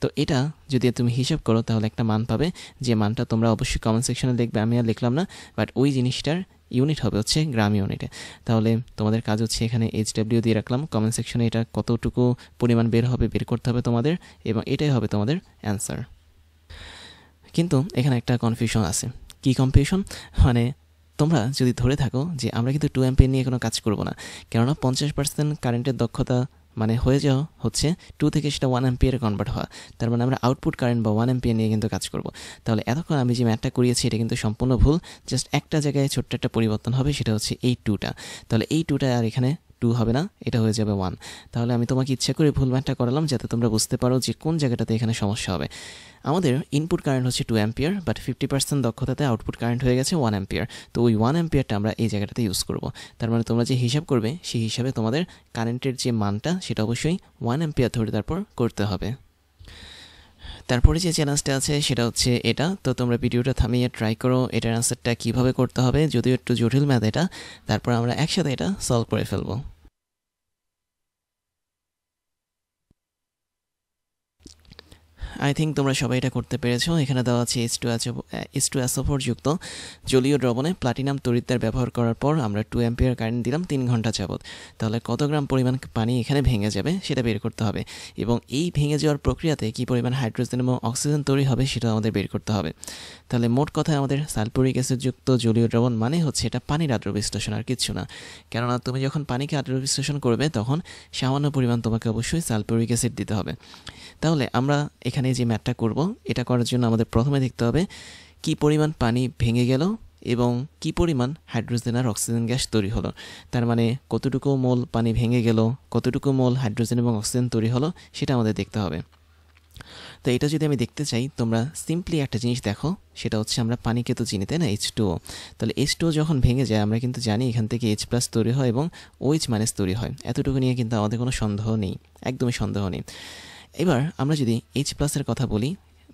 তো এটা যদি তুমি হিসাব করো তাহলে একটা মান পাবে, যে মানটা তোমরা অবশ্যই কমেন্ট সেকশনে লিখবে, আমি আর লিখলাম না, বাট ওই জিনিসটার ইউনিট হবে হচ্ছে গ্রাম ইউনিটে। তাহলে তোমাদের কাজ হচ্ছে এখানে এইচডব্লিউ দিয়ে রাখলাম, কমেন্ট সেকশনে এটা কতটুকু পরিমাণ বের হবে বের করতে হবে তোমাদের, এবং এটাই হবে তোমাদের অ্যান্সার। কিন্তু এখানে একটা কনফিউশন আছে। কি কনফিউশন? মানে তোমরা যদি ধরে থাকো যে আমরা কিন্তু 2 অ্যাম্পিয়ার নিয়ে কোনো কাজ করব না, কেননা 50% কারেন্টের দক্ষতা মানে হয়ে যাওয়া হচ্ছে 2 থেকে সেটা 1 অ্যাম্পিয়ারে কনভার্ট হওয়া, তার মানে আমরা আউটপুট কারেন্ট বা 1 অ্যাম্পিয়ার নিয়ে কিন্তু কাজ করব। তাহলে এতক্ষণ আমি যে ম্যাথটা করিয়েছি এটা কিন্তু সম্পূর্ণ ভুল, জাস্ট একটা জায়গায় ছোট্ট একটা পরিবর্তন হবে, সেটা হচ্ছে এই 2টা। তাহলে এই 2টা আর এখানে 2 হবে না, এটা হয়ে যাবে 1। তাহলে আমি তোমাকে ইচ্ছা করে ভুল ম্যাথটা করালাম যাতে তোমরা বুঝতে পারো যে কোন জায়গাটাতে এখানে সমস্যা হবে। আমাদের ইনপুট কারেন্ট হচ্ছে 2 অ্যাম্পিয়ার, বাট 50% দক্ষতাতে আউটপুট কারেন্ট হয়ে গেছে 1 অ্যাম্পিয়ার। তো ওই 1 অ্যাম্পিয়ারটা আমরা এই জায়গাটাতে ইউজ করব। তার মানে তোমরা যে হিসাব করবে সেই হিসাবে তোমাদের কারেন্টের যে মানটা সেটা অবশ্যই 1 অ্যাম্পিয়ার ধরে তারপর করতে হবে। তারপরে যে চ্যালেঞ্জটা আছে সেটা হচ্ছে এটা, তো তোমরা ভিডিওটা থামিয়ে ট্রাই করো এটার অ্যান্সারটা কীভাবে করতে হবে, যদিও একটু জটিল ম্যাথ এটা, তারপর আমরা একসাথে এটা সলভ করে ফেলবো। আই থিঙ্ক তোমরা সবাই এটা করতে পেরেছো। এখানে দেওয়া আছে H2SO4 যুক্ত জলীয় দ্রবণে প্লাটিনাম তড়িৎদ্বার ব্যবহার করার পর আমরা 2 অ্যাম্পিয়ার কারেন্ট দিলাম 3 ঘন্টা যাবত। তাহলে কত গ্রাম পরিমাণ পানি এখানে ভেঙে যাবে সেটা বের করতে হবে, এবং এই ভেঙে যাওয়ার প্রক্রিয়াতে কী পরিমাণ হাইড্রোজেন এবং অক্সিজেন তৈরি হবে সেটা আমাদের বের করতে হবে। তাহলে মোট কথায় আমাদের সালফিউরিক অ্যাসিড যুক্ত জলীয় দ্রবণ মানে হচ্ছে এটা পানির আদ্র বিশ্লেষণ, আর কিচ্ছু না। কেননা তুমি যখন পানিকে আদ্র বিশ্লেষণ করবে তখন সামান্য পরিমাণ তোমাকে অবশ্যই সালফিউরিক অ্যাসিড দিতে হবে। তাহলে আমরা এখানে যে ম্যাথটা করব এটা করার জন্য আমাদের প্রথমে দেখতে হবে কি পরিমাণ পানি ভেঙে গেল এবং কি পরিমাণ হাইড্রোজেন আর অক্সিজেন গ্যাস তৈরি হলো, তার মানে কতটুকু মোল পানি ভেঙে গেল, কতটুকু মোল হাইড্রোজেন এবং অক্সিজেন তৈরি হলো সেটা আমাদের দেখতে হবে। তো এটা যদি আমি দেখতে চাই তোমরা সিম্পলি একটা জিনিস দেখো, সেটা হচ্ছে আমরা পানিকে তো চিনি তাই না, H2O। তাহলে H2O যখন ভেঙে যায় আমরা কিন্তু জানি এখান থেকে H+ তৈরি হয় এবং OH- তৈরি হয়, এতটুকু নিয়ে কিন্তু আমাদের কোনো সন্দেহ নেই, একদমই সন্দেহ নেই। এবার আমরা যদি H+ কথা বলি,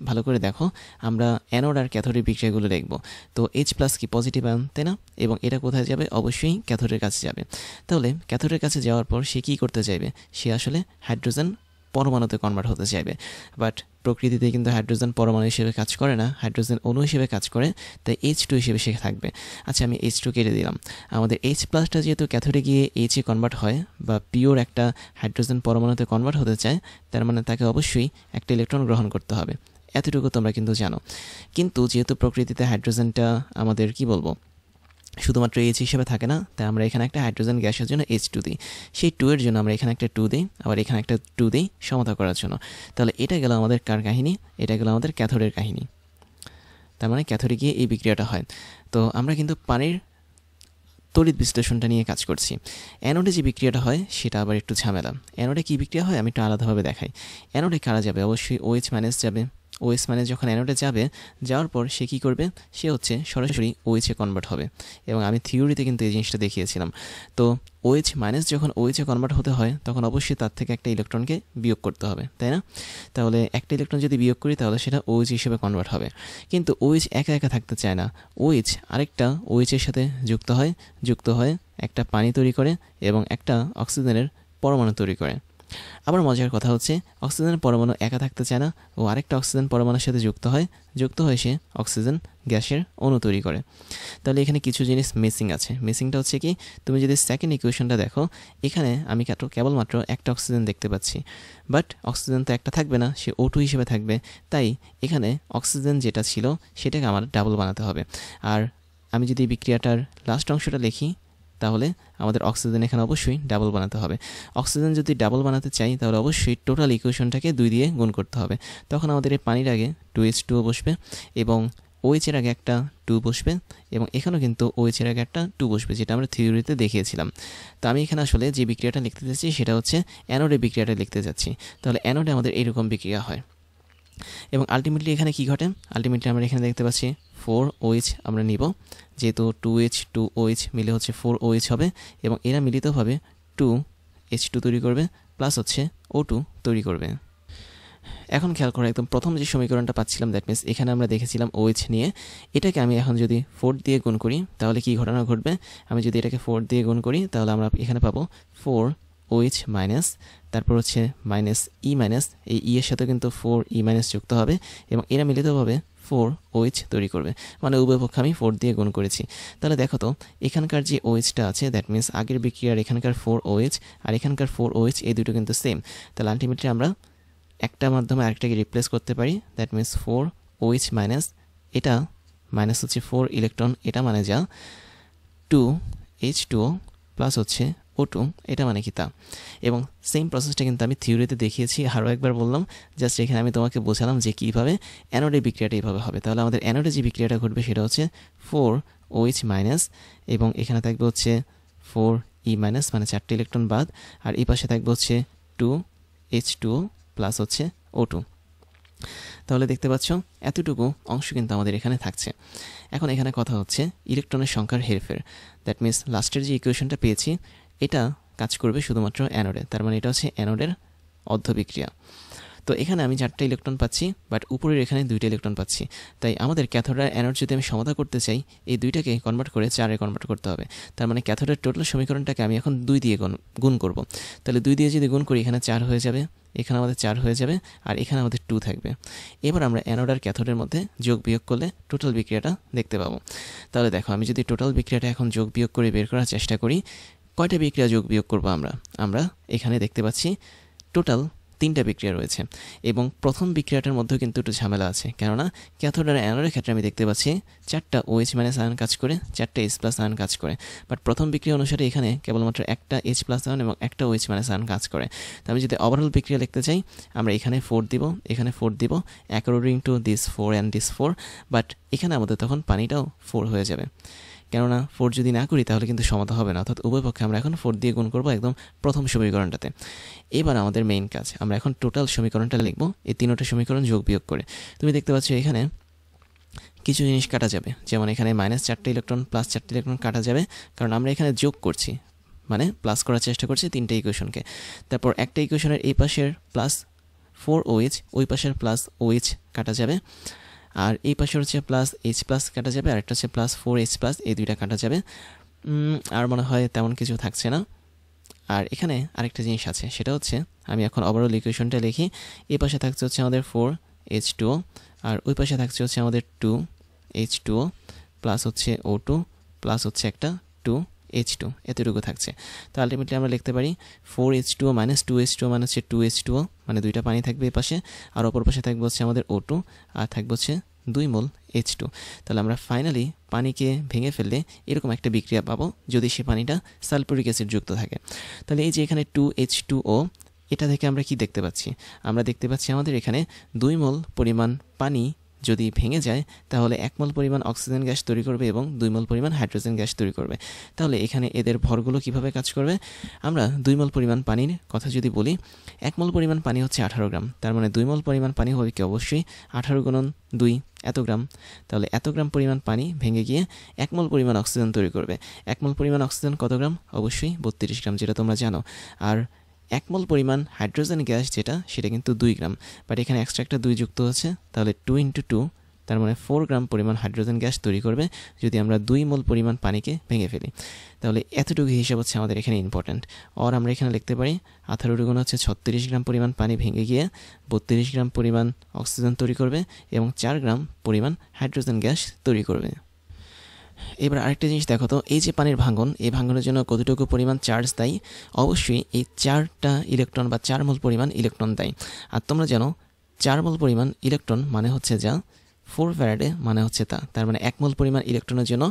ভালো করে দেখো, আমরা অ্যানোড আর ক্যাথোডের বিক্রিয়াগুলো দেখব। তো H+ কি পজিটিভ আয়ন তাই না, এবং এটা কোথায় যাবে, অবশ্যই ক্যাথোডের কাছে যাবে। তাহলে ক্যাথোডের কাছে যাওয়ার পর সে কী করতে চাইবে, সে আসলে হাইড্রোজেন পরমাণুতে কনভার্ট হতে চাইবে, বাট প্রকৃতিতে কিন্তু হাইড্রোজেন পরমাণু হিসেবে কাজ করে না, হাইড্রোজেন অণু হিসেবে কাজ করে, তাই H2 হিসেবে সে থাকবে। আচ্ছা আমি H2 কেটে দিলাম, আমাদের H+টা যেহেতু ক্যাথোডে গিয়ে H-এ কনভার্ট হয় বা পিওর একটা হাইড্রোজেন পরমাণুতে কনভার্ট হতে চায়, তার মানে তাকে অবশ্যই একটা ইলেকট্রন গ্রহণ করতে হবে, এতটুকু তোমরা কিন্তু জানো। কিন্তু যেহেতু প্রকৃতিতে হাইড্রোজেনটা আমাদের কি বলবো শুধুমাত্র H হিসেবে থাকে না, তাই আমরা এখানে একটা হাইড্রোজেন গ্যাসের জন্য H2 দিই, সেই 2 এর জন্য আমরা এখানে একটা 2 দিই, আবার এখানে একটা 2 দিই সমতা করার জন্য। তাহলে এটা গেল আমাদের কার কাহিনী, এটা গেল আমাদের ক্যাথোডের কাহিনী। তার মানে ক্যাথোডে গিয়ে এই বিক্রিয়াটা হয়। তো আমরা কিন্তু পানির তড়িৎ বিশ্লেষণটা নিয়ে কাজ করছি। অ্যানোডে যে বিক্রিয়াটা হয় সেটা আবার একটু ঝামেলা। অ্যানোডে কী বিক্রিয়া হয় আমি একটু আলাদাভাবে দেখাই। অ্যানোডে কারা যাবে, অবশ্যই OH- যাবে, OH মাইনাস যখন অ্যানোডে যাবে, যাওয়ার পর সে কী করবে, সে হচ্ছে সরাসরি OH এ কনভার্ট হবে। এবং আমি থিওরিতে কিন্তু এই জিনিসটা দেখিয়েছিলাম। তো OH মাইনাস যখন OH এ কনভার্ট হতে হয় তখন অবশ্যই তার থেকে একটা ইলেকট্রনকে বিয়োগ করতে হবে, তাই না? তাহলে একটা ইলেকট্রন যদি বিয়োগ করি তাহলে সেটা OH হিসেবে কনভার্ট হবে। কিন্তু OH একা একা থাকতে চায় না, OH আরেকটা OH এর সাথে যুক্ত হয় একটা পানি তৈরি করে এবং একটা অক্সিজেনের পরমাণু তৈরি করে। আবার মজার কথা হচ্ছে, অক্সিজেনের পরমাণু একা থাকতে চায় না, ও আরেকটা অক্সিজেন পরমাণুর সাথে যুক্ত হয় সে অক্সিজেন গ্যাসের অণু তৈরি করে। তাহলে এখানে কিছু জিনিস মিসিং আছে। মিসিংটা হচ্ছে কি, তুমি যদি সেকেন্ড ইকুয়েশনটা দেখো, এখানে আমি কেবলমাত্র একটা অক্সিজেন দেখতে পাচ্ছি, বাট অক্সিজেন তো একটা থাকবে না, সে O2 হিসেবে থাকবে। তাই এখানে অক্সিজেন যেটা ছিল সেটাকে আমার ডাবল বানাতে হবে। আর আমি যদি বিক্রিয়াটার লাস্ট অংশটা লিখি তাহলে আমাদের অক্সিজেন এখানে অবশ্যই ডাবল বানাতে হবে। অক্সিজেন যদি ডাবল বানাতে চাই তাহলে অবশ্যই টোটাল ইকুয়েশনটাকে 2 দিয়ে গুণ করতে হবে। তখন আমাদের এই পানির আগে 2H2O বসবে এবং OH এর আগে একটা 2 বসবে এবং এখানেও কিন্তু OH এর আগে একটা 2 বসবে, যেটা আমরা থিওরিতে দেখিয়েছিলাম। তো আমি এখানে আসলে যে বিক্রিয়াটা লিখতে যাচ্ছি সেটা হচ্ছে অ্যানোডে বিক্রিয়াটা লিখতে যাচ্ছি। তাহলে অ্যানোডে আমাদের এইরকম বিক্রিয়া হয় এবং আলটিমেটলি এখানে কি ঘটে, আলটিমেটলি আমরা এখানে দেখতে পাচ্ছি 4OH আমরা নিব, যেহেতু 2H2OH মিলে হচ্ছে 4OH হবে এবং এরা মিলিতভাবে 2H2 তৈরি করবে প্লাস হচ্ছে O2 তৈরি করবে। এখন খেয়াল করো, একদম প্রথম যে সমীকরণটা পাচ্ছিলাম, দ্যাট মিনস এখানে আমরা দেখেছিলাম OH নিয়ে, এটাকে আমি এখন যদি 4 দিয়ে গুণ করি তাহলে কি ঘটনা ঘটবে, আমি যদি এটাকে 4 দিয়ে গুণ করি তাহলে আমরা এখানে পাবো 4OH মাইনাস, তারপর হচ্ছে মাইনাস E মাইনাস, এই E এর সাথে কিন্তু 4E মাইনাস যুক্ত হবে এবং এরা মিলিতভাবে 4OH তৈরি করবে, মানে উভয় পক্ষে আমি 4 দিয়ে গুণ করেছি। তাহলে দেখো তো এখানকার যে OHটা আছে, দ্যাট মিনস আগের বিক্রিয়ার এখানকার 4OH আর এখানকার 4OH এই দুটো কিন্তু সেম। তাহলে আলটিমেটলি আমরা একটা মাধ্যমে আরেকটাকে রিপ্লেস করতে পারি, দ্যাট মিনস 4OH মাইনাস, এটা মাইনাস হচ্ছে 4 ইলেকট্রন, এটা মানে যা 2H2O প্লাস হচ্ছে O2, এটা মানে কি তা। এবং সেম প্রসেসটা কিন্তু আমি থিওরিতে দেখিয়েছি, আরও একবার বললাম, জাস্ট এখানে আমি তোমাকে বোঝালাম যে কীভাবে অ্যানোডে বিক্রিয়াটা এইভাবে হবে। তাহলে আমাদের অ্যানোডে যে বিক্রিয়াটা ঘটবে সেটা হচ্ছে 4OH মাইনাস এবং এখানে থাকবে হচ্ছে 4E মাইনাস, মানে 4টে ইলেকট্রন বাদ, আর এই পাশে থাকবে হচ্ছে 2H2O প্লাস হচ্ছে O2। তাহলে দেখতে পাচ্ছ এতটুকু অংশ কিন্তু আমাদের এখানে থাকছে। এখন এখানে কথা হচ্ছে ইলেকট্রনের সংখ্যার হেরফের, দ্যাট মিনস লাস্টের যে ইকুয়েশনটা পেয়েছি এটা কাজ করবে শুধুমাত্র অ্যানোডে, তার মানে এটা হচ্ছে অ্যানোডের অর্ধ বিক্রিয়া। তো এখানে আমি 4টা ইলেকট্রন পাচ্ছি, বাট উপরের এখানে 2টা ইলেকট্রন পাচ্ছি। তাই আমাদের ক্যাথোড আর অ্যানোড যদি আমি সমাধান করতে চাই, এই দুইটাকে কনভার্ট করে 4-এ কনভার্ট করতে হবে। তার মানে ক্যাথোডের টোটাল সমীকরণটাকে আমি এখন 2 দিয়ে গুণ করব। তাহলে 2 দিয়ে যদি গুণ করি এখানে 4 হয়ে যাবে, এখানে আমাদের 4 হয়ে যাবে, আর এখানে আমাদের 2 থাকবে। এবার আমরা অ্যানোড আর ক্যাথোডের মধ্যে যোগ বিয়োগ করলে টোটাল বিক্রিয়াটা দেখতে পাবো। তাহলে দেখো, আমি যদি টোটাল বিক্রিয়াটা এখন যোগ বিয়োগ করে বের করার চেষ্টা করি, কয়টা বিক্রিয়া যোগ বিয়োগ করবো আমরা এখানে দেখতে পাচ্ছি টোটাল 3টা বিক্রিয়া রয়েছে এবং প্রথম বিক্রিয়াটার মধ্যেও কিন্তু একটু ঝামেলা আছে, কেননা ক্যাথোড আর অ্যানোডের ক্ষেত্রে আমি দেখতে পাচ্ছি 4টা OH মাইনাস আয়ন কাজ করে, 4টা H প্লাস আয়ন কাজ করে, বাট প্রথম বিক্রিয়া অনুসারে এখানে কেবলমাত্র একটা H প্লাস আয়ন এবং একটা OH মাইনাস আয়ন কাজ করে। তো আমি যদি ওভারঅল বিক্রিয়া লিখতে চাই, আমরা এখানে 4 দিব, এখানে 4 দিব, according to this 4 and this 4, but এখানে আমাদের তখন পানিটাও 4 হয়ে যাবে, কেননা 4 যদি না করি তাহলে কিন্তু সমাধান হবে না, অর্থাৎ উভয় পক্ষে আমরা এখন 4 দিয়ে গুণ করবো একদম প্রথম সমীকরণটাতে। এবার আমাদের মেইন কাজ, আমরা এখন টোটাল সমীকরণটা লিখব এই 3টা সমীকরণ যোগ বিয়োগ করে। তুমি দেখতে পাচ্ছ এখানে কিছু জিনিস কাটা যাবে, যেমন এখানে মাইনাস 4টে ইলেকট্রন প্লাস 4টে ইলেকট্রন কাটা যাবে, কারণ আমরা এখানে যোগ করছি, মানে প্লাস করার চেষ্টা করছি 3টে ইকুয়েশনকে। তারপর একটা ইকুয়েশনের এই পাশের প্লাস 4OH, ওই পাশের প্লাস OH কাটা যাবে, আর এই পাশে হচ্ছে প্লাস H প্লাস কাটা যাবে, আর একটা হচ্ছে প্লাস 4H প্লাস, এই দুইটা কাটা যাবে। আর মনে হয় তেমন কিছু থাকছে না। আর এখানে আরেকটা জিনিস আছে, সেটা হচ্ছে আমি এখন ওভারঅল ইকুয়েশনটা লিখি, এই পাশে থাকছে হচ্ছে আমাদের 4H2O আর ওই পাশে থাকছে হচ্ছে আমাদের 2H2O প্লাস হচ্ছে O2 প্লাস হচ্ছে একটা 2H2, এতটুকু থাকছে। তো আলটিমেটলি আমরা লিখতে পারি 4H2O মাইনাস 2H2O মানে হচ্ছে 2H2O, মানে দুইটা পানি থাকবে এই পাশে, আর অপর পাশে থাকবে হচ্ছে আমাদের O2 আর থাকবে হচ্ছে 2 মোল H2। তাহলে আমরা ফাইনালি পানিকে ভেঙে ফেললে এরকম একটা বিক্রিয়া পাবো যদি সে পানিটা সালফিউরিক অ্যাসিড যুক্ত থাকে। তাহলে এই যে এখানে 2H2O, এটা থেকে আমরা কি দেখতে পাচ্ছি, আমরা দেখতে পাচ্ছি আমাদের এখানে 2 মোল পরিমাণ পানি যদি ভেঙে যায় তাহলে 1 মোল পরিমাণ অক্সিজেন গ্যাস তৈরি করবে এবং 2 মোল পরিমাণ হাইড্রোজেন গ্যাস তৈরি করবে। তাহলে এখানে এদের ভরগুলো কিভাবে কাজ করবে? আমরা 2 মোল পরিমাণ পানির কথা যদি বলি, 1 মোল পরিমাণ পানি হচ্ছে 18 গ্রাম, তার মানে 2 মোল পরিমাণ পানি হবে কি অবশ্যই 18 গুণন 2 এত গ্রাম। তাহলে এত গ্রাম পরিমাণ পানি ভেঙে গিয়ে 1 মোল পরিমাণ অক্সিজেন তৈরি করবে। 1 মোল পরিমাণ অক্সিজেন কত গ্রাম? অবশ্যই 32 গ্রাম, যেটা তোমরা জানো। আর 1 মোল পরিমাণ হাইড্রোজেন গ্যাস যেটা, সেটা কিন্তু 2 গ্রাম, বাট এখানে এক্সট্রা একটা 2 যুক্ত হচ্ছে, তাহলে 2 × 2, তার মানে 4 গ্রাম পরিমাণ হাইড্রোজেন গ্যাস তৈরি করবে যদি আমরা 2 মোল পরিমাণ পানিকে ভেঙে ফেলি। তাহলে এতটুকু হিসাব হচ্ছে আমাদের এখানে ইম্পর্ট্যান্ট। আর আমরা এখানে লিখতে পারি 18 গুণ হচ্ছে 36 গ্রাম পরিমাণ পানি ভেঙে গিয়ে 32 গ্রাম পরিমাণ অক্সিজেন তৈরি করবে এবং 4 গ্রাম পরিমাণ হাইড্রোজেন গ্যাস তৈরি করবে। এবার আরেকটা জিনিস দেখো তো, এই যে পানির ভাঙন, এই ভাঙনের জন্য কতটুকু পরিমাণ চার্জ দায়ী? অবশ্যই এই 4টা ইলেকট্রন বা 4 মোল পরিমাণ ইলেকট্রন দায়ী। আর তোমরা জানো 4 মোল পরিমাণ ইলেকট্রন মানে হচ্ছে যা, 4 ফ্যারাডে মানে হচ্ছে তা, তার মানে 1 মোল পরিমাণ ইলেকট্রনের জন্য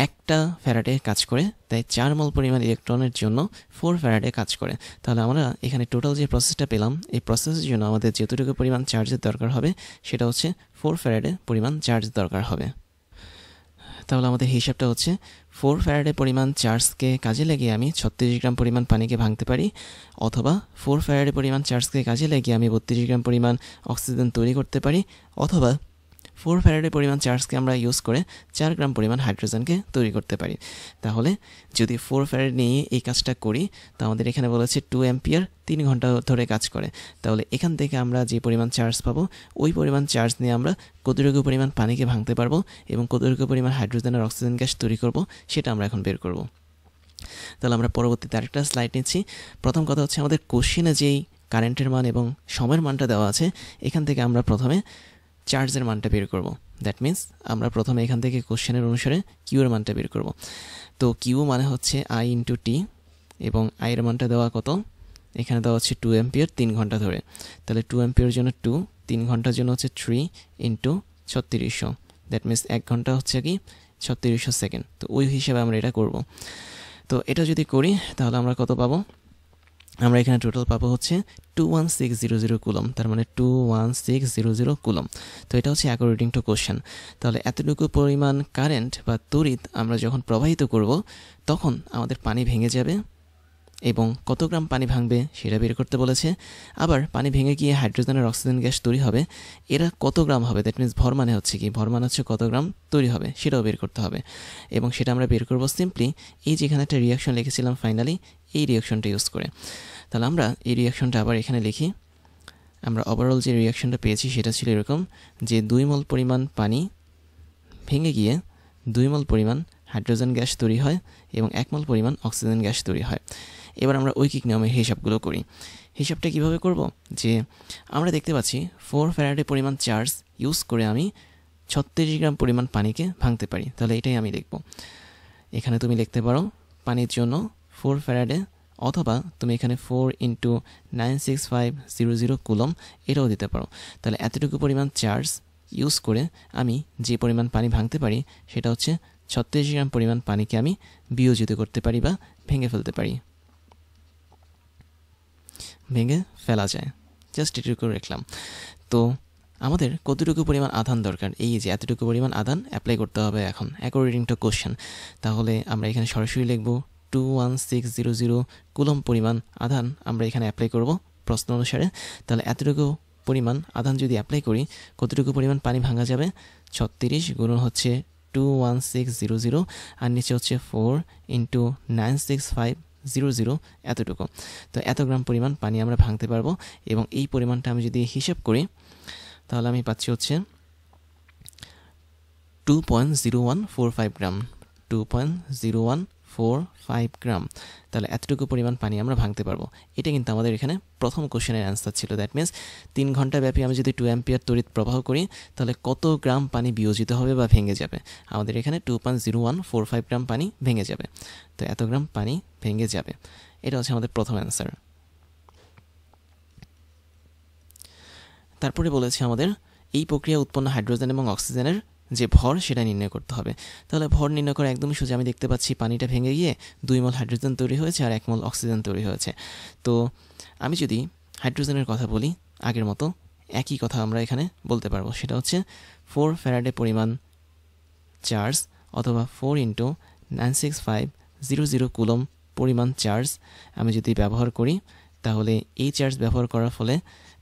1টা ফ্যারাডে কাজ করে, তাই 4 মোল পরিমাণ ইলেকট্রনের জন্য 4 ফ্যারাডে কাজ করে। তাহলে আমরা এখানে টোটাল যে প্রসেসটা পেলাম, এই প্রসেসের জন্য আমাদের যতটুকু পরিমাণ চার্জের দরকার হবে সেটা হচ্ছে 4 ফ্যারাডে পরিমাণ চার্জ দরকার হবে। তাহলে আমাদের হিসাবটা হচ্ছে 4 ফ্যারাডে পরিমাণ চার্জকে কাজে লাগিয়ে আমি 36 গ্রাম পরিমাণ পানিকে ভাঙতে পারি, অথবা 4 ফ্যারাডে পরিমাণ চার্জকে কাজে লাগিয়ে আমি 32 গ্রাম পরিমাণ অক্সিজেন তৈরি করতে পারি, অথবা 4 ফ্যারাডে পরিমাণ চার্জকে আমরা ইউজ করে 4 গ্রাম পরিমাণ হাইড্রোজেনকে তৈরি করতে পারি। তাহলে যদি 4 ফ্যারাড নিয়ে এই কাজটা করি, তো আমাদের এখানে বলেছে 2 অ্যাম্পিয়ার 3 ঘন্টা ধরে কাজ করে। তাহলে এখান থেকে আমরা যে পরিমাণ চার্জ পাবো, ওই পরিমাণ চার্জ নিয়ে আমরা কতটুকু পরিমাণ পানিকে ভাঙতে পারবো এবং কতটুকু পরিমাণ হাইড্রোজেন আর অক্সিজেন গ্যাস তৈরি করব, সেটা আমরা এখন বের করব। তাহলে আমরা পরবর্তীতে আরেকটা স্লাইড নিচ্ছি। প্রথম কথা হচ্ছে আমাদের কোশ্চেনে যেই কারেন্টের মান এবং সময়ের মানটা দেওয়া আছে, এখান থেকে আমরা প্রথমে চার্জের মানটা বের করব। দ্যাট মিন্স আমরা প্রথমে এখান থেকে কোশ্চেনের অনুসারে কিউ এর মানটা বের করব। তো কিউ মানে হচ্ছে I × T, এবং আই এর মানটা দেওয়া কত? এখানে দেওয়া হচ্ছে 2 অ্যাম্পিয়ার 3 ঘন্টা ধরে। তাহলে 2 অ্যাম্পিয়ারের জন্য 2, 3 ঘন্টার জন্য হচ্ছে 3 × 3600। দ্যাট মিন্স 1 ঘন্টা হচ্ছে কি 3600 সেকেন্ড। তো ওই হিসাবে আমরা এটা করব। তো এটা যদি করি তাহলে আমরা কত পাবো? আমরা এখানে টোটাল পাবো হচ্ছে 21600 কুলম, তার মানে 21600 কুলম। তো এটা হচ্ছে অ্যাকর্ডিং টু কোশ্চেন। তাহলে এতটুকু পরিমাণ কারেন্ট বা তড়িৎ আমরা যখন প্রবাহিত করব, তখন আমাদের পানি ভেঙে যাবে এবং কত গ্রাম পানি ভাঙবে সেটা বের করতে বলেছে। আবার পানি ভেঙে গিয়ে হাইড্রোজেন আর অক্সিজেন গ্যাস তৈরি হবে, এরা কত গ্রাম হবে? দ্যাট মিন্স ভর মানে হচ্ছে কি, ভর মানে হচ্ছে কত গ্রাম তৈরি হবে সেটাও বের করতে হবে। এবং সেটা আমরা বের করব সিম্পলি এই যেখানে একটা রিয়াকশন লিখেছিলাম ফাইনালি, এই রিয়াকশনটা ইউজ করে। তাহলে আমরা এই রিয়াকশনটা আবার এখানে লিখি। আমরা ওভারঅল যে রিয়াকশনটা পেয়েছি সেটা ছিল এরকম যে 2 মোল পরিমাণ পানি ভেঙে গিয়ে 2 মোল পরিমাণ হাইড্রোজেন গ্যাস তৈরি হয় এবং 1 মোল পরিমাণ অক্সিজেন গ্যাস তৈরি হয়। এবার আমরা ঐকিক নিয়মে হিসাবগুলো করি। হিসাবটা কিভাবে করব? যে আমরা দেখতে পাচ্ছি 4 ফ্যারাডে পরিমাণ চার্জ ইউজ করে আমি 36 গ্রাম পরিমাণ পানিকে ভাঙতে পারি। তাহলে এটাই আমি লিখব। এখানে তুমি লিখতে পারো পানির জন্য 4 ফ্যারাডে, অথবা তুমি এখানে 4 × 96500 কুলম এটাও দিতে পারো। তাহলে এতটুকু পরিমাণ চার্জ ইউজ করে আমি যে পরিমাণ পানি ভাঙতে পারি সেটা হচ্ছে 36 গ্রাম পরিমাণ পানিকে আমি বিয়োজিত করতে পারি বা ভেঙে ফেলতে পারি। ভেঙে ফেলা যায়, জাস্ট এটুকু রাখলাম। তো আমাদের কতটুকু পরিমাণ আধান দরকার? এই যে এতটুকু পরিমাণ আধান অ্যাপ্লাই করতে হবে এখন অ্যাকর্ডিং টু কোশ্চেন। তাহলে আমরা এখানে সরাসরি লিখব 21600 কুলম পরিমাণ আধান আমরা এখানে অ্যাপ্লাই করব প্রশ্ন অনুসারে। তাহলে এতটুকু পরিমাণ আধান যদি অ্যাপ্লাই করি, কতটুকু পরিমাণ পানি ভাঙা যাবে? 36 গুণন হচ্ছে 21600, আর নিচে হচ্ছে 4 × 96500, এতটুকু। তো এত গ্রাম পরিমাণ পানি আমরা ভাঙতে পারবো। এবং এই পরিমাণটা আমি যদি হিসাব করি তাহলে আমি পাচ্ছি হচ্ছে 2.0145 গ্রাম, 2.0145 গ্রাম। তাহলে এতটুকু পরিমাণ পানি আমরা ভাঙতে পারবো। এটা কিন্তু আমাদের এখানে প্রথম কোশ্চেনের অ্যান্সার ছিল। দ্যাট মিন্স 3 ঘন্টা ব্যাপী আমি যদি 2 অ্যাম্পিয়ার তড়িৎ প্রবাহ করি, তাহলে কত গ্রাম পানি বিয়োজিত হবে বা ভেঙে যাবে? আমাদের এখানে 2.0145 গ্রাম পানি ভেঙে যাবে। তো এত গ্রাম পানি ভেঙে যাবে, এটা হচ্ছে আমাদের প্রথম অ্যান্সার। তারপরে বলেছে আমাদের এই প্রক্রিয়া উৎপন্ন হাইড্রোজেন এবং অক্সিজেনের যে ভর সেটা নির্ণয় করতে হবে। তাহলে ভর নির্ণয় করা একদমই সোজা। আমি দেখতে পাচ্ছি পানিটা ভেঙে গিয়ে 2 মোল হাইড্রোজেন তৈরি হয়েছে আর 1 মোল অক্সিজেন তৈরি হয়েছে। তো আমি যদি হাইড্রোজেনের কথা বলি আগের মতো, একই কথা আমরা এখানে বলতে পারবো, সেটা হচ্ছে 4 ফ্যারাডে পরিমাণ চার্জ অথবা 4 ইন্টু 96500 কুলম পরিমাণ চার্জ আমি যদি ব্যবহার করি, তাহলে এই চার্জ ব্যবহার করার ফলে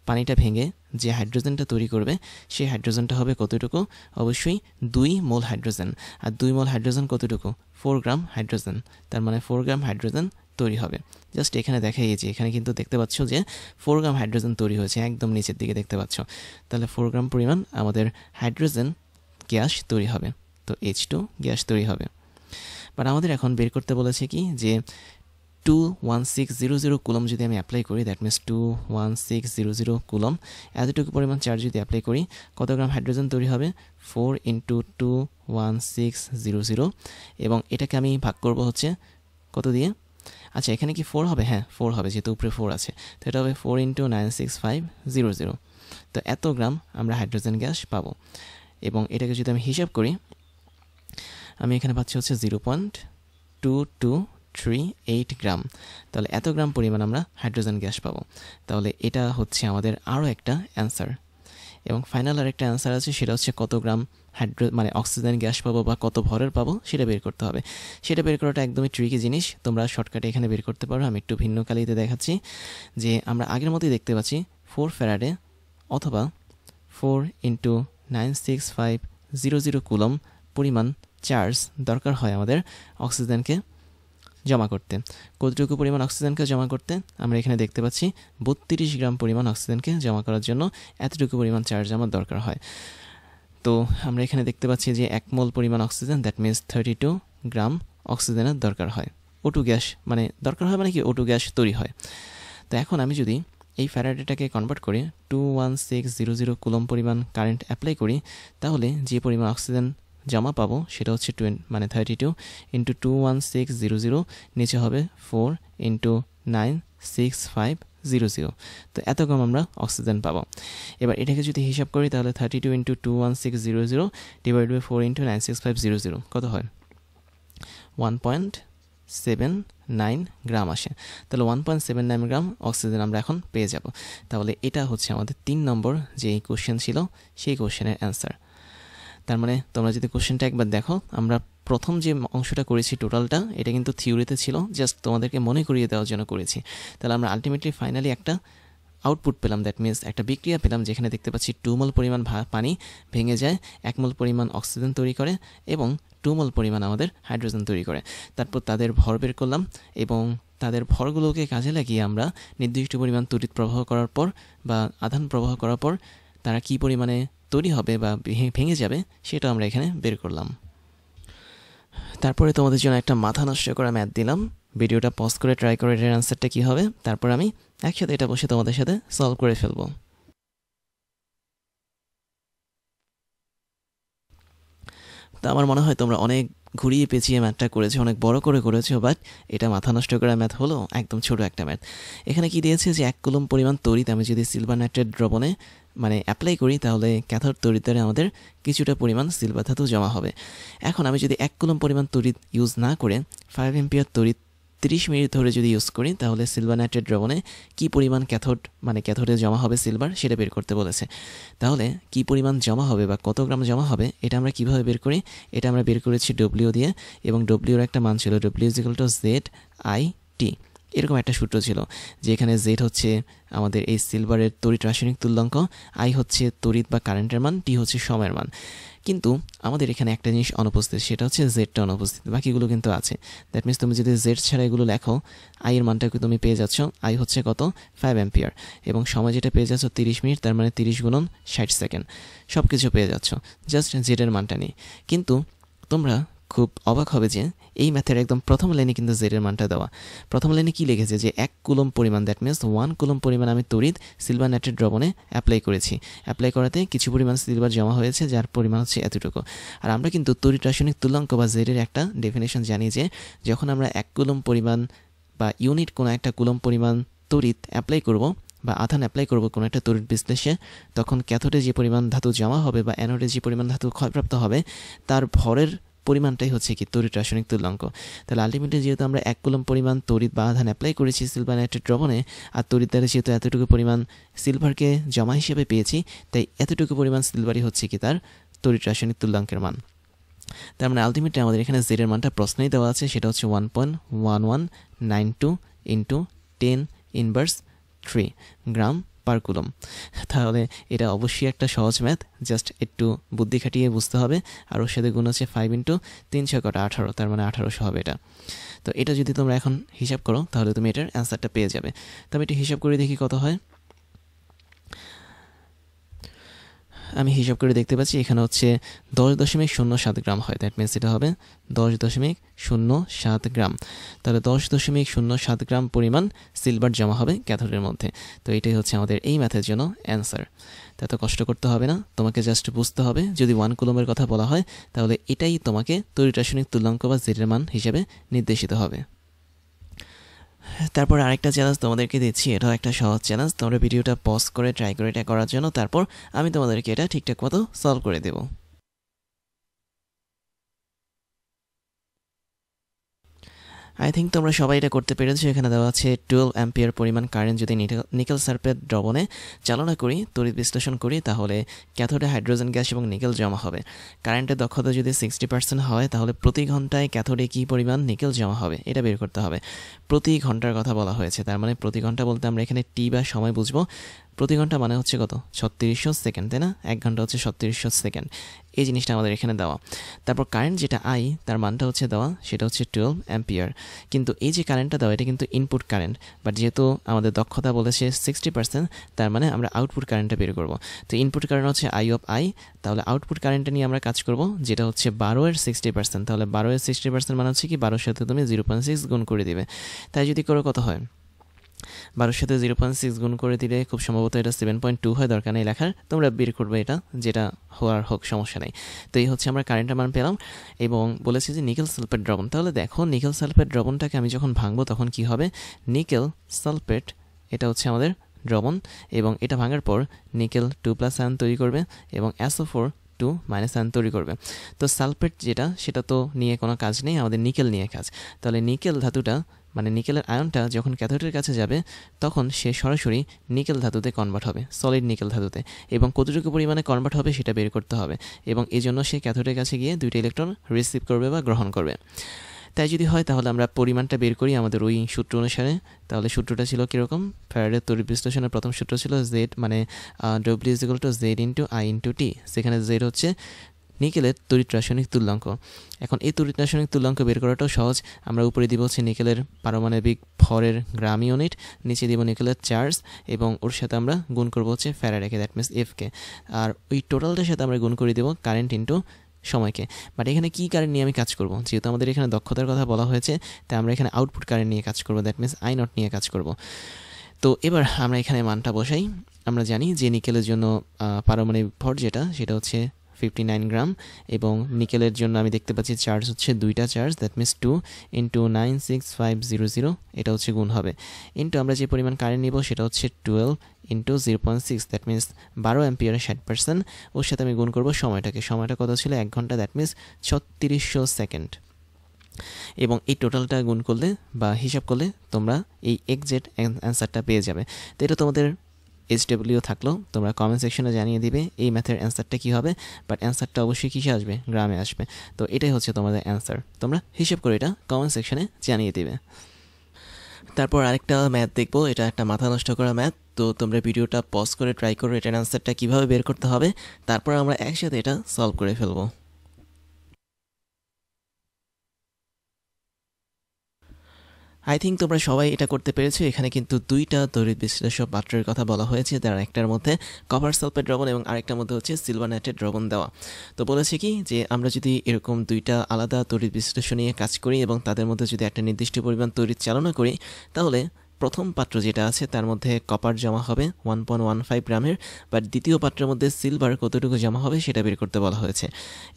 পানিটা ভেঙে যে হাইড্রোজেনটা তৈরি করবে সেই হাইড্রোজেনটা হবে কতটুকু? অবশ্যই 2 মোল হাইড্রোজেন। আর 2 মোল হাইড্রোজেন কতটুকু? 4 গ্রাম হাইড্রোজেন। তার মানে 4 গ্রাম হাইড্রোজেন তৈরি হবে। জাস্ট এখানে দেখাই যে এখানে কিন্তু দেখতে পাচ্ছ যে 4 গ্রাম হাইড্রোজেন তৈরি হয়েছে, একদম নিচের দিকে দেখতে পাচ্ছ। তাহলে 4 গ্রাম পরিমাণ আমাদের হাইড্রোজেন গ্যাস তৈরি হবে, তো H2 গ্যাস তৈরি হবে। বাট আমাদের এখন বের করতে বলেছে কি যে 21600 কুলম যদি আমি অ্যাপ্লাই করি, দ্যাট মিনস 21600 কুলম এতটুকু পরিমাণ চার্জ যদি অ্যাপ্লাই করি, কত গ্রাম হাইড্রোজেন তৈরি হবে? 4 ইন্টু 21600, এবং এটাকে আমি ভাগ করব হচ্ছে কত দিয়ে? আচ্ছা, এখানে কি 4 হবে? হ্যাঁ 4 হবে, যেহেতু উপরে 4 আছে, তো এটা হবে 4 ইন্টু 96500। তো এত গ্রাম আমরা হাইড্রোজেন গ্যাস পাবো। এবং এটাকে যদি আমি হিসাব করি, আমি এখানে পাচ্ছি হচ্ছে 0.2238 গ্রাম। তাহলে এত গ্রাম পরিমাণ আমরা হাইড্রোজেন গ্যাস পাবো। তাহলে এটা হচ্ছে আমাদের আরও একটা অ্যান্সার। এবং ফাইনাল আরেকটা অ্যান্সার আছে, সেটা হচ্ছে কত গ্রাম মানে অক্সিজেন গ্যাস পাবো বা কত ভরের পাবো সেটা বের করতে হবে। সেটা বের করাটা একদমই ট্রিকি জিনিস, তোমরা শর্টকাটে এখানে বের করতে পারো। আমি একটু ভিন্ন কালিতে দেখাচ্ছি যে আমরা আগের মতোই দেখতে পাচ্ছি 4 ফ্যারাডে অথবা 4 ইন্টু 96500 কুলম পরিমাণ চার্জ দরকার হয় আমাদের অক্সিজেনকে জমা করতে। কতটুকু পরিমাণ অক্সিজেনকে জমা করতে? আমরা এখানে দেখতে পাচ্ছি 32 গ্রাম পরিমাণ অক্সিজেনকে জমা করার জন্য এতটুকু পরিমাণ চার্জ আমার দরকার হয়। তো আমরা এখানে দেখতে পাচ্ছি যে 1 মোল পরিমাণ অক্সিজেন, দ্যাট মিনস 32 গ্রাম অক্সিজেনের দরকার হয়। O2 গ্যাস মানে দরকার হয় মানে কি O2 গ্যাস তৈরি হয়। তো এখন আমি যদি এই ফ্যারাডেটাকে কনভার্ট করে 21600 কুলম পরিমাণ কারেন্ট অ্যাপ্লাই করি, তাহলে যে পরিমাণ অক্সিজেন জমা পাবো সেটা হচ্ছে 32 ইন্টু 21600, নিচে হবে 4 ইন্টু 96500। তো এত কম আমরা অক্সিজেন পাবো। এবার এটাকে যদি হিসাব করি, তাহলে 32 ইন্টু 21600 ডিভাইড বাই 4 ইন্টু 96500 কত হয়? 1.79 গ্রাম আসে। তাহলে 1.79 গ্রাম অক্সিজেন আমরা এখন পেয়ে যাব। তাহলে এটা হচ্ছে আমাদের 3 নম্বর যে কোশ্চেন ছিল সেই কোশ্চেনের অ্যান্সার। তার মানে তোমরা যদি কোশ্চেনটা একবার দেখো, আমরা প্রথম যে অংশটা করেছি টোটালটা, এটা কিন্তু থিওরিতে ছিল, জাস্ট তোমাদেরকে মনে করিয়ে দেওয়ার জন্য করেছি। তাহলে আমরা আলটিমেটলি ফাইনালি একটা আউটপুট পেলাম, দ্যাট মিনস একটা বিক্রিয়া পেলাম, যেখানে দেখতে পাচ্ছি 2 মোল পরিমাণ পানি ভেঙে যায়, 1 মোল পরিমাণ অক্সিজেন তৈরি করে এবং 2 মোল পরিমাণ আমাদের হাইড্রোজেন তৈরি করে। তারপর তাদের ভর বের করলাম এবং তাদের ভরগুলোকে কাজে লাগিয়ে আমরা নির্দিষ্ট পরিমাণ তড়িৎ প্রবাহ করার পর বা আধান প্রবাহ করার পর তারা কী পরিমাণে তৈরি হবে বা ভেঙে যাবে সেটা আমরা এখানে বের করলাম। তারপরে তোমাদের জন্য একটা মাথা নষ্ট করা ম্যাথ দিলাম। ভিডিওটা পজ করে ট্রাই করে এটার অ্যান্সারটা কী হবে, তারপর আমি একসাথে এটা বসে তোমাদের সাথে সলভ করে ফেলবো। তো আমার মনে হয় তোমরা অনেক ঘুরিয়ে পেঁচিয়ে ম্যাথটা করেছো, অনেক বড় করে করেছো, বাট এটা মাথা নষ্ট করা ম্যাথ হলো, একদম ছোট একটা ম্যাথ। এখানে কি দিয়েছে যে 1 কুলম পরিমাণ তড়িৎ আমি যদি সিলভার নাইট্রেট দ্রবণে মানে অ্যাপ্লাই করি, তাহলে ক্যাথোড তড়িৎদ্বারে আমাদের কিছুটা পরিমাণ সিলভার ধাতু জমা হবে। এখন আমি যদি 1 কুলম পরিমাণ তড়িৎ ইউজ না করে 5 এম্পিয়ার তড়িৎ 30 মিনিট ধরে যদি ইউজ করি, তাহলে সিলভার নাইট্রেট দ্রবণে কী পরিমাণ ক্যাথোডে জমা হবে সিলভার সেটা বের করতে বলেছে। তাহলে কী পরিমাণ জমা হবে বা কত গ্রাম জমা হবে এটা আমরা কীভাবে বের করি? এটা আমরা বের করেছি ডব্লিউ দিয়ে, এবং ডব্লিউর একটা মান ছিল W=ZIT। এরকম একটা সূত্র ছিল, যেখানে জেড হচ্ছে আমাদের এই সিলভারের তড়িৎ রাসায়নিক তুল্যাঙ্ক, আই হচ্ছে তড়িৎ বা কারেন্টের মান, টি হচ্ছে সময়ের মান। কিন্তু আমাদের এখানে একটা জিনিস অনুপস্থিত, সেটা হচ্ছে জেডটা অনুপস্থিত, বাকিগুলো কিন্তু আছে। দ্যাট মিনস তুমি যদি জেড ছাড়া এগুলো লেখো, আই এর মানটাকে তুমি পেয়ে যাচ্ছ, আই হচ্ছে কত? 5 অ্যাম্পিয়ার, এবং সময় যেটা পেয়ে যাচ্ছ 30 মিনিট, তার মানে 30 গুণন 60 সেকেন্ড, সব কিছু পেয়ে যাচ্ছ জাস্ট জেডের মানটা নিয়ে। কিন্তু তোমরা খুব অবাক হবে যে এই ম্যাথের একদম প্রথম লাইনে কিন্তু জেডের মানটা দেওয়া। প্রথম লাইনে কি লিখেছে যে 1 কুলম পরিমাণ, দ্যাট মিনস 1 কুলম পরিমাণ আমি তড়িৎ সিলভার নাইট্রেট দ্রবণে অ্যাপ্লাই করেছি। অ্যাপ্লাই করাতে কিছু পরিমাণ সিলভার জমা হয়েছে, যার পরিমাণ হচ্ছে এতটুকু। আর আমরা কিন্তু তড়িৎ রাসায়নিক তুল্যাঙ্ক বা জেডের একটা ডেফিনেশন জানি যে যখন আমরা 1 কুলম পরিমাণ বা ইউনিট কোনো একটা কুলম পরিমাণ তড়িৎ অ্যাপ্লাই করব বা আধান অ্যাপ্লাই করব কোনো একটা তড়িৎ বিশ্লেষে, তখন ক্যাথোডে যে পরিমাণ ধাতু জমা হবে বা অ্যানোডে যে পরিমাণ ধাতু ক্ষয়প্রাপ্ত হবে, তার ভরের পরিমাণটাই হচ্ছে কি তড়িৎ রাসায়নিক তুল্যাঙ্ক। তাহলে আলটিমেটলি যেহেতু আমরা 1 কুলম্ব পরিমাণ তড়িৎ বা আধান অ্যাপ্লাই করেছি সিলভার নাইট্রেট দ্রবণে, আর তড়িৎ দ্বারা যেহেতু এতটুকু পরিমাণ সিলভারকে জমা হিসেবে পেয়েছি, তাই এতটুকু পরিমাণ সিলভারই হচ্ছে কি তার তড়িৎ রাসায়নিক তুল্যাঙ্কের মান। তার মানে আলটিমেটলি আমাদের এখানে জেড এর মানটা প্রশ্নেই দেওয়া আছে, সেটা হচ্ছে 1.1192 ইন্টু 10⁻³ গ্রাম পার কুলম। তাহলে এটা অবশ্যই একটা সহজ ম্যাথ, জাস্ট একটু বুদ্ধি খাটিয়ে বুঝতে হবে। আর ওর সাথে গুণ হচ্ছে 5 ইন্টু 3 × 18, তার মানে 1800 হবে এটা। তো এটা যদি তোমরা এখন হিসাব করো তাহলে তুমি এটার অ্যান্সারটা পেয়ে যাবে। তবে এটা হিসাব করে দেখি কত হয়। আমি হিসাব করে দেখতে পাচ্ছি এখানে হচ্ছে 10.07 গ্রাম হয়। দ্যাট মিনস এটা হবে 10.07 গ্রাম। তাহলে 10.07 গ্রাম পরিমাণ সিলভার জমা হবে ক্যাথোডের মধ্যে। তো এটাই হচ্ছে আমাদের এই ম্যাথের জন্য অ্যান্সার। তা এত কষ্ট করতে হবে না, তোমাকে জাস্ট বুঝতে হবে যদি 1 কুলম্বের কথা বলা হয় তাহলে এটাই তোমাকে তড়িৎ রাসায়নিক তুল্যাঙ্ক বা জেড এর মান হিসেবে নির্দেশিত হবে। তারপর আরেকটা চ্যালেঞ্জ তোমাদেরকে দিচ্ছি, এটাও একটা সহজ চ্যালেঞ্জ। তোমরা ভিডিওটা পজ করে ট্রাই করে এটা করার জন্য, তারপর আমি তোমাদেরকে এটা ঠিকঠাক মতো সলভ করে দেবো। আই থিঙ্ক তোমরা সবাই এটা করতে পেরেছো। এখানে দেওয়া আছে 12 অ্যাম্পিয়ার পরিমাণ কারেন্ট যদি নিকেল সালফেট দ্রবণে চালনা করি, তড়িৎ বিশ্লেষণ করি, তাহলে ক্যাথোডে হাইড্রোজেন গ্যাস এবং নিকেল জমা হবে। কারেন্টের দক্ষতা যদি 60% হয় তাহলে প্রতি ঘন্টায় ক্যাথোডে কী পরিমাণ নিকেল জমা হবে এটা বের করতে হবে। প্রতি ঘন্টার কথা বলা হয়েছে, তার মানে প্রতি ঘন্টা বলতে আমরা এখানে টি বা সময় বুঝবো। প্রতি ঘন্টা মানে হচ্ছে কত? 3600 সেকেন্ড, তাই না? 1 ঘন্টা হচ্ছে 3600 সেকেন্ড। এই জিনিসটা আমাদের এখানে দেওয়া। তারপর কারেন্ট যেটা আই, তার মানটা হচ্ছে দেওয়া, সেটা হচ্ছে 12 অ্যাম্পিয়ার। কিন্তু এই যে কারেন্টটা দেওয়া এটা কিন্তু ইনপুট কারেন্ট, বাট যেহেতু আমাদের দক্ষতা বলেছে 60%, তার মানে আমরা আউটপুট কারেন্টটা বের করব। তো ইনপুট কারেন্ট হচ্ছে আই অফ আই, তাহলে আউটপুট কারেন্টটা নিয়ে আমরা কাজ করব, যেটা হচ্ছে 12 এর 60%। তাহলে 12 এর 60% মানে হচ্ছে কি 12 সাথে তুমি 0.6 গুণ করে দিবে। তাই যদি করো কত হয়? 12 সাথে 0.6 গুণ করে দিলে খুব সম্ভবত এটা 7.2 হয়, দরকার নেই লেখার, তোমরা বের করবে এটা, যেটা হওয়ার হোক সমস্যা নেই। তো এই হচ্ছে আমরা কারেন্টের মান পেলাম। এবং বলেছি যে নিকেল সালফেট দ্রবণ, তাহলে দেখো নিকেল সালফেট দ্রবণটাকে আমি যখন ভাঙবো তখন কি হবে? নিকেল সালফেট এটা হচ্ছে আমাদের দ্রবণ, এবং এটা ভাঙার পর নিকেল 2+ আয়ন তৈরি করবে এবং SO4 2- আয়ন তৈরি করবে। তো সালফেট যেটা, সেটা তো নিয়ে কোনো কাজ নেই, আমাদের নিকেল নিয়ে কাজ। তাহলে নিকেল ধাতুটা মানে নিকেলের আয়নটা যখন ক্যাথোডের কাছে যাবে তখন সে সরাসরি নিকেল ধাতুতে কনভার্ট হবে, সলিড নিকেল ধাতুতে, এবং কতটুকু পরিমাণে কনভার্ট হবে সেটা বের করতে হবে। এবং এই জন্য সে ক্যাথোডের কাছে গিয়ে 2টা ইলেকট্রন রিসিভ করবে বা গ্রহণ করবে। তাই যদি হয় তাহলে আমরা পরিমাণটা বের করি আমাদের ওই সূত্র অনুসারে। তাহলে সূত্রটা ছিল কীরকম? ফ্যারাডের তড়িৎ বিশ্লেষণের প্রথম সূত্র ছিল জেড মানে W is equal to Z into I into T. সেখানে জেড হচ্ছে নিকেলের তড়িৎ রাসায়নিক তুল্যাঙ্ক। এখন এই তড়িৎ রাসায়নিক তুল্যাঙ্ক বের করাটাও সহজ। আমরা উপরে দিব হচ্ছে নিকেলের পারমাণবিক ভরের গ্রাম ইউনিট, নিচে দিব নিকেলের চার্জ, এবং ওর সাথে আমরা গুণ করবো হচ্ছে ফ্যারাডেকে, দ্যাট মিনস এফকে। আর ওই টোটালটার সাথে আমরা গুণ করে দেবো কারেন্ট ইন্টু সময়কে। বাট এখানে কী কারেন্ট নিয়ে আমি কাজ করব? যেহেতু আমাদের এখানে দক্ষতার কথা বলা হয়েছে, তাই আমরা এখানে আউটপুট কারেন্ট নিয়ে কাজ করবো, দ্যাট মিনস আই নট নিয়ে কাজ করব। তো এবার আমরা এখানে মানটা বসাই। আমরা জানি যে নিকেলের জন্য পারমাণবিক ভর যেটা, সেটা হচ্ছে 59 গ্রাম, এবং নিকেলের জন্য আমি দেখতে পাচ্ছি চার্জ হচ্ছে 2টা চার্জ, দ্যাট মিনস 2 × 96500, এটা হচ্ছে গুণ হবে, ইন্টু আমরা যে পরিমাণ কারেন্ট নিব সেটা হচ্ছে 12 × 0.6, দ্যাট মিনস 12 অ্যাম্পিয়ারের 60%। ওর সাথে আমি গুণ করবো সময়টাকে, সময়টা কত ছিল? 1 ঘন্টা, দ্যাট মিনস 3600 সেকেন্ড। এবং এই টোটালটা গুণ করলে বা হিসাব করলে তোমরা এই এক্সাক্ট অ্যান্সারটা পেয়ে যাবে। তো এটা তোমাদের SW থাকলো, তোমরা কমেন্ট সেকশনে জানিয়ে দিবে এই ম্যাথের অ্যান্সারটা কী হবে। বাট অ্যান্সারটা অবশ্যই কিসে আসবে? গ্রামে আসবে। তো এটাই হচ্ছে তোমাদের অ্যান্সার, তোমরা হিসেব করে এটা কমেন্ট সেকশনে জানিয়ে দিবে। তারপর আরেকটা ম্যাথ দেখবো, এটা একটা মাথা নষ্ট করা ম্যাথ। তো তোমরা ভিডিওটা পজ করে ট্রাই করো এটার অ্যান্সারটা কীভাবে বের করতে হবে, তারপর আমরা একসাথে এটা সলভ করে ফেলবো। আই থিঙ্ক তোমরা সবাই এটা করতে পেরেছো। এখানে কিন্তু 2টা তড়িৎ বিশ্লেষক পাত্রের কথা বলা হয়েছে, তার একটার মধ্যে কপার সালফেট দ্রবণ এবং আরেকটার মধ্যে হচ্ছে সিলভার নাইট্রেট দ্রবণ দেওয়া। তো বলেছে কি যে আমরা যদি এরকম 2টা আলাদা তড়িৎ বিশ্লেষণ নিয়ে কাজ করি এবং তাদের মধ্যে যদি একটা নির্দিষ্ট পরিমাণ তড়িৎ চালনা করি, তাহলে প্রথম পাত্র যেটা আছে তার মধ্যে কপার জমা হবে 1.15 গ্রামের, বাট দ্বিতীয় পাত্রের মধ্যে সিলভার কতটুকু জমা হবে সেটা বের করতে বলা হয়েছে।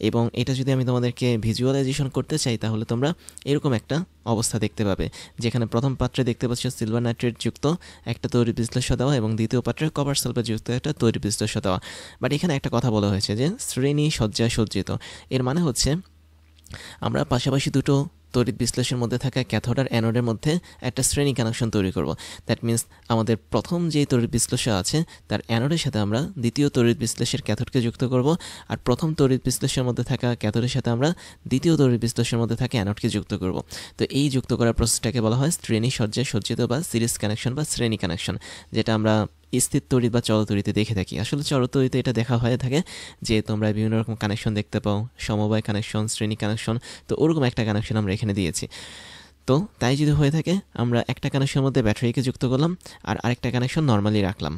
এবং এটা যদি আমি তোমাদেরকে ভিজুয়ালাইজেশন করতে চাই তাহলে তোমরা এরকম একটা অবস্থা দেখতে পাবে, যেখানে প্রথম পাত্রে দেখতে পাচ্ছ সিলভার নাইট্রেট যুক্ত একটা তড়িৎ বিশ্লেষ্য দেওয়া এবং দ্বিতীয় পাত্রে কপার সালফেট যুক্ত একটা তড়িৎ বিশ্লেষ্য দেওয়া। বাট এখানে একটা কথা বলা হয়েছে যে শ্রেণী সজ্জা সজ্জিত। এর মানে হচ্ছে আমরা পাশাপাশি দুটো তড়িৎ বিশ্লেষণের মধ্যে থাকা ক্যাথোড আর অ্যানোডের মধ্যে একটা শ্রেণী কানেকশন তৈরি করব। দ্যাট মিন্স আমাদের প্রথম যেই তড়িৎ বিশ্লেষণ আছে তার অ্যানোডের সাথে আমরা দ্বিতীয় তড়িৎ বিশ্লেষের ক্যাথোডকে যুক্ত করব, আর প্রথম তড়িৎ বিশ্লেষণের মধ্যে থাকা ক্যাথোডের সাথে আমরা দ্বিতীয় তড়িৎ বিশ্লেষণের মধ্যে থাকা অ্যানোডকে যুক্ত করব। তো এই যুক্ত করার প্রসেসটাকে বলা হয় শ্রেণী সজ্জায় সজ্জিত বা সিরিজ কানেকশন বা শ্রেণী কানেকশন, যেটা আমরা স্থির তড়িৎ বা চলতড়িতে দেখে থাকি। আসলে চলতড়িতে এটা দেখা হয়ে থাকে যে তোমরা বিভিন্ন রকম কানেকশন দেখতে পাও, সমবায় কানেকশন, শ্রেণী কানেকশন, তো ওরকম একটা কানেকশন আমরা এখানে দিয়েছি। তো তাই যদি হয়ে থাকে আমরা একটা কানেকশনের মধ্যে ব্যাটারিকে যুক্ত করলাম আর আরেকটা কানেকশন নর্মালি রাখলাম।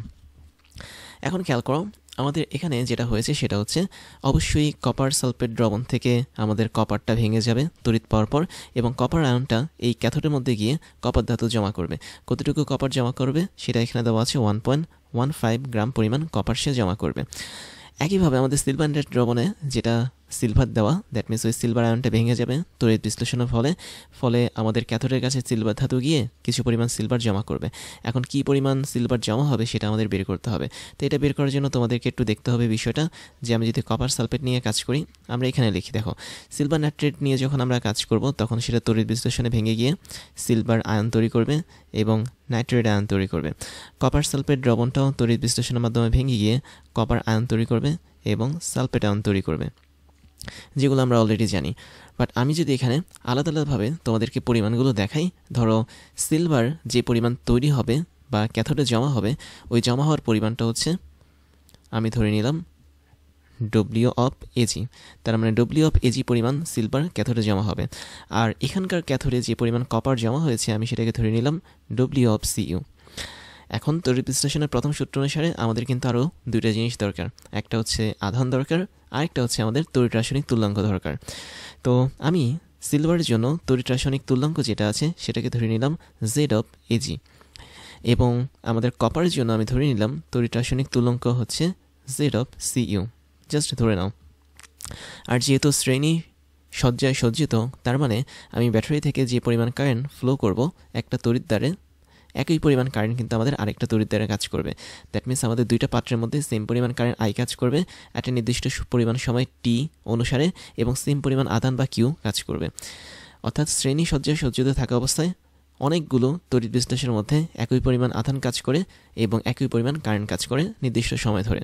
এখন খেয়াল করো আমাদের এখানে যেটা হয়েছে সেটা হচ্ছে অবশ্যই কপার সালফেট দ্রবণ থেকে আমাদের কপারটা ভেঙে যাবে তড়িৎ পাওয়ার পর, এবং কপার আয়নটা এই ক্যাথোডের মধ্যে গিয়ে কপার ধাতু জমা করবে। কতটুকু কপার জমা করবে সেটা এখানে দেওয়া আছে 1.15 গ্রাম পরিমাণ কপার সে জমা করবে। একইভাবে আমাদের সিলভার দ্রবণে যেটা সিলভার দেওয়া, দ্যাট মিনস ওই সিলভার আয়নটা ভেঙে যাবে তড়িৎ বিশ্লেষণের ফলে আমাদের ক্যাথোডের কাছে সিলভার ধাতু গিয়ে কিছু পরিমাণ সিলভার জমা করবে। এখন কি পরিমাণ সিলভার জমা হবে সেটা আমাদের বের করতে হবে। তো এটা বের করার জন্য তোমাদেরকে একটু দেখতে হবে বিষয়টা যে আমি যদি কপার সালফেট নিয়ে কাজ করি, আমরা এখানে লিখি দেখো সিলভার নাইট্রেট নিয়ে যখন আমরা কাজ করব তখন সেটা তড়িৎ বিশ্লেষণে ভেঙে গিয়ে সিলভার আয়ন তৈরি করবে এবং নাইট্রেট আয়ন তৈরি করবে। কপার সালফেট দ্রবণটাও তড়িৎ বিশ্লেষণের মাধ্যমে ভেঙে গিয়ে কপার আয়ন তৈরি করবে এবং সালফেট আয়ন তৈরি করবে, যেগুলো আমরা অলরেডি জানি। বাট আমি যদি এখানে আলাদা আলাদাভাবে তোমাদেরকে পরিমাণগুলো দেখাই, ধরো সিলভার যে পরিমাণ তৈরি হবে বা ক্যাথোডে জমা হবে ওই জমা হওয়ার পরিমাণটা হচ্ছে আমি ধরে নিলাম ডব্লিউ অফ এজি, তার মানে ডব্লিউ অফ এজি পরিমাণ সিলভার ক্যাথোডে জমা হবে। আর এখানকার ক্যাথোডে যে পরিমাণ কপার জমা হয়েছে আমি সেটাকে ধরে নিলাম ডব্লিউ অফ সিইউ। এখন তড়িৎ বিশ্লেষণের প্রথম সূত্র অনুসারে আমাদের কিন্তু আরও দুইটা জিনিস দরকার, একটা হচ্ছে আধান দরকার, আরেকটা হচ্ছে আমাদের তড়িৎ রাসায়নিক তুল্যাঙ্ক দরকার। তো আমি সিলভারের জন্য তড়িৎ রাসায়নিক তুল্যাঙ্ক যেটা আছে সেটাকে ধরে নিলাম জেড অফ এজি, এবং আমাদের কপারের জন্য আমি ধরে নিলাম তড়িৎ রাসায়নিক তুল্যাঙ্ক হচ্ছে জেড অফ সিইউ, জাস্ট ধরে নাও। আর যেহেতু শ্রেণী সজ্জায় সজ্জিত, তার মানে আমি ব্যাটারি থেকে যে পরিমাণ কারেন্ট ফ্লো করব একটা তড়িৎ দ্বারে, একই পরিমাণ কারেন্ট কিন্তু আমাদের আরেকটা তড়িৎ দ্বারা কাজ করবে। দ্যাট মিনস আমাদের দুইটা পাত্রের মধ্যে সেম পরিমাণ কারেন্ট আই কাজ করবে একটা নির্দিষ্ট পরিমাণ সময় টি অনুসারে, এবং সেম পরিমাণ আধান বা কিউ কাজ করবে। অর্থাৎ শ্রেণী সজ্জায় সজ্জিত থাকা অবস্থায় অনেকগুলো তড়িৎ বিশ্লেষণের মধ্যে একই পরিমাণ আধান কাজ করে এবং একই পরিমাণ কারেন্ট কাজ করে নির্দিষ্ট সময় ধরে।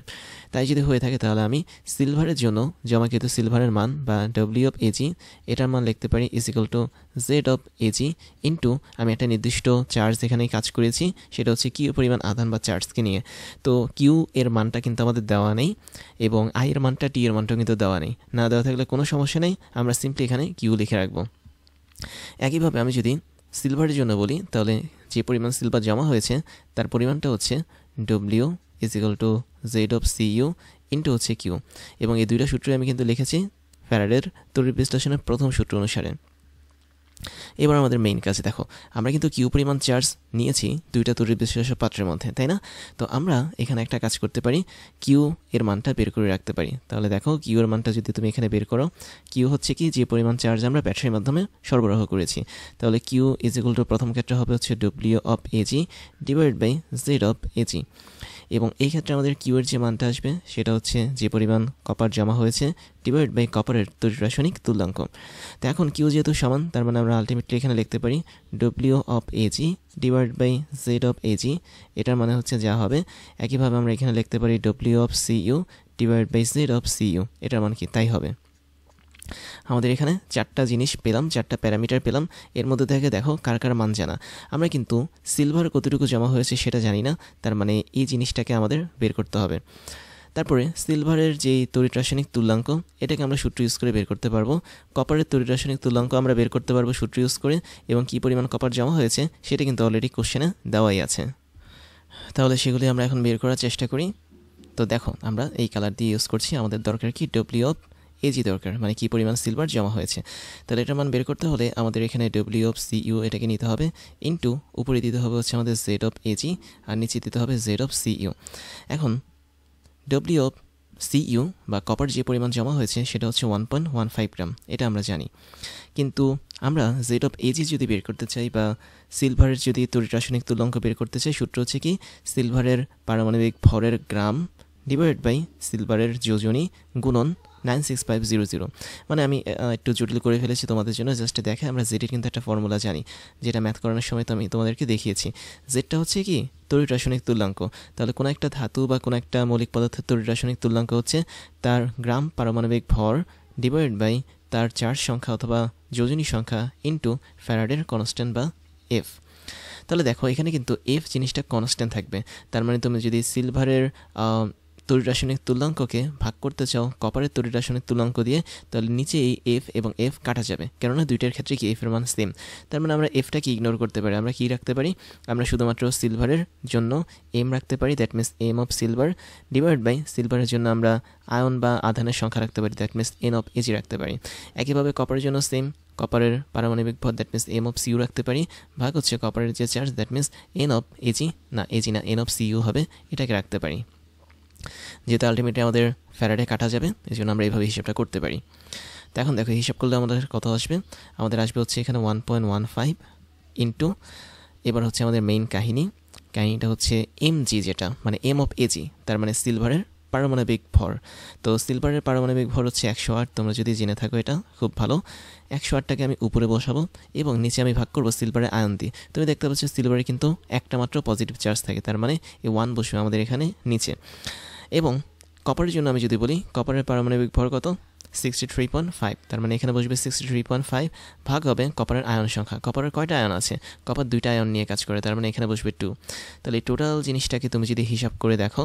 তাই যদি হয়ে থাকে তাহলে আমি সিলভারের জন্য জমাকৃত সিলভারের মান বা ডব্লিউ অফ এজি এটার মান লিখতে পারি is equal to Z of AG into আমি একটা নির্দিষ্ট চার্জ যেখানে কাজ করেছি সেটা হচ্ছে কিউ পরিমাণ আধান বা চার্জকে নিয়ে। তো কিউ এর মানটা কিন্তু আমাদের দেওয়া নেই এবং আই এর মানটা টি এর মানটাও কিন্তু দেওয়া নেই, না দেওয়া থাকলে কোনো সমস্যা নেই, আমরা সিম্পলি এখানে কিউ লিখে রাখবো। একইভাবে আমি যদি সিলভারের জন্য বলি তাহলে যে পরিমাণ সিলভার জমা হয়েছে তার পরিমাণটা হচ্ছে W is equal to Z of CU into হচ্ছে কিউ, এবং এই দুইটা সূত্রে আমি কিন্তু লিখেছি ফ্যারাডের তড়িৎ বিশ্লেষণের প্রথম সূত্র অনুসারে। এবার আমাদের মেইন কাজে দেখো আমরা কিন্তু কিউ পরিমাণ চার্জ নিয়েছি দুইটা তড়িৎ বিশ্লেষণ পাত্রের মধ্যে, তাই না? তো আমরা এখানে একটা কাজ করতে পারি, কিউ এর মানটা বের করে রাখতে পারি। তাহলে দেখো কিউ এর মানটা যদি তুমি এখানে বের করো, কিউ হচ্ছে কি যে পরিমাণ চার্জ আমরা ব্যাটারির মাধ্যমে সরবরাহ করেছি, তাহলে কিউ ইজ ইকুয়াল টু প্রথম ক্ষেত্রে হবে হচ্ছে W of AG divide by Z of AG, এবং এই ক্ষেত্রে আমাদের কিউ এর যে মানটা আসবে সেটা হচ্ছে যে পরিমাণ কপার জমা হয়েছে ডিভাইড বাই কপারের তড়িৎ রাসায়নিক তুল্যাঙ্ক। তো এখন কিউ যেহেতু সমান তার মানে আমরা আলটিমেটলি এখানে লিখতে পারি W of AG divide by Z of AG, এটার মানে হচ্ছে যা হবে। একইভাবে আমরা এখানে লিখতে পারি W of CU divide by Z of CU, এটার মান কি তাই হবে। আমাদের এখানে চারটা জিনিস পেলাম, চারটা প্যারামিটার পেলাম। এর মধ্যে থেকে দেখো কার কার মান জানা, আমরা কিন্তু সিলভার কতটুকু জমা হয়েছে সেটা জানি না, তার মানে এই জিনিসটাকে আমাদের বের করতে হবে। তারপরে সিলভারের যেই তড়িৎ রাসায়নিক তুল্যাঙ্ক এটাকে আমরা সূত্র ইউজ করে বের করতে পারবো, কপারের তড়িৎ রাসায়নিক তুল্যাঙ্ক আমরা বের করতে পারবো সূত্র ইউজ করে, এবং কী পরিমাণ কপার জমা হয়েছে সেটা কিন্তু অলরেডি কোশ্চেনে দেওয়াই আছে। তাহলে সেগুলি আমরা এখন বের করার চেষ্টা করি। তো দেখো আমরা এই কালার দিয়ে ইউজ করছি, আমাদের দরকার কি ডব্লিউ অফ এজি দরকার, মানে কী পরিমাণ সিলভার জমা হয়েছে। তাহলে এটার মান বের করতে হলে আমাদের এখানে ডব্লিউ অফ সিইউ এটাকে নিতে হবে, ইন্টু উপরে দিতে হবে হচ্ছে আমাদের জেড অফ এজি আর নিচে দিতে হবে জেড অফ সিইউ। এখন ডব্লিউ অফ সিইউ বা কপার যে পরিমাণ জমা হয়েছে সেটা হচ্ছে 1.15 গ্রাম, এটা আমরা জানি। কিন্তু আমরা জেড অফ এজি যদি বের করতে চাই বা সিলভারের যদি তড়িৎ রাসায়নিক তুল্যাঙ্ক বের করতে চাই, সূত্র হচ্ছে কি সিলভারের পারমাণবিক ভরের গ্রাম ডিভাইডেড বাই সিলভারের যোজনী গুণন 96500। মানে আমি একটু জটিল করে ফেলেছি তোমাদের জন্য, জাস্ট দেখে আমরা জেডের কিন্তু একটা ফর্মুলা জানি, যেটা ম্যাথ করানোর সময় তো আমি তোমাদেরকে দেখিয়েছি। জেডটা হচ্ছে কি তড়িৎ রাসায়নিক তুল্যাঙ্ক। তাহলে কোনো একটা ধাতু বা কোনো একটা মৌলিক পদার্থের তড়িৎ রাসায়নিক তুল্যাঙ্ক হচ্ছে তার গ্রাম পারমাণবিক ভর ডিভাইডেড বাই তার চার্জ সংখ্যা অথবা যোজনী সংখ্যা ইন্টু ফ্যারাডের কনস্ট্যান্ট বা এফ। তাহলে দেখো এখানে কিন্তু এফ জিনিসটা কনস্ট্যান্ট থাকবে। তার মানে তুমি যদি সিলভারের তড়িৎ রাসায়নিক তুল্যাঙ্ককে ভাগ করতে চাও কপারের তড়িৎ রাসায়নিক তুল্যাঙ্ক দিয়ে, তাহলে নিচে এই এফ এবং এফ কাটা যাবে, কেননা দুইটার ক্ষেত্রে কি এফের মান সেম। তার মানে আমরা এফটাকে ইগনোর করতে পারি, আমরা কি রাখতে পারি, আমরা শুধুমাত্র সিলভারের জন্য এম রাখতে পারি, that means M of silver divide by সিলভারের জন্য আমরা আয়ন বা আধানের সংখ্যা রাখতে পারি, that means N of AG রাখতে পারি। একইভাবে কপারের জন্য সেম, কপারের পারমাণবিক ভর that means M of CU রাখতে পারি, ভাগ হচ্ছে কপারের যে charge that means N of AG না এন অফ সিইউ হবে, এটাকে রাখতে পারি। যেহেতু আলটিমেটলি আমাদের ফ্যারাডে কাটা যাবে, এই জন্য আমরা এইভাবে হিসাবটা করতে পারি। তো এখন দেখো হিসাব করলে আমাদের কত আসবে, আমাদের আসবে হচ্ছে এখানে 1.15 ইন্টু, এবার হচ্ছে আমাদের মেইন কাহিনীটা হচ্ছে এমজি, যেটা মানে এম অফ এজি, তার মানে সিলভারের পারমাণবিক ভর। তো সিলভারের পারমাণবিক ভর হচ্ছে 108, তোমরা যদি জেনে থাকো এটা খুব ভালো। 108টাকে আমি উপরে বসাবো এবং নিচে আমি ভাগ করবো সিলভারের আয়ন দিয়ে। তুমি দেখতে পাচ্ছ সিলভারে কিন্তু একটা মাত্র পজিটিভ চার্জ থাকে, তার মানে এই 1 বসবে আমাদের এখানে নিচে। এবং কপারের জন্য আমি যদি বলি, কপারের পারমাণবিক ভর কত, 63.5, তার মানে এখানে বসবে 63.5, ভাগ হবে কপারের আয়ন সংখ্যা। কপারের কয়টা আয়ন আছে, কপার 2টা আয়ন নিয়ে কাজ করে, তার মানে এখানে বসবে 2। তাহলে এই টোটাল জিনিসটাকে তুমি যদি হিসাব করে দেখো,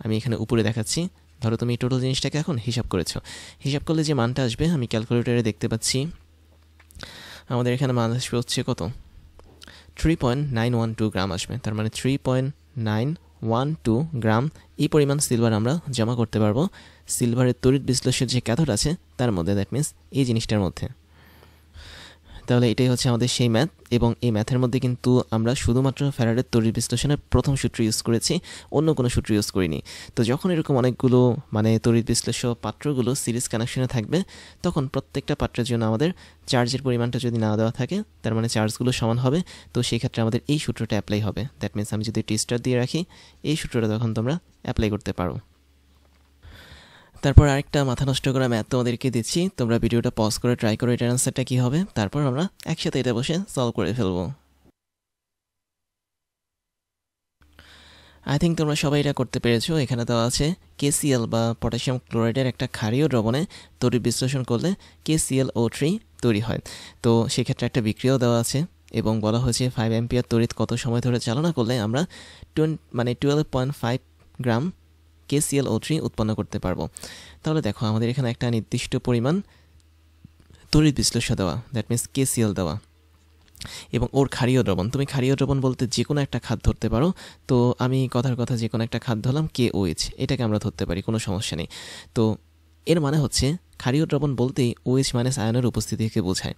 আমি এখানে উপরে দেখাচ্ছি, ধরো তুমি টোটাল জিনিসটাকে এখন হিসাব করেছো, হিসাব করলে যে মানটা আসবে আমি ক্যালকুলেটরে দেখতে পাচ্ছি আমাদের এখানে মান আসবে হচ্ছে কত, 3.912 গ্রাম আসবে। তার মানে 3.912 গ্রাম এই পরিমাণ সিলভার আমরা জমা করতে পারবো সিলভারের তড়িৎ বিশ্লেষের যে ক্যাথোড আছে তার মধ্যে, দ্যাট মিনস এই জিনিসটার মধ্যে। তাহলে এটাই হচ্ছে আমাদের সেই ম্যাথ, এবং এই ম্যাথের মধ্যে কিন্তু আমরা শুধুমাত্র ফ্যারাডের তড়িৎ বিশ্লেষণের প্রথম সূত্র ইউজ করেছি, অন্য কোনো সূত্র ইউজ করিনি। তো যখন এরকম অনেকগুলো মানে তড়িৎ বিশ্লেষ্য পাত্রগুলো সিরিজ কানেকশনে থাকবে, তখন প্রত্যেকটা পাত্রের জন্য আমাদের চার্জের পরিমাণটা যদি না দেওয়া থাকে, তার মানে চার্জগুলো সমান হবে, তো সেই ক্ষেত্রে আমাদের এই সূত্রটা অ্যাপ্লাই হবে। দ্যাট মিনস আমি যদি টি স্টার দিয়ে রাখি, এই সূত্রটা তখন তোমরা অ্যাপ্লাই করতে পারো। তারপর আরেকটা মাথা নষ্ট করা ম্যাথ তোমাদেরকে দিচ্ছি, তোমরা ভিডিওটা পজ করে ট্রাই করো এটার অ্যান্সারটা কী হবে, তারপর আমরা একসাথে এটা বসে সলভ করে ফেলবো। আই থিঙ্ক তোমরা সবাই এটা করতে পেরেছো। এখানে দেওয়া আছে KCl বা পটাশিয়াম ক্লোরাইডের একটা ক্ষারীয় দ্রবণে তড়িৎ বিশ্লেষণ করলে KClO3 তৈরি হয়। তো সেক্ষেত্রে একটা বিক্রিয়াও দেওয়া আছে এবং বলা হয়েছে 5 অ্যাম্পিয়ার তড়িৎ কত সময় ধরে চালনা করলে আমরা 12.5 গ্রাম KClO3 উৎপন্ন করতে পারবো। তাহলে দেখো আমাদের এখানে একটা নির্দিষ্ট পরিমাণ তড়িৎ বিশ্লেষ্য দেওয়া, দ্যাট মিনস KCl দেওয়া, এবং ওর ক্ষারীয় দ্রবণ। তুমি ক্ষারীয় দ্রবণ বলতে যে কোনো একটা খাদ ধরতে পারো, তো আমি কথার কথা যে কোনো একটা খাদ ধরলাম KOH, এটাকে আমরা ধরতে পারি, কোনো সমস্যা নেই। তো এর মানে হচ্ছে ক্ষারীয় দ্রবণ বলতেই OH মাইনাস আয়নের উপস্থিতিকে বোঝায়।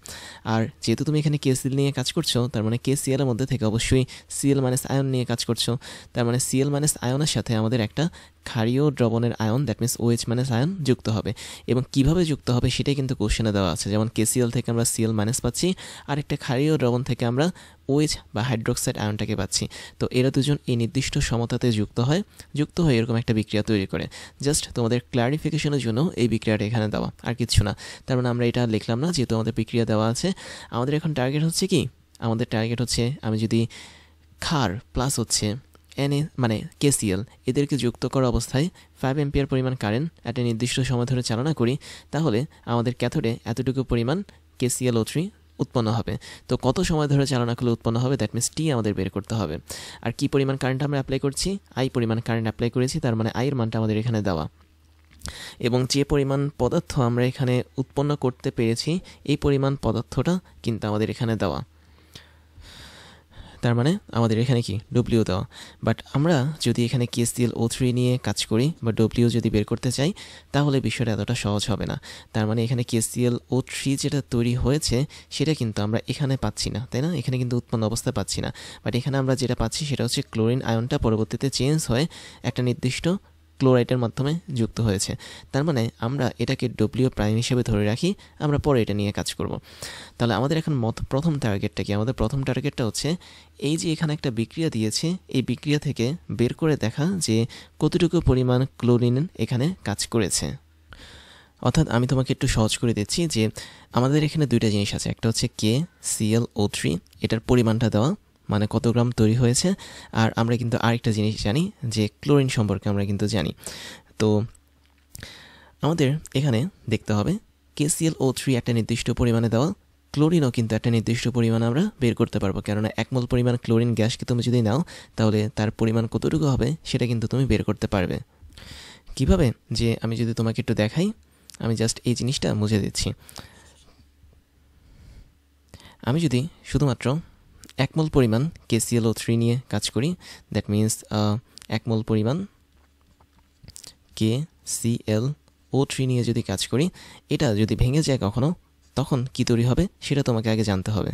আর যেহেতু তুমি এখানে KCl নিয়ে কাজ করছো, তার মানে KCl এর মধ্যে থেকে অবশ্যই Cl মাইনাস আয়ন নিয়ে কাজ করছো, তার মানে Cl মাইনাস আয়নের সাথে আমাদের একটা ক্ষারীয় দ্রবণের আয়ন দ্যাট মিনস OH মাইনাস আয়ন যুক্ত হবে, এবং কিভাবে যুক্ত হবে সেটাই কিন্তু কোশ্চেনে দেওয়া আছে। যেমন KCl থেকে আমরা Cl মাইনাস পাচ্ছি, আর একটা ক্ষারীয় দ্রবণ থেকে আমরা OH বা হাইড্রোক্সাইড আয়নটাকে পাচ্ছি। তো এরা দুজন এই নির্দিষ্ট সমতাতে যুক্ত হয়ে এরকম একটা বিক্রিয়া তৈরি করে। জাস্ট তোমাদের ক্লারিফিকেশনের জন্য এই বিক্রিয়াটা এখানে দেওয়া, আর কিছু না। তার মানে আমরা এটা লিখলাম না, যেহেতু আমাদের বিক্রিয়া দেওয়া আছে। আমাদের এখন টার্গেট হচ্ছে কি, আমাদের টার্গেট হচ্ছে আমি যদি ক্ষার প্লাস হচ্ছে Na মানে KCl এদেরকে যুক্ত করা অবস্থায় 5 অ্যাম্পিয়ার পরিমাণ কারেন্ট একটা নির্দিষ্ট সময় ধরে চালনা করি, তাহলে আমাদের ক্যাথোডে এতটুকু পরিমাণ KClO3 উৎপন্ন হবে। তো কত সময় ধরে চালনা করলে উৎপন্ন হবে, দ্যাট মিনস টি আমাদের বের করতে হবে। আর কি পরিমাণ কারেন্ট আমরা অ্যাপ্লাই করছি, আই পরিমাণ কারেন্ট অ্যাপ্লাই করেছি, তার মানে আইয়ের মানটা আমাদের এখানে দেওয়া, এবং যে পরিমাণ পদার্থ আমরা এখানে উৎপন্ন করতে পেরেছি এই পরিমাণ পদার্থটা কিন্তু আমাদের এখানে দেওয়া, তার মানে আমাদের এখানে কি W দেওয়া। বাট আমরা যদি এখানে KClO3 নিয়ে কাজ করি বা W যদি বের করতে চাই, তাহলে বিষয়টা এতটা সহজ হবে না। তার মানে এখানে KClO3 যেটা তৈরি হয়েছে সেটা কিন্তু আমরা এখানে পাচ্ছি না, তাই না? এখানে কিন্তু উৎপন্ন অবস্থায় পাচ্ছি না, বাট এখানে আমরা যেটা পাচ্ছি সেটা হচ্ছে ক্লোরিন আয়নটা পরবর্তীতে চেঞ্জ হয়ে একটা নির্দিষ্ট ক্লোরাইডের মাধ্যমে যুক্ত হয়েছে। তার মানে আমরা এটাকে ডব্লিউ প্রাইম হিসেবে ধরে রাখি, আমরা পরে এটা নিয়ে কাজ করব। তাহলে আমাদের এখন প্রথম টার্গেটটা কি? আমাদের প্রথম টার্গেটটা হচ্ছে এই যে এখানে একটা বিক্রিয়া দিয়েছে, এই বিক্রিয়া থেকে বের করে দেখা যে কতটুকু পরিমাণ ক্লোরিন এখানে কাজ করেছে। অর্থাৎ আমি তোমাকে একটু সহজ করে দিচ্ছি যে আমাদের এখানে দুইটা জিনিস আছে, একটা হচ্ছে KClO3, এটার পরিমাণটা দেওয়া, মানে কত গ্রাম তৈরি হয়েছে। আর আমরা কিন্তু আরেকটা জিনিস জানি যে ক্লোরিন সম্পর্কে আমরা কিন্তু জানি। তো আমাদের এখানে দেখতে হবে KClO3 একটা নির্দিষ্ট পরিমাণে দেওয়া, ক্লোরিনও কিন্তু একটা নির্দিষ্ট পরিমাণ আমরা বের করতে পারবো, কেননা 1 মোল পরিমাণ ক্লোরিন গ্যাসকে তুমি যদি নাও তাহলে তার পরিমাণ কতটুকু হবে সেটা কিন্তু তুমি বের করতে পারবে। কিভাবে? যে আমি যদি তোমাকে একটু দেখাই, আমি জাস্ট এই জিনিসটা মুছে দিচ্ছি। আমি যদি শুধুমাত্র 1 মোল পরিমাণ KClO3 নিয়ে কাজ করি, দ্যাট মিন্স 1 মোল পরিমাণ KClO3 নিয়ে যদি কাজ করি, এটা যদি ভেঙে যায় কখনো, তখন কী তৈরি হবে সেটা তোমাকে আগে জানতে হবে,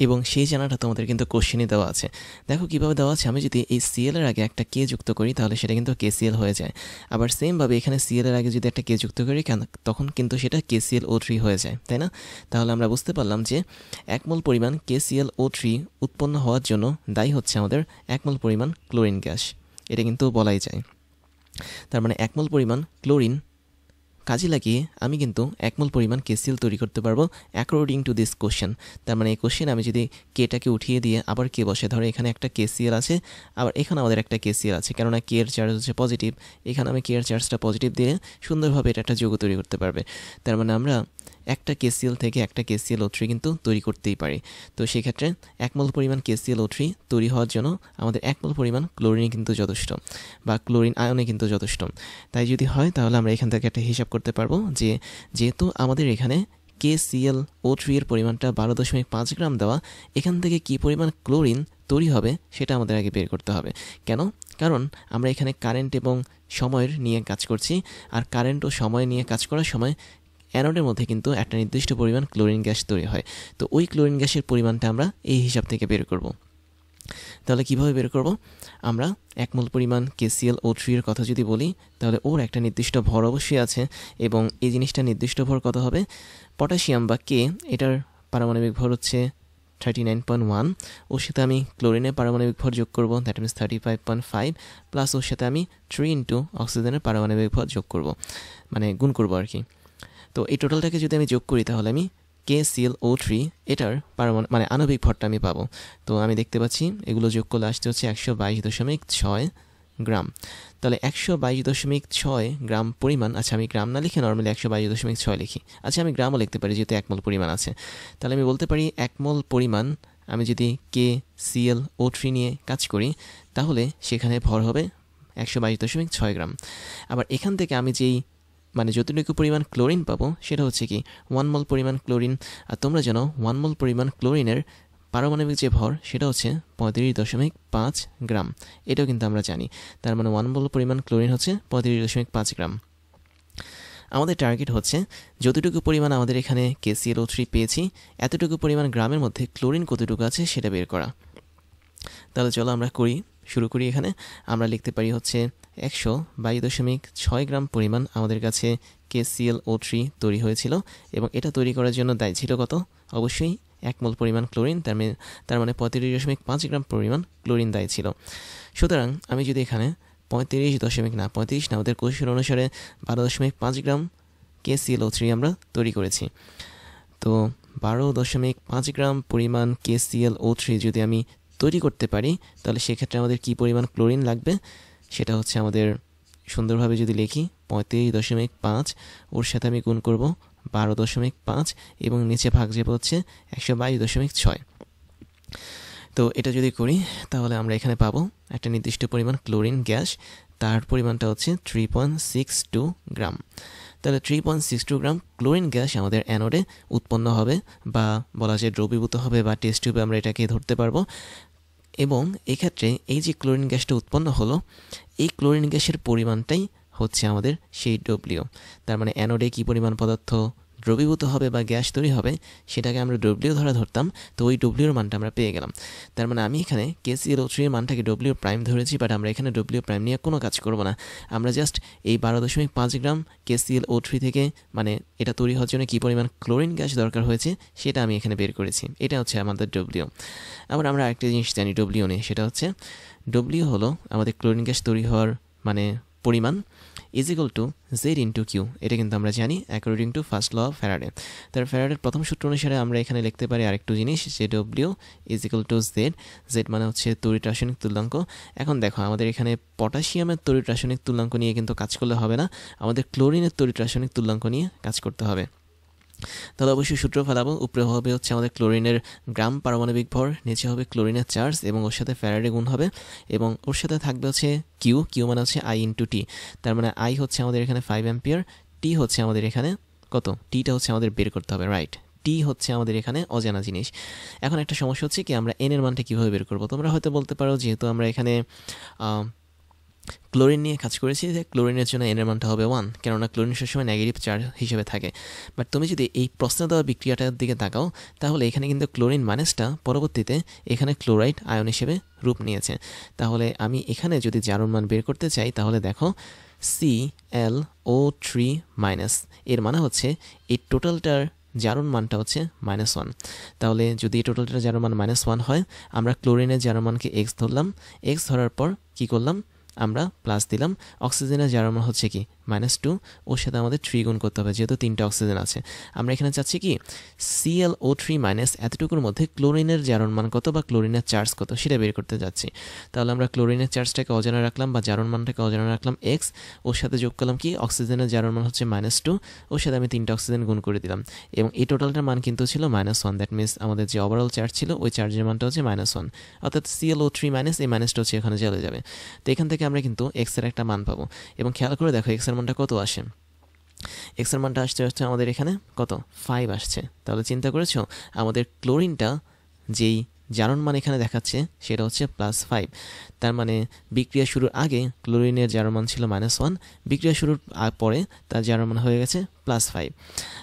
এবং সেই জানাটা তোমাদের কিন্তু কোশ্চেনে দেওয়া আছে। দেখো কীভাবে দেওয়া আছে, আমি যদি এই Cl এর আগে একটা K যুক্ত করি তাহলে সেটা কিন্তু KCl হয়ে যায়। আবার সেমভাবে এখানে Cl এর আগে যদি একটা K যুক্ত করি তখন কিন্তু সেটা KClO3 হয়ে যায়, তাই না? তাহলে আমরা বুঝতে পারলাম যে 1 মোল পরিমাণ KClO3 উৎপন্ন হওয়ার জন্য দায়ী হচ্ছে আমাদের 1 মোল পরিমাণ ক্লোরিন গ্যাস, এটা কিন্তু বলাই যায়। তার মানে 1 মোল পরিমাণ ক্লোরিন কাজে লাগিয়ে আমি কিন্তু 1 মোল পরিমাণ KCl তৈরি করতে পারবো অ্যাকর্ডিং টু দিস কোশ্চেন। তার মানে এই কোশ্চেন আমি যদি কেটাকে উঠিয়ে দিয়ে আবার কে বসে, ধরো এখানে একটা KCl আছে, আবার এখানে আমাদের একটা KCl আছে, কেননা কে এর চার্জ হচ্ছে পজিটিভ, এখানে আমি কে এর চার্জটা পজিটিভ দিয়ে সুন্দরভাবে এটা একটা যৌগ তৈরি করতে পারবে। তার মানে আমরা একটা KCl থেকে একটা KClO3 কিন্তু তৈরি করতেই পারি। তো সেক্ষেত্রে 1 মোল পরিমাণ KClO3 তৈরি হওয়ার জন্য আমাদের 1 মোল পরিমাণ ক্লোরিন কিন্তু যথেষ্ট, বা ক্লোরিন আয়নে কিন্তু যথেষ্ট। তাই যদি হয় তাহলে আমরা এখান থেকে একটা হিসাব করতে পারবো যে যেহেতু আমাদের এখানে KClO3 এর পরিমাণটা 12.5 গ্রাম দেওয়া, এখান থেকে কি পরিমাণ ক্লোরিন তৈরি হবে সেটা আমাদের আগে বের করতে হবে। কেন? কারণ আমরা এখানে কারেন্ট এবং সময়ের নিয়ে কাজ করছি, আর কারেন্ট ও সময় নিয়ে কাজ করার সময় অ্যানোডের মধ্যে কিন্তু একটা নির্দিষ্ট পরিমাণ ক্লোরিন গ্যাস তৈরি হয়। তো ওই ক্লোরিন গ্যাসের পরিমাণটা আমরা এই হিসাব থেকে বের করব। তাহলে কিভাবে বের করব? আমরা 1 মোল পরিমাণ KClO3 এর কথা যদি বলি, তাহলে ওর একটা নির্দিষ্ট ভর অবশ্যই আছে, এবং এই জিনিসটা নির্দিষ্ট ভর কত হবে? পটাশিয়াম বা K, এটার পারমাণবিক ভর হচ্ছে 39.1, ওর সাথে আমি ক্লোরিনের পারমাণবিক ভর যোগ করব, দ্যাট মিনস 35.5, প্লাস ওর সাথে আমি 3 ইন্টু অক্সিজেনের পারমাণবিক ভর যোগ করব, মানে গুণ করব আর কি। তো এই টোটালটাকে যদি আমি যোগ করি তাহলে আমি KClO3 এটার মানে আণবিক ভরটা আমি পাবো। তো আমি দেখতে পাচ্ছি এগুলো যোগ করলে আসতে হচ্ছে 122.6 গ্রাম। তাহলে 122.6 গ্রাম পরিমাণ, আচ্ছা আমি গ্রাম না লিখে নর্মালি 122.6 লিখি, আচ্ছা আমি গ্রামও লিখতে পারি যেহেতু 1 মোল পরিমাণ আছে। তাহলে আমি বলতে পারি 1 মোল পরিমাণ আমি যদি KClO3 নিয়ে কাজ করি তাহলে সেখানে ভর হবে 122.6 গ্রাম। আবার এখান থেকে আমি যেই মানে যতটুকু পরিমাণ ক্লোরিন পাবো সেটা হচ্ছে কি 1 মোল পরিমাণ ক্লোরিন। আর তোমরা জানো 1 মোল পরিমাণ ক্লোরিনের পারমাণবিক যে ভর সেটা হচ্ছে 35.5 গ্রাম, এটাও কিন্তু আমরা জানি। তার মানে 1 মোল পরিমাণ ক্লোরিন হচ্ছে 35.5 গ্রাম। আমাদের টার্গেট হচ্ছে যতটুকু পরিমাণ আমাদের এখানে KClO3 পেয়েছি এতটুকু পরিমাণ গ্রামের মধ্যে ক্লোরিন কতটুকু আছে সেটা বের করা। তাহলে চলো আমরা শুরু করি। এখানে আমরা লিখতে পারি হচ্ছে 122.6 গ্রাম পরিমাণ আমাদের কাছে KClO3 তৈরি হয়েছিল, এবং এটা তৈরি করার জন্য দায়ী ছিল কত? অবশ্যই 1 মোল পরিমাণ ক্লোরিন, তার মানে 35.5 গ্রাম পরিমাণ ক্লোরিন দায়ী ছিল। সুতরাং আমি যদি এখানে 35 না, আমাদের কোশ্চেন অনুসারে 12.5 গ্রাম KClO3 আমরা তৈরি করেছি। তো 12.5 গ্রাম পরিমাণ KClO3 যদি আমি তৈরি করতে পারি তাহলে সেক্ষেত্রে আমাদের কি পরিমাণ ক্লোরিন লাগবে সেটা হচ্ছে আমাদের সুন্দরভাবে যদি লিখি 35.5, ওর সাথে আমি গুণ করব 12.5, এবং নিচে ভাগ যাবে হচ্ছে 122.6। তো এটা যদি করি তাহলে আমরা এখানে পাবো একটা নির্দিষ্ট পরিমাণ ক্লোরিন গ্যাস, তার পরিমাণটা হচ্ছে 3.62 গ্রাম। তাহলে 3.62 গ্রাম ক্লোরিন গ্যাস আমাদের অ্যানোডে উৎপন্ন হবে, বা বলা যায় দ্রবীভূত হবে, বা টেস্ট টিউবে আমরা এটাকে ধরতে পারবো। এবং এক্ষেত্রে এই যে ক্লোরিন গ্যাসটা উৎপন্ন হলো, এই ক্লোরিন গ্যাসের পরিমাণটাই হচ্ছে আমাদের সেই ডব্লিউ। তার মানে অ্যানোডে কী পরিমাণ পদার্থ দ্রবীভূত হবে বা গ্যাস তৈরি হবে সেটাকে আমরা ডব্লিউ ধরতাম, তো ওই ডব্লিউর মানটা আমরা পেয়ে গেলাম। তার মানে আমি এখানে KClO3 এর মানটাকে ডব্লিউ প্রাইম ধরেছি, বাট আমরা এখানে ডব্লিউ প্রাইম নিয়ে কোনো কাজ করব না। আমরা জাস্ট এই 12.5 গ্রাম KClO3 থেকে মানে এটা তৈরি হওয়ার জন্য কী পরিমাণ ক্লোরিন গ্যাস দরকার হয়েছে সেটা আমি এখানে বের করেছি। এটা হচ্ছে আমাদের ডব্লিউ। আবার আমরা আরেকটা জিনিস জানি ডব্লিউ নিয়ে, সেটা হচ্ছে ডব্লিউ হলো আমাদের ক্লোরিন গ্যাস তৈরি হওয়ার মানে পরিমাণ is equal to Z into Q. এটা কিন্তু আমরা জানি according to first law of Faraday. তার ফ্যারাডের প্রথম সূত্র অনুসারে আমরা এখানে লিখতে পারি আরেকটু জিনিস, যে W is equal to Z. Z মানে হচ্ছে তড়িৎ রাসায়নিক তুল্যাঙ্ক। এখন দেখো আমাদের এখানে পটাশিয়ামের তড়িৎ রাসায়নিক তুল্যাঙ্ক নিয়ে কিন্তু কাজ করলে হবে না, আমাদের ক্লোরিনের তড়িৎ রাসায়নিক তুল্যাঙ্ক নিয়ে কাজ করতে হবে। তাহলে অবশ্যই সূত্র ফেলাবো। উপরে হবে হচ্ছে আমাদের ক্লোরিনের গ্রাম পারমাণবিক ভর, নিচে হবে ক্লোরিনের চার্জ এবং ওর সাথে ফ্যারাডে গুণ হবে, এবং ওর সাথে থাকবে হচ্ছে কিউ। কিউ মানে হচ্ছে আই ইন্টু টি। তার মানে আই হচ্ছে আমাদের এখানে 5 অ্যাম্পিয়ার, টি হচ্ছে আমাদের এখানে কত, টিটা হচ্ছে আমাদের বের করতে হবে, রাইট। টি হচ্ছে আমাদের এখানে অজানা জিনিস। এখন একটা সমস্যা হচ্ছে কি, আমরা এন এর মানটা কীভাবে বের করবো? তোমরা হয়তো বলতে পারো যেহেতু আমরা এখানে ক্লোরিন নিয়ে কাজ করেছি যে ক্লোরিনের জন্য এনের মানটা হবে 1, কেননা ক্লোরিন সবসময় নেগেটিভ চার্জ হিসেবে থাকে। বাট তুমি যদি এই প্রশ্ন দেওয়া বিক্রিয়াটার দিকে তাকাও তাহলে এখানে কিন্তু ক্লোরিন মাইনাসটা পরবর্তীতে এখানে ক্লোরাইড আয়ন হিসেবে রূপ নিয়েছে। তাহলে আমি এখানে যদি জারণ মান বের করতে চাই তাহলে দেখো ClO3 মাইনাস, এর মানে হচ্ছে এই টোটালটার জারণ মানটা হচ্ছে -1। তাহলে যদি এই টোটালটার জারণ মান -1 হয়, আমরা ক্লোরিনের জারণ মানকে x ধরলাম, x ধরার পর কি করলাম, আমরা প্লাস দিলাম। অক্সিজেনের জারণ মান হচ্ছে কি -2, ওর সাথে আমাদের 3 গুণ করতে হবে যেহেতু 3টা অক্সিজেন আছে। আমরা এখানে চাচ্ছি কি ClO3 মাইনাস এতটুকুর মধ্যে ক্লোরিনের জারণ মান কত বা ক্লোরিনের চার্জ কত সেটা বের করতে যাচ্ছি। তাহলে আমরা ক্লোরিনের চার্জটাকে অজানা রাখলাম বা জারণ মানটাকে অজানা রাখলাম x, ওর সাথে যোগ করলাম কি অক্সিজেনের জারণ মান হচ্ছে -2, ওর সাথে আমি 3টা অক্সিজেন গুণ করে দিলাম, এবং এই টোটালটার মান কিন্তু ছিল -1। দ্যাট মিনস আমাদের যে ওভারঅল চার্জ ছিল ওই চার্জের মানটা হচ্ছে -1, অর্থাৎ ClO3 মাইনাস এই মাইনাসটা হচ্ছে এখানে চলে যাবে। তো এখান থেকে আমরা কিন্তু x এর একটা মান পাবো, এবং খেয়াল করে দেখো x এর মানটা কত আসে। x এর মানটা আসছে আমাদের এখানে কত 5 আসছে। তাহলে চিন্তা করেছো আমাদের ক্লোরিনটা যেই জারণ মান এখানে দেখাচ্ছে সেটা হচ্ছে +5। তার মানে বিক্রিয়া শুরুর আগে ক্লোরিনের জারণ মান ছিল -1, বিক্রিয়া শুরুর পরে তার জারণ মান হয়ে গেছে +5।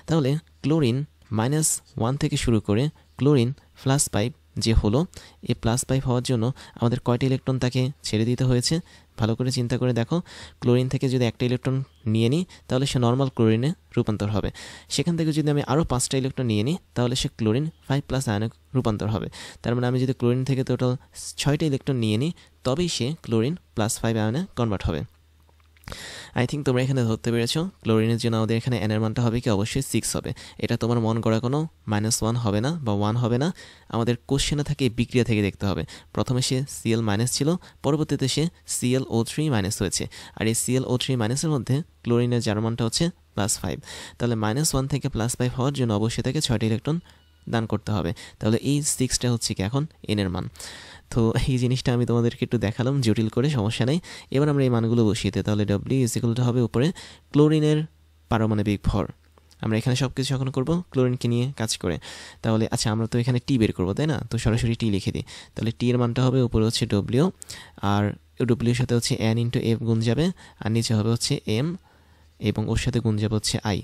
তাহলে ক্লোরিন -1 থেকে শুরু করে ক্লোরিন +5 যে হলো, এই +5 হওয়ার জন্য আমাদের কয়টা ইলেকট্রন তাকে ছেড়ে দিতে হয়েছে ভালো করে চিন্তা করে দেখো। ক্লোরিন থেকে যদি একটা ইলেকট্রন নিয়ে নিই তাহলে সে নর্মাল ক্লোরিনে রূপান্তর হবে, সেখান থেকে যদি আমি আরও 5টা ইলেকট্রন নিয়ে নিই তাহলে সে ক্লোরিন 5+ আয়নে রূপান্তর হবে। তার মানে আমি যদি ক্লোরিন থেকে টোটাল 6টা ইলেকট্রন নিয়ে নিই তবেই সে ক্লোরিন +5 আয়নে কনভার্ট হবে। আই থিঙ্ক তোমরা এখানে ধরতে পেরেছো ক্লোরিনের জন্য আমাদের এখানে এনের মানটা হবে কি অবশ্যই 6 হবে। এটা তোমার মন গড়া কোনো -1 হবে না বা 1 হবে না, আমাদের কোশ্চেনে থাকে বিক্রিয়া থেকে দেখতে হবে। প্রথমে সে Cl মাইনাস ছিল, পরবর্তীতে সে ClO3 মাইনাস হয়েছে, আর এই ClO3 মাইনাসের মধ্যে ক্লোরিনের জারণ মানটা হচ্ছে +5। তাহলে -1 থেকে +5 হওয়ার জন্য অবশ্যই তাকে 6টি ইলেকট্রন দান করতে হবে। তাহলে এই 6টা হচ্ছে কি এখন এনের মান। তো এই জিনিসটা আমি তোমাদেরকে একটু দেখালাম জটিল করে, সমস্যা নেই। এবার আমরা এই মানগুলো বসিয়ে দিই। তাহলে W ইজ ইকুয়াল টু হবে উপরে ক্লোরিনের পারমাণবিক ভর। আমরা এখানে সব কিছু এখন করবো ক্লোরিনকে নিয়ে কাজ করে। তাহলে আচ্ছা আমরা তো এখানে টি বের করবো তাই না, তো সরাসরি টি লিখে দিই। তাহলে টি এর মানটা হবে উপরে হচ্ছে W, আর ডব্লিউর সাথে হচ্ছে N ইন্টু F গুণ যাবে, আর নিচে হবে হচ্ছে M এবং ওর সাথে গুণ যাবে হচ্ছে I।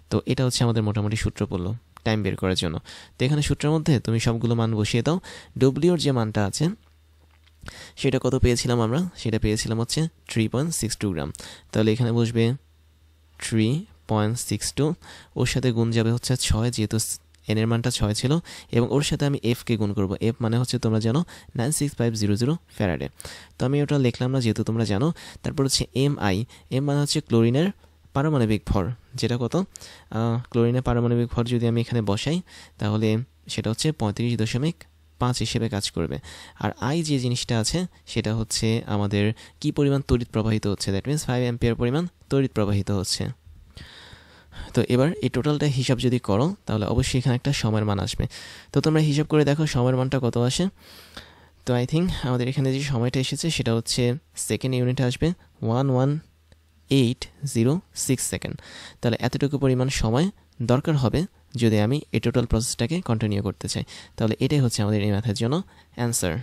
তো এটা হচ্ছে আমাদের মোটামুটি সূত্র পড়লো টাইম বের করার জন্য। তো এখানে সূত্রের মধ্যে তুমি সবগুলো মান বসিয়ে দাও। ডব্লিউর যে মানটা আছে সেটা কত পেয়েছিলাম আমরা, সেটা পেয়েছিলাম হচ্ছে 3.62 গ্রাম। তাহলে এখানে বসবে 3.62, ওর সাথে গুণ যাবে হচ্ছে 6 যেহেতু এনের মানটা 6 ছিল, এবং ওর সাথে আমি এফকে গুণ করব। এফ মানে হচ্ছে তোমরা জানো 96500 ফ্যারাডে। তো আমি ওটা লিখলাম না যেহেতু তোমরা জানো। তারপর হচ্ছে MI, এম মানে হচ্ছে ক্লোরিনের পারমাণবিক ভর, যেটা কত ক্লোরিনের পারমাণবিক ভর যদি আমি এখানে বসাই তাহলে সেটা হচ্ছে 35.5 হিসেবে কাজ করবে। আর আই যে জিনিসটা আছে সেটা হচ্ছে আমাদের কি পরিমাণ তড়িৎ প্রবাহিত হচ্ছে, দ্যাট মিনস 5 অ্যাম্পিয়ার পরিমাণ তড়িৎ প্রবাহিত হচ্ছে। তো এবার এই টোটালটা হিসাব যদি করো তাহলে অবশ্যই এখানে একটা সময়ের মান আসবে। তো তোমরা হিসাব করে দেখো সময়ের মানটা কত আসে। তো আই থিঙ্ক আমাদের এখানে যে সময়টা এসেছে সেটা হচ্ছে সেকেন্ড ইউনিটে আসবে 11806 সেকেন্ড। তাহলে এতটুকু পরিমাণ সময় দরকার হবে যদি আমি এই টোটাল প্রসেসটাকে কন্টিনিউ করতে চাই। তাহলে এটাই হচ্ছে আমাদের এই ম্যাথের জন্য অ্যান্সার।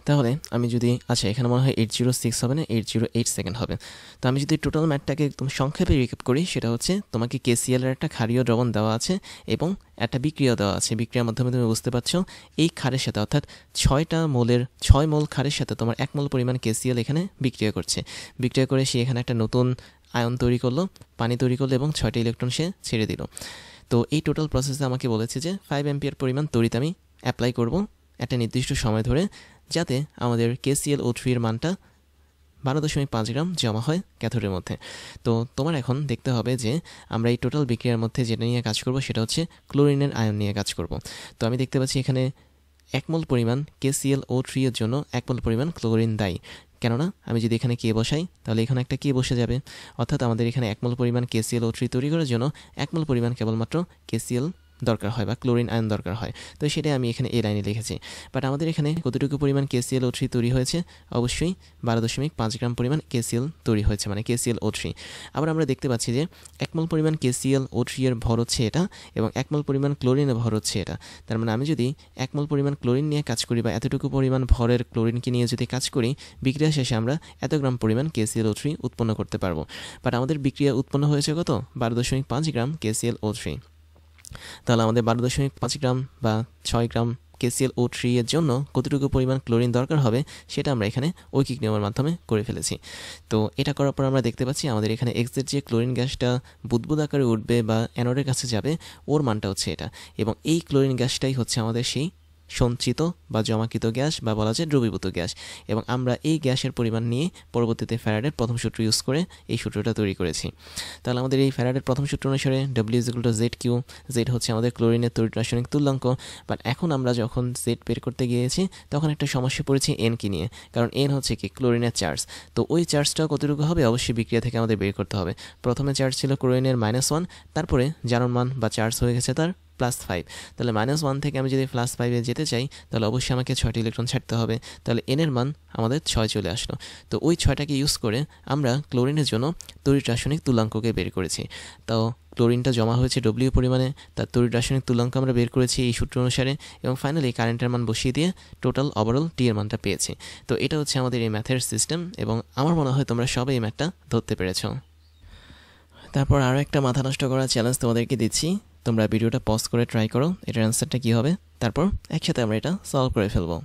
তাহলে আমি যদি আচ্ছা এখানে মনে হয় 806 হবে না, 808 সেকেন্ড হবে। তো আমি যদি টোটাল ম্যাথটাকে একদম সংক্ষেপে রিক্যাপ করি, সেটা হচ্ছে তোমাকে KCl এর একটা ক্ষারীয় দ্রবণ দেওয়া আছে এবং একটা বিক্রিয়া দেওয়া আছে। বিক্রিয়ার মাধ্যমে তুমি বুঝতে পারছো এই ক্ষারের সাথে অর্থাৎ 6 মোল ক্ষারের সাথে তোমার 1 মোল পরিমাণ KCl এখানে বিক্রিয়া করছে। বিক্রিয়া করে সে এখানে একটা নতুন আয়ন তৈরি করলো, পানি তৈরি করলো এবং 6টি ইলেকট্রন সে ছেড়ে দিল। তো এই টোটাল প্রসেসে আমাকে বলেছে যে 5 অ্যাম্পিয়ার পরিমাণ তড়িৎ আমি অ্যাপ্লাই করব একটা নির্দিষ্ট সময় ধরে, যাতে আমাদের KClO3 এর মানটা 12.5 গ্রাম জমা হয় ক্যাথোডের মধ্যে। তো তোমার এখন দেখতে হবে যে আমরা এই টোটাল বিক্রিয়ার মধ্যে যেটা নিয়ে কাজ করব সেটা হচ্ছে ক্লোরিনের আয়ন নিয়ে কাজ করব। তো আমি দেখতে পাচ্ছি এখানে 1 মোল পরিমাণ KClO3 এর জন্য 1 মোল পরিমাণ ক্লোরিন দায়ী। কেননা আমি যদি এখানে কে বসাই তাহলে এখানে একটা কে বসে যাবে, অর্থাৎ আমাদের এখানে 1 মোল পরিমাণ KClO3 তৈরি করার জন্য 1 মোল পরিমাণ কেবলমাত্র KCl দরকার হয় বা ক্লোরিন আয়ন দরকার হয়। তো সেটাই আমি এখানে এই লাইনে লিখেছি। বাট আমাদের এখানে কতটুকু পরিমাণ KClO3 তৈরি হয়েছে? অবশ্যই 12.5 গ্রাম পরিমাণ KCl তৈরি হয়েছে, মানে KClO3। আবার আমরা দেখতে পাচ্ছি যে 1 মোল পরিমাণ KClO3 এর ভর হচ্ছে এটা এবং 1 মোল পরিমাণ ক্লোরিনের ভর হচ্ছে এটা। তার মানে আমি যদি 1 মোল পরিমাণ ক্লোরিন নিয়ে কাজ করি বা এতটুকু পরিমাণ ভরের ক্লোরিনকে নিয়ে যদি কাজ করি, বিক্রিয়া শেষে আমরা এত গ্রাম পরিমাণ KClO3 উৎপন্ন করতে পারবো। বাট আমাদের বিক্রিয়া উৎপন্ন হয়েছে কত? 12.5 গ্রাম KClO3। তাহলে আমাদের 12.5 গ্রাম বা 6 গ্রাম KClO3 এর জন্য কতটুকু পরিমাণ ক্লোরিন দরকার হবে সেটা আমরা এখানে ঐকিক নিয়মের মাধ্যমে করে ফেলেছি। তো এটা করার পর আমরা দেখতে পাচ্ছি আমাদের এখানে এক্সের যে ক্লোরিন গ্যাসটা বুদবুদ আকারে উঠবে বা অ্যানোডের কাছে যাবে, ওর মানটা হচ্ছে এটা। এবং এই ক্লোরিন গ্যাসটাই হচ্ছে আমাদের সেই সঞ্চিত বা জমাকৃত গ্যাস বা বলা যায় দ্রবীভূত গ্যাস। এবং আমরা এই গ্যাসের পরিমাণ নিয়ে পরবর্তীতে ফ্যারাডের প্রথম সূত্র ইউজ করে এই সূত্রটা তৈরি করেছি। তাহলে আমাদের এই ফ্যারাডের প্রথম সূত্র অনুসারে W=ZQ, Z হচ্ছে আমাদের ক্লোরিনের তড়িৎ রাসায়নিক তুল্যাঙ্ক। বাট এখন আমরা যখন Z বের করতে গিয়েছি তখন একটা সমস্যা পড়েছি N কে নিয়ে, কারণ N হচ্ছে কি ক্লোরিনের চার্জ। তো ওই চার্জটা কতটুকু হবে অবশ্যই বিক্রিয়া থেকে আমাদের বের করতে হবে। প্রথমে চার্জ ছিল ক্লোরিনের -1, তারপরে জারণ মান বা চার্জ হয়ে গেছে তার +5। তাহলে -1 থেকে আমি যদি +5-এ যেতে চাই তাহলে অবশ্যই আমাকে 6টি ইলেকট্রন ছাড়তে হবে। তাহলে N এর মান আমাদের 6 চলে আসলো। তো ওই 6টাকে ইউজ করে আমরা ক্লোরিনের জন্য তড়িৎ রাসায়নিক তুল্যাঙ্ককে বের করেছি। তো ক্লোরিনটা জমা হয়েছে W পরিমাণে, তার তড়িৎ রাসায়নিক তুল্যাঙ্ক আমরা বের করেছি এই সূত্র অনুসারে এবং ফাইনালি কারেন্টের মান বসিয়ে দিয়ে টোটাল ওভারঅল T এর মানটা পেয়েছি। তো এটা হচ্ছে আমাদের এই ম্যাথের সিস্টেম এবং আমার মনে হয় তোমরা সবাই এই ম্যাথটা ধরতে পেরেছ। তারপর আরও একটা মাথা নষ্ট করার চ্যালেঞ্জ তোমাদেরকে দিচ্ছি। তোমরা ভিডিওটা পজ করে ট্রাই করো এটার অ্যান্সারটা কী হবে, তারপর একসাথে আমরা এটা সলভ করে ফেলবো।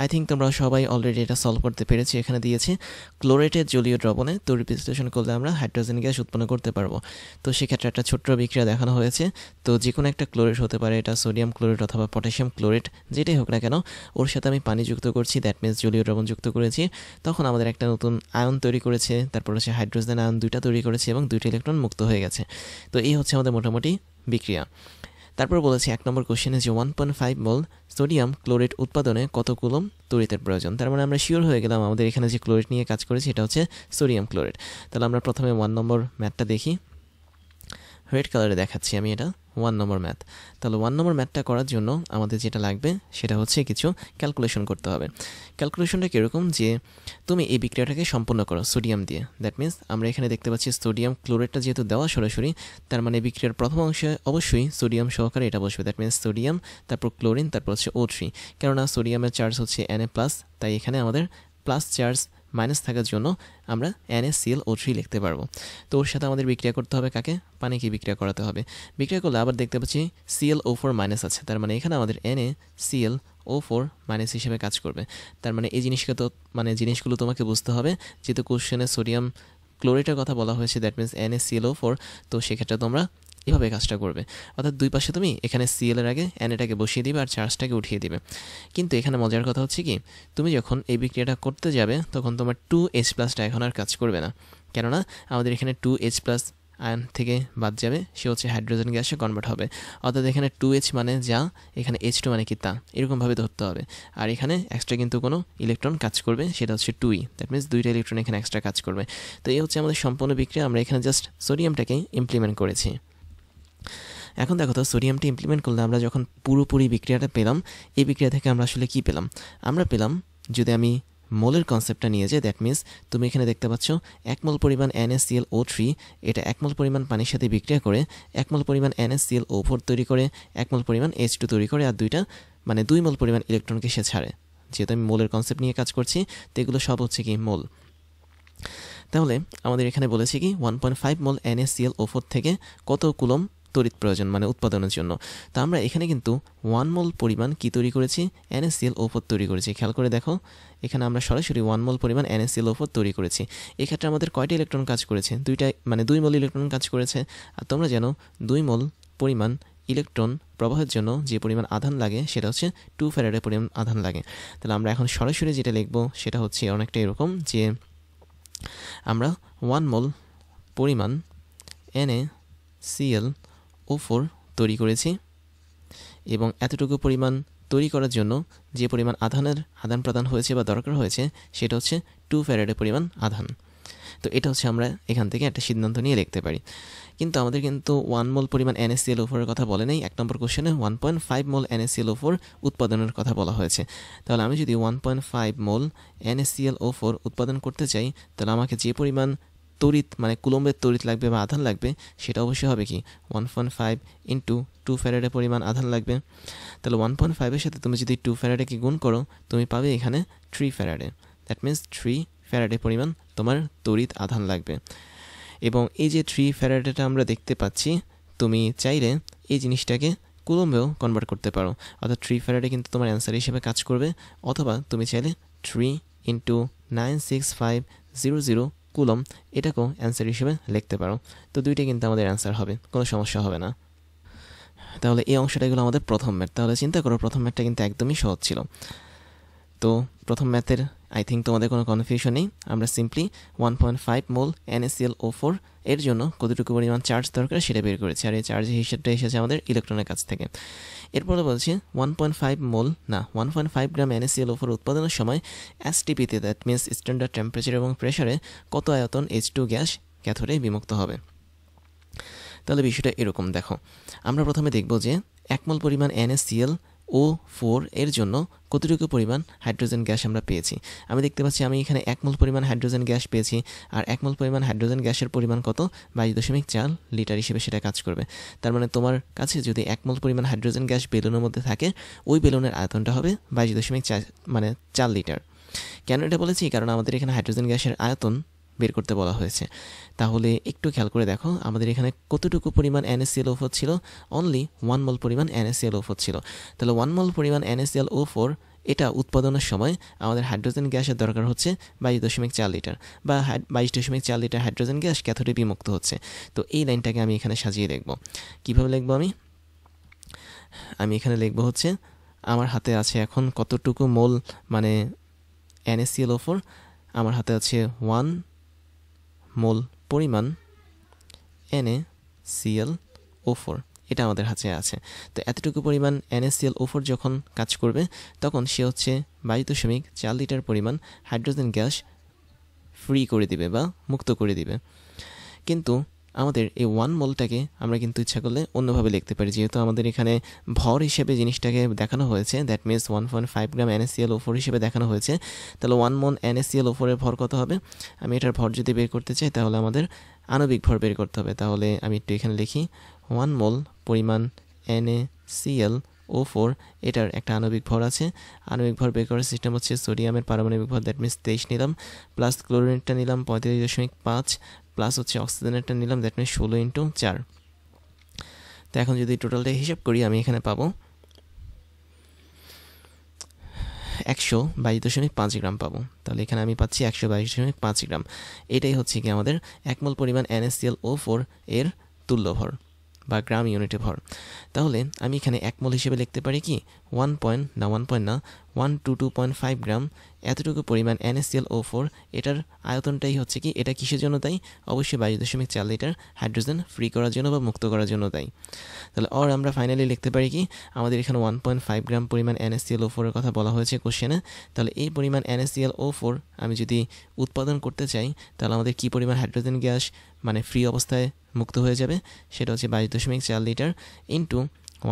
আই থিঙ্ক তোমরা সবাই অলরেডি এটা সলভ করতে পেরেছি। এখানে দিয়েছে ক্লোরেটের জলীয় দ্রবণে তড়িৎ বিশ্লেষণ করলে আমরা হাইড্রোজেন গ্যাস উৎপন্ন করতে পারবো। তো সেক্ষেত্রে একটা ছোট্ট বিক্রিয়া দেখানো হয়েছে। তো যে কোনো একটা ক্লোরেট হতে পারে, এটা সোডিয়াম ক্লোরেট অথবা পটাশিয়াম ক্লোরেট, যেটাই হোক না কেন, ওর সাথে আমি পানি যুক্ত করছি, দ্যাট মিনস জলীয় দ্রবণ যুক্ত করেছি। তখন আমাদের একটা নতুন আয়ন তৈরি করেছে, তারপর হচ্ছে হাইড্রোজেন আয়ন 2টা তৈরি করেছে এবং 2টি ইলেকট্রন মুক্ত হয়ে গেছে। তো এই হচ্ছে আমাদের মোটামুটি বিক্রিয়া। তারপর বলেছে 1 নম্বর কোশ্চেনে যে 1.5 মোল সোডিয়াম ক্লোরেট উৎপাদনে কত কুলম তড়িতের প্রয়োজন। তার মানে আমরা শিওর হয়ে গেলাম আমাদের এখানে যে ক্লোরেট নিয়ে কাজ করেছি এটা হচ্ছে সোডিয়াম ক্লোরেট। তাহলে আমরা প্রথমে 1 নম্বর ম্যাথটা দেখি। রেড কালারে দেখাচ্ছি আমি, এটা 1 নম্বর ম্যাথ। তাহলে 1 নম্বর ম্যাথটা করার জন্য আমাদের যেটা লাগবে সেটা হচ্ছে কিছু ক্যালকুলেশন করতে হবে। ক্যালকুলেশনটা কীরকম, যে তুমি এই বিক্রিয়াটাকে সম্পূর্ণ করো সোডিয়াম দিয়ে। দ্যাট মিনস আমরা এখানে দেখতে পাচ্ছি সোডিয়াম ক্লোরেটটা যেহেতু দেওয়া সরাসরি, তার মানে বিক্রিয়ার প্রথম অংশে অবশ্যই সোডিয়াম সহকারে এটা বসবে। দ্যাট মিনস সোডিয়াম, তারপর ক্লোরিন, তারপর হচ্ছে O3। কেননা সোডিয়ামের চার্জ হচ্ছে Na+, তাই এখানে আমাদের প্লাস চার্জ মাইনাস থাকার জন্য আমরা NaClO3 লিখতে পারবো। তো ওর সাথে আমাদের বিক্রিয়া করতে হবে কাকে? পানিকে বিক্রিয়া করাতে হবে। বিক্রিয়া করলে আবার দেখতে পাচ্ছি ClO4- আছে, তার মানে এখানে আমাদের NaClO4- হিসেবে কাজ করবে। তার মানে এই জিনিসগুলো তোমাকে বুঝতে হবে। যেহেতু কোশ্চেনে সোডিয়াম ক্লোরেটের কথা বলা হয়েছে, দ্যাট মিনস NaClO4, তো সেক্ষেত্রে তোমরা এভাবে কাজটা করবে। অর্থাৎ দুই পাশে তুমি এখানে Cl এর আগে Naটাকে বসিয়ে দিবে আর চার্জটাকে উঠিয়ে দিবে। কিন্তু এখানে মজার কথা হচ্ছে কি, তুমি যখন এই বিক্রিয়াটা করতে যাবে তখন তোমার 2H+টা এখন আর কাজ করবে না। কেননা আমাদের এখানে 2H+ আয়ন থেকে বাদ যাবে, সে হচ্ছে হাইড্রোজেন গ্যাসে কনভার্ট হবে। অর্থাৎ এখানে 2H মানে যা, এখানে H2 মানে কি তা, এরকমভাবে ধরতে হবে। আর এখানে এক্সট্রা কিন্তু কোনো ইলেকট্রন কাজ করবে, সেটা হচ্ছে 2E। দ্যাট মিনস 2টা ইলেকট্রন এখানে এক্সট্রা কাজ করবে। তো এই হচ্ছে আমাদের সম্পূর্ণ বিক্রিয়া। আমরা এখানে জাস্ট সোডিয়ামটাকে ইমপ্লিমেন্ট করেছি। এখন দেখো তো, সোডিয়ামটি ইমপ্লিমেন্ট করলে আমরা যখন পুরোপুরি বিক্রিয়াটা পেলাম, এই বিক্রিয়া থেকে আমরা আসলে কি পেলাম? আমরা পেলাম, যদি আমি মোলের কনসেপ্টটা নিয়ে যায়, দ্যাট মিনস তুমি এখানে দেখতে পাচ্ছ 1 মোল পরিমাণ NaClO3 এটা 1 মোল পরিমাণ পানির সাথে বিক্রিয়া করে 1 মোল পরিমাণ NaClO4 তৈরি করে 1 মোল পরিমাণ H2 তৈরি করে, আর 2 মোল পরিমাণ ইলেকট্রনকে সে ছাড়ে। যেহেতু আমি মোলের কনসেপ্ট নিয়ে কাজ করছি, তো এগুলো সব হচ্ছে কি মোল। তাহলে আমাদের এখানে বলেছে কি 1.5 মোল NaClO4 থেকে কত কুলম তড়িৎ প্রয়োজন মানে উৎপাদনের জন্য। তো আমরা এখানে কিন্তু 1 মোল পরিমাণ কি তৈরি করেছি, NaClO4 তৈরি করেছি। খেয়াল করে দেখো, এখানে আমরা সরাসরি 1 মোল পরিমাণ NaClO4 তৈরি করেছি। এক্ষেত্রে আমাদের কয়টা ইলেকট্রন কাজ করেছে, 2 মোল ইলেকট্রন কাজ করেছে। আর তোমরা জানো 2 মোল পরিমাণ ইলেকট্রন প্রবাহের জন্য যে পরিমাণ আধান লাগে সেটা হচ্ছে 2 ফ্যারাডের পরিমাণ আধান লাগে। তাহলে আমরা এখন সরাসরি যেটা লিখব সেটা হচ্ছে অনেকটা এরকম যে আমরা 1 মোল পরিমাণ NaClO4 তৈরি করেছি, এবং এতটুকু পরিমাণ তৈরি করার জন্য যে পরিমাণ আধানের আদান প্রদান হয়েছে বা দরকার হয়েছে সেটা হচ্ছে 2 ফ্যারাডের পরিমাণ আধান। তো এটা হচ্ছে আমরা এখান থেকে একটা সিদ্ধান্ত নিয়ে লিখতে পারি। কিন্তু আমাদের কিন্তু 1 মোল পরিমাণ NaClO4 এর কথা বলে নেই। 1 নম্বর কোশ্চেনে 1.5 মোল NaClO4 উৎপাদনের কথা বলা হয়েছে। তাহলে আমি যদি 1.5 মোল NaClO4 উৎপাদন করতে চাই, তাহলে আমাকে যে পরিমাণ তড়িৎ মানে কুলম্বের তড়িৎ লাগবে বা আধান লাগবে সেটা অবশ্যই হবে কি 1.5 ইন্টু 2 ফ্যারাডের পরিমাণ আধান লাগবে। তাহলে 1.5 এর সাথে তুমি যদি 2 ফ্যারাডেকে গুণ করো, তুমি পাবে এখানে 3 ফ্যারাডে। দ্যাট মিনস 3 ফ্যারাডের পরিমাণ তোমার তড়িৎ আধান লাগবে। এবং এই যে 3 ফ্যারাডেটা আমরা দেখতে পাচ্ছি, তুমি চাইলে এই জিনিসটাকে কুলম্বেও কনভার্ট করতে পারো, অর্থাৎ 3 ফ্যারাডে কিন্তু তোমার অ্যান্সার হিসেবে কাজ করবে। অথবা তুমি চাইলে 3 ইন্টু 96500 কুলম এটাকেও অ্যান্সার হিসেবে লিখতে পারো। তো দুইটাই কিন্তু আমাদের অ্যান্সার হবে, কোনো সমস্যা হবে না। তাহলে এই অংশটা এগুলো আমাদের প্রথম ম্যাথ। তাহলে চিন্তা করো প্রথম ম্যাথটা কিন্তু একদমই সহজ ছিল। তো প্রথম ম্যাথের আই থিঙ্ক তোমাদের কোনো কনফিউশন নেই। আমরা সিম্পলি 1.5 মোল NaClO4 এর জন্য কতটুকু পরিমাণ চার্জ দরকার সেটা বের করেছি, আর এই চার্জের হিসাবটা এসেছে আমাদের ইলেকট্রনের কাছ থেকে। এরপরে বলছি 1.5 গ্রাম NaClO4 উৎপাদনের সময় STP-তে দ্যাট মিনস স্ট্যান্ডার্ড টেম্পারেচার এবং প্রেশারে কত আয়তন H2 গ্যাস ক্যাথোডে বিমুক্ত হবে। তাহলে বিষয়টা এরকম দেখো, আমরা প্রথমে দেখব যে 1 মোল পরিমাণ NaClO4 এর জন্য কতটুকু পরিমাণ হাইড্রোজেন গ্যাস আমরা পেয়েছি। আমি দেখতে পাচ্ছি আমি এখানে 1 মোল পরিমাণ হাইড্রোজেন গ্যাস পেয়েছি, আর 1 মোল পরিমাণ হাইড্রোজেন গ্যাসের পরিমাণ কত 22.4 লিটার হিসেবে সেটা কাজ করবে। তার মানে তোমার কাছে যদি 1 মোল পরিমাণ হাইড্রোজেন গ্যাস বেলুনের মধ্যে থাকে, ওই বেলুনের আয়তনটা হবে 22.4 লিটার। কেন এটা বলেছি, কারণ আমাদের এখানে হাইড্রোজেন গ্যাসের আয়তন বের করতে বলা হয়েছে। তাহলে একটু খেয়াল করে দেখো আমাদের এখানে কতটুকু পরিমাণ NaClO4 ছিল, অনলি 1 মোল পরিমাণ NaClO4 ছিল। তাহলে 1 মোল পরিমাণ NaClO4 এটা উৎপাদনের সময় আমাদের হাইড্রোজেন গ্যাসের দরকার হচ্ছে 22.4 লিটার, বা 22.4 লিটার হাইড্রোজেন গ্যাস ক্যাথোডে বিমুক্ত হচ্ছে। তো এই লাইনটাকে আমি এখানে সাজিয়ে লিখব। কীভাবে লিখব আমি এখানে লিখব হচ্ছে আমার হাতে আছে এখন কতটুকু মোল মানে NaClO4, আমার হাতে আছে 1 মোল পরিমাণ NaClO4, এটা আমাদের হাতে আছে। তো এতটুকু পরিমাণ NaClO4 যখন কাজ করবে তখন সে হচ্ছে 22.4 লিটার পরিমাণ হাইড্রোজেন গ্যাস ফ্রি করে দিবে বা মুক্ত করে দিবে। কিন্তু আমাদের এই 1 মোলটাকে আমরা কিন্তু ইচ্ছা করলে অন্যভাবে লিখতে পারি, যেহেতু আমাদের এখানে ভর হিসেবে জিনিসটাকে দেখানো হয়েছে, দ্যাট মিনস 1.5 গ্রাম NaClO4 হিসেবে দেখানো হয়েছে। তাহলে 1 মোল NaClO4 এর ভর কত হবে, আমি এটার ভর যদি বের করতে চাই তাহলে আমাদের আণবিক ভর বের করতে হবে। তাহলে আমি একটু এখানে লিখি 1 মোল পরিমাণ NaClO4 এটার একটা আণবিক ভর আছে। আণবিক ভর বের করার সিস্টেম হচ্ছে সোডিয়ামের পারমাণবিক ভর দ্যাট মিনস 23 নিলাম, প্লাস ক্লোরিনটা নিলাম 35.5, প্লাস হচ্ছে অক্সিজেনেরটা নিলাম দ্যাট মিনস 16 ইন্টু 4। তো এখন যদি টোটালটা হিসাব করি আমি এখানে পাবো 122.5 গ্রাম পাবো। তাহলে এখানে আমি পাচ্ছি 122.5 গ্রাম। এটাই হচ্ছে কি আমাদের 1 মোল পরিমাণ NaClO4 এর তুল্য ভর বা গ্রাম ইউনিটে ভর। তাহলে আমি এখানে 1 মোল হিসেবে লিখতে পারি কি 1.5 গ্রাম এতটুকু পরিমাণ NaClO4, এটার আয়তনটাই হচ্ছে কি, এটা কিসের জন্য দায়ী, অবশ্যই 22.4 লিটার হাইড্রোজেন ফ্রি করার জন্য বা মুক্ত করার জন্য দায়ী। তাহলে আমরা ফাইনালি লিখতে পারি কি, আমাদের এখানে 1.5 গ্রাম পরিমাণ NaClO4 এর কথা বলা হয়েছে কোশ্চেনে। তাহলে এই পরিমাণ NaClO4 আমি যদি উৎপাদন করতে চাই তাহলে আমাদের কি পরিমাণ হাইড্রোজেন গ্যাস মানে ফ্রি অবস্থায় মুক্ত হয়ে যাবে, সেটা হচ্ছে 22.4 লিটার ইন্টু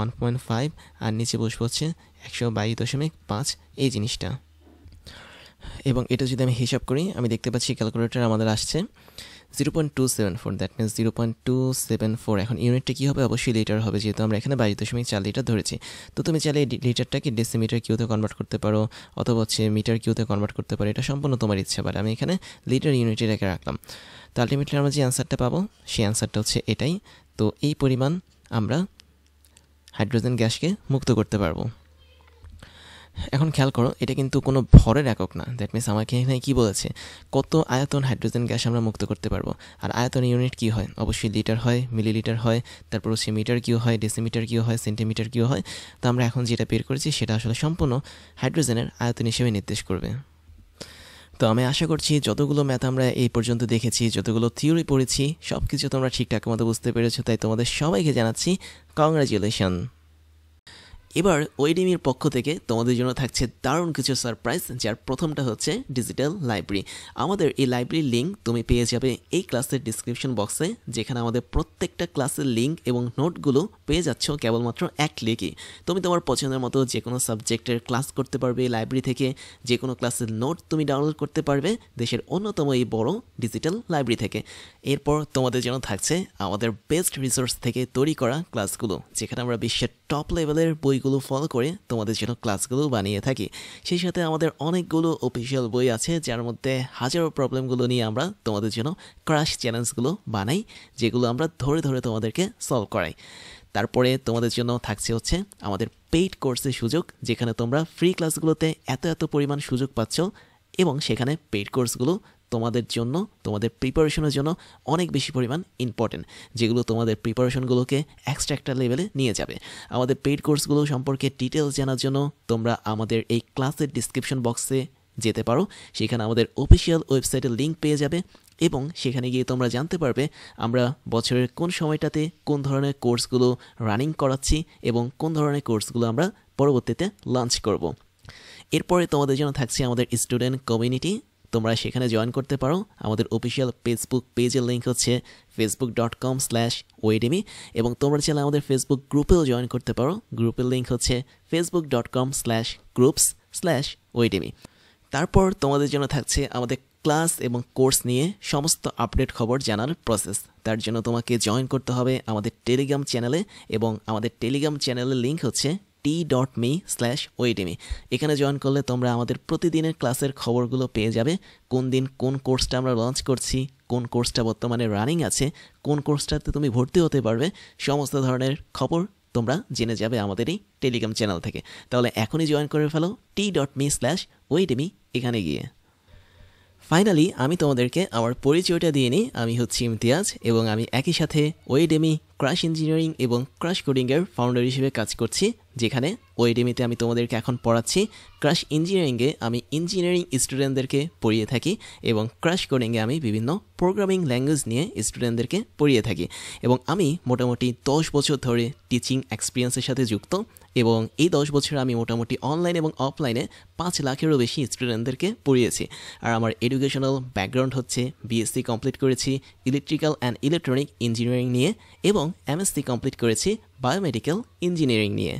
1.5, আর নিচে বসবো হচ্ছে 122.5 এই জিনিসটা। এবং এটা যদি আমি হিসাব করি আমি দেখতে পাচ্ছি ক্যালকুলেটর আমাদের আসছে 0.274, দ্যাট মিনস 0.274। এখন ইউনিটটা কী হবে? অবশ্যই লিটার হবে, যেহেতু আমরা এখানে 22.4 লিটার ধরেছি। তো তুমি চাইলে লিটারটাকে ডেসিমিটার কিউতে কনভার্ট করতে পারো, অথবা হচ্ছে মিটার কিউতে কনভার্ট করতে পারো, এটা সম্পূর্ণ তোমার ইচ্ছা। বাট আমি এখানে লিটার ইউনিটে রেখে রাখলাম। তো আলটিমেটলি আমরা যে অ্যান্সারটা পাবো সেই অ্যান্সারটা হচ্ছে এটাই। তো এই পরিমাণ আমরা হাইড্রোজেন গ্যাসকে মুক্ত করতে পারবো। এখন খেয়াল করো, এটা কিন্তু কোনো ভরের একক না। দ্যাট মিনস আমাকে এখানে কী বলেছে, কত আয়তন হাইড্রোজেন গ্যাস আমরা মুক্ত করতে পারবো। আর আয়তন ইউনিট কী হয়? অবশ্যই লিটার হয়, মিলিলিটার হয়, তারপর হচ্ছে মিটার কিউ হয়, ডেসিমিটার কিউ হয়, সেন্টিমিটার কিউ হয়। তো আমরা এখন যেটা বের করেছি সেটা আসলে সম্পূর্ণ হাইড্রোজেনের আয়তন হিসেবে নির্দেশ করবে। তো আমি আশা করছি যতগুলো ম্যাথ আমরা এই পর্যন্ত দেখেছি, যতগুলো থিওরি পড়েছি, সব কিছু তোমরা ঠিকঠাক মতো বুঝতে পেরেছো। তাই তোমাদের সবাইকে জানাচ্ছি কংগ্রাচুলেশন। এবার ওয়েডিমির পক্ষ থেকে তোমাদের জন্য থাকছে দারুণ কিছু সারপ্রাইজ, যার প্রথমটা হচ্ছে ডিজিটাল লাইব্রেরি। আমাদের এই লাইব্রেরির লিঙ্ক তুমি পেয়ে যাবে এই ক্লাসের ডিসক্রিপশন বক্সে, যেখানে আমাদের প্রত্যেকটা ক্লাসের লিঙ্ক এবং নোটগুলো পেয়ে যাচ্ছ কেবলমাত্র এক ক্লিকই। তুমি তোমার পছন্দের মতো যে কোনো সাবজেক্টের ক্লাস করতে পারবে এই লাইব্রেরি থেকে, যে কোনো ক্লাসের নোট তুমি ডাউনলোড করতে পারবে দেশের অন্যতম এই বড় ডিজিটাল লাইব্রেরি থেকে। এরপর তোমাদের জন্য থাকছে আমাদের বেস্ট রিসোর্স থেকে তৈরি করা ক্লাসগুলো, যেখানে আমরা বিশ্বের টপ লেভেলের বইগুলো ফলো করে তোমাদের জন্য ক্লাসগুলো বানিয়ে থাকি। সেই সাথে আমাদের অনেকগুলো অফিসিয়াল বই আছে, যার মধ্যে হাজারো প্রবলেমগুলো নিয়ে আমরা তোমাদের জন্য ক্রাশ চ্যালেঞ্জগুলো বানাই, যেগুলো আমরা ধরে ধরে তোমাদেরকে সলভ করাই। তারপরে তোমাদের জন্য থাকছে হচ্ছে আমাদের পেইড কোর্সের সুযোগ, যেখানে তোমরা ফ্রি ক্লাসগুলোতে এত পরিমাণ সুযোগ পাচ্ছ, এবং সেখানে পেইড কোর্সগুলো তোমাদের জন্য, তোমাদের প্রিপারেশনের জন্য অনেক বেশি পরিমাণ ইম্পর্টেন্ট, যেগুলো তোমাদের প্রিপারেশনগুলোকে এক্সট্রা একটা লেভেলে নিয়ে যাবে। আমাদের পেইড কোর্সগুলো সম্পর্কে ডিটেলস জানার জন্য তোমরা আমাদের এই ক্লাসের ডিসক্রিপশন বক্সে যেতে পারো। সেখানে আমাদের অফিসিয়াল ওয়েবসাইটের লিঙ্ক পেয়ে যাবে, এবং সেখানে গিয়ে তোমরা জানতে পারবে আমরা বছরের কোন সময়টাতে কোন ধরনের কোর্সগুলো রানিং করাচ্ছি এবং কোন ধরনের কোর্সগুলো আমরা পরবর্তীতে লঞ্চ করব। এরপরে তোমাদের জন্য থাকছে আমাদের স্টুডেন্ট কমিউনিটি। তোমরা সেখানে জয়েন করতে পারো। আমাদের অফিসিয়াল ফেসবুক পেজের লিঙ্ক হচ্ছে facebook.com/oedemy, এবং তোমরা চাইলে আমাদের ফেসবুক গ্রুপেও জয়েন করতে পারো। গ্রুপের লিঙ্ক হচ্ছে facebook.com/groups/oedemy। তারপর তোমাদের জন্য থাকছে আমাদের ক্লাস এবং কোর্স নিয়ে সমস্ত আপডেট খবর জানার প্রসেস। তার জন্য তোমাকে জয়েন করতে হবে আমাদের টেলিগ্রাম চ্যানেলে, এবং আমাদের টেলিগ্রাম চ্যানেলের লিঙ্ক হচ্ছে t.me/oedemy। এখানে জয়েন করলে তোমরা আমাদের প্রতিদিনের ক্লাসের খবরগুলো পেয়ে যাবে। কোন দিন কোন কোর্সটা আমরা লঞ্চ করছি, কোন কোর্সটা বর্তমানে রানিং আছে, কোন কোর্সটাতে তুমি ভর্তি হতে পারবে, সমস্ত ধরনের খবর তোমরা জেনে যাবে আমাদের এই টেলিগ্রাম চ্যানেল থেকে। তাহলে এখনই জয়েন করে ফেলো t.me/oedemy এখানে গিয়ে। ফাইনালি আমি তোমাদেরকে আমার পরিচয়টা দিয়ে নিই। আমি হচ্ছি ইমতিয়াজ, এবং আমি একই সাথে ওয়েডেমি ক্রাশ ইঞ্জিনিয়ারিং এবং ক্রাশ কোডিংয়ের ফাউন্ডার হিসেবে কাজ করছি, যেখানে ওয়েডেমিতে আমি তোমাদেরকে এখন পড়াচ্ছি। ক্রাশ ইঞ্জিনিয়ারিংয়ে আমি ইঞ্জিনিয়ারিং স্টুডেন্টদেরকে পড়িয়ে থাকি, এবং ক্রাশ কোডিংয়ে আমি বিভিন্ন প্রোগ্রামিং ল্যাঙ্গুয়েজ নিয়ে স্টুডেন্টদেরকে পড়িয়ে থাকি। এবং আমি মোটামুটি 10 বছর ধরে টিচিং এক্সপিরিয়েন্সের সাথে যুক্ত, এবং এই 10 বছর আমি মোটামুটি অনলাইন এবং অফলাইনে 5 লাখেরও বেশি স্টুডেন্টদেরকে পড়িয়েছি। আর আমার এডুকেশনাল ব্যাকগ্রাউন্ড হচ্ছে বিএসসি কমপ্লিট করেছি ইলেকট্রিক্যাল অ্যান্ড ইলেকট্রনিক ইঞ্জিনিয়ারিং নিয়ে, এবং এমএসসি কমপ্লিট করেছি বায়োমেডিক্যাল ইঞ্জিনিয়ারিং নিয়ে।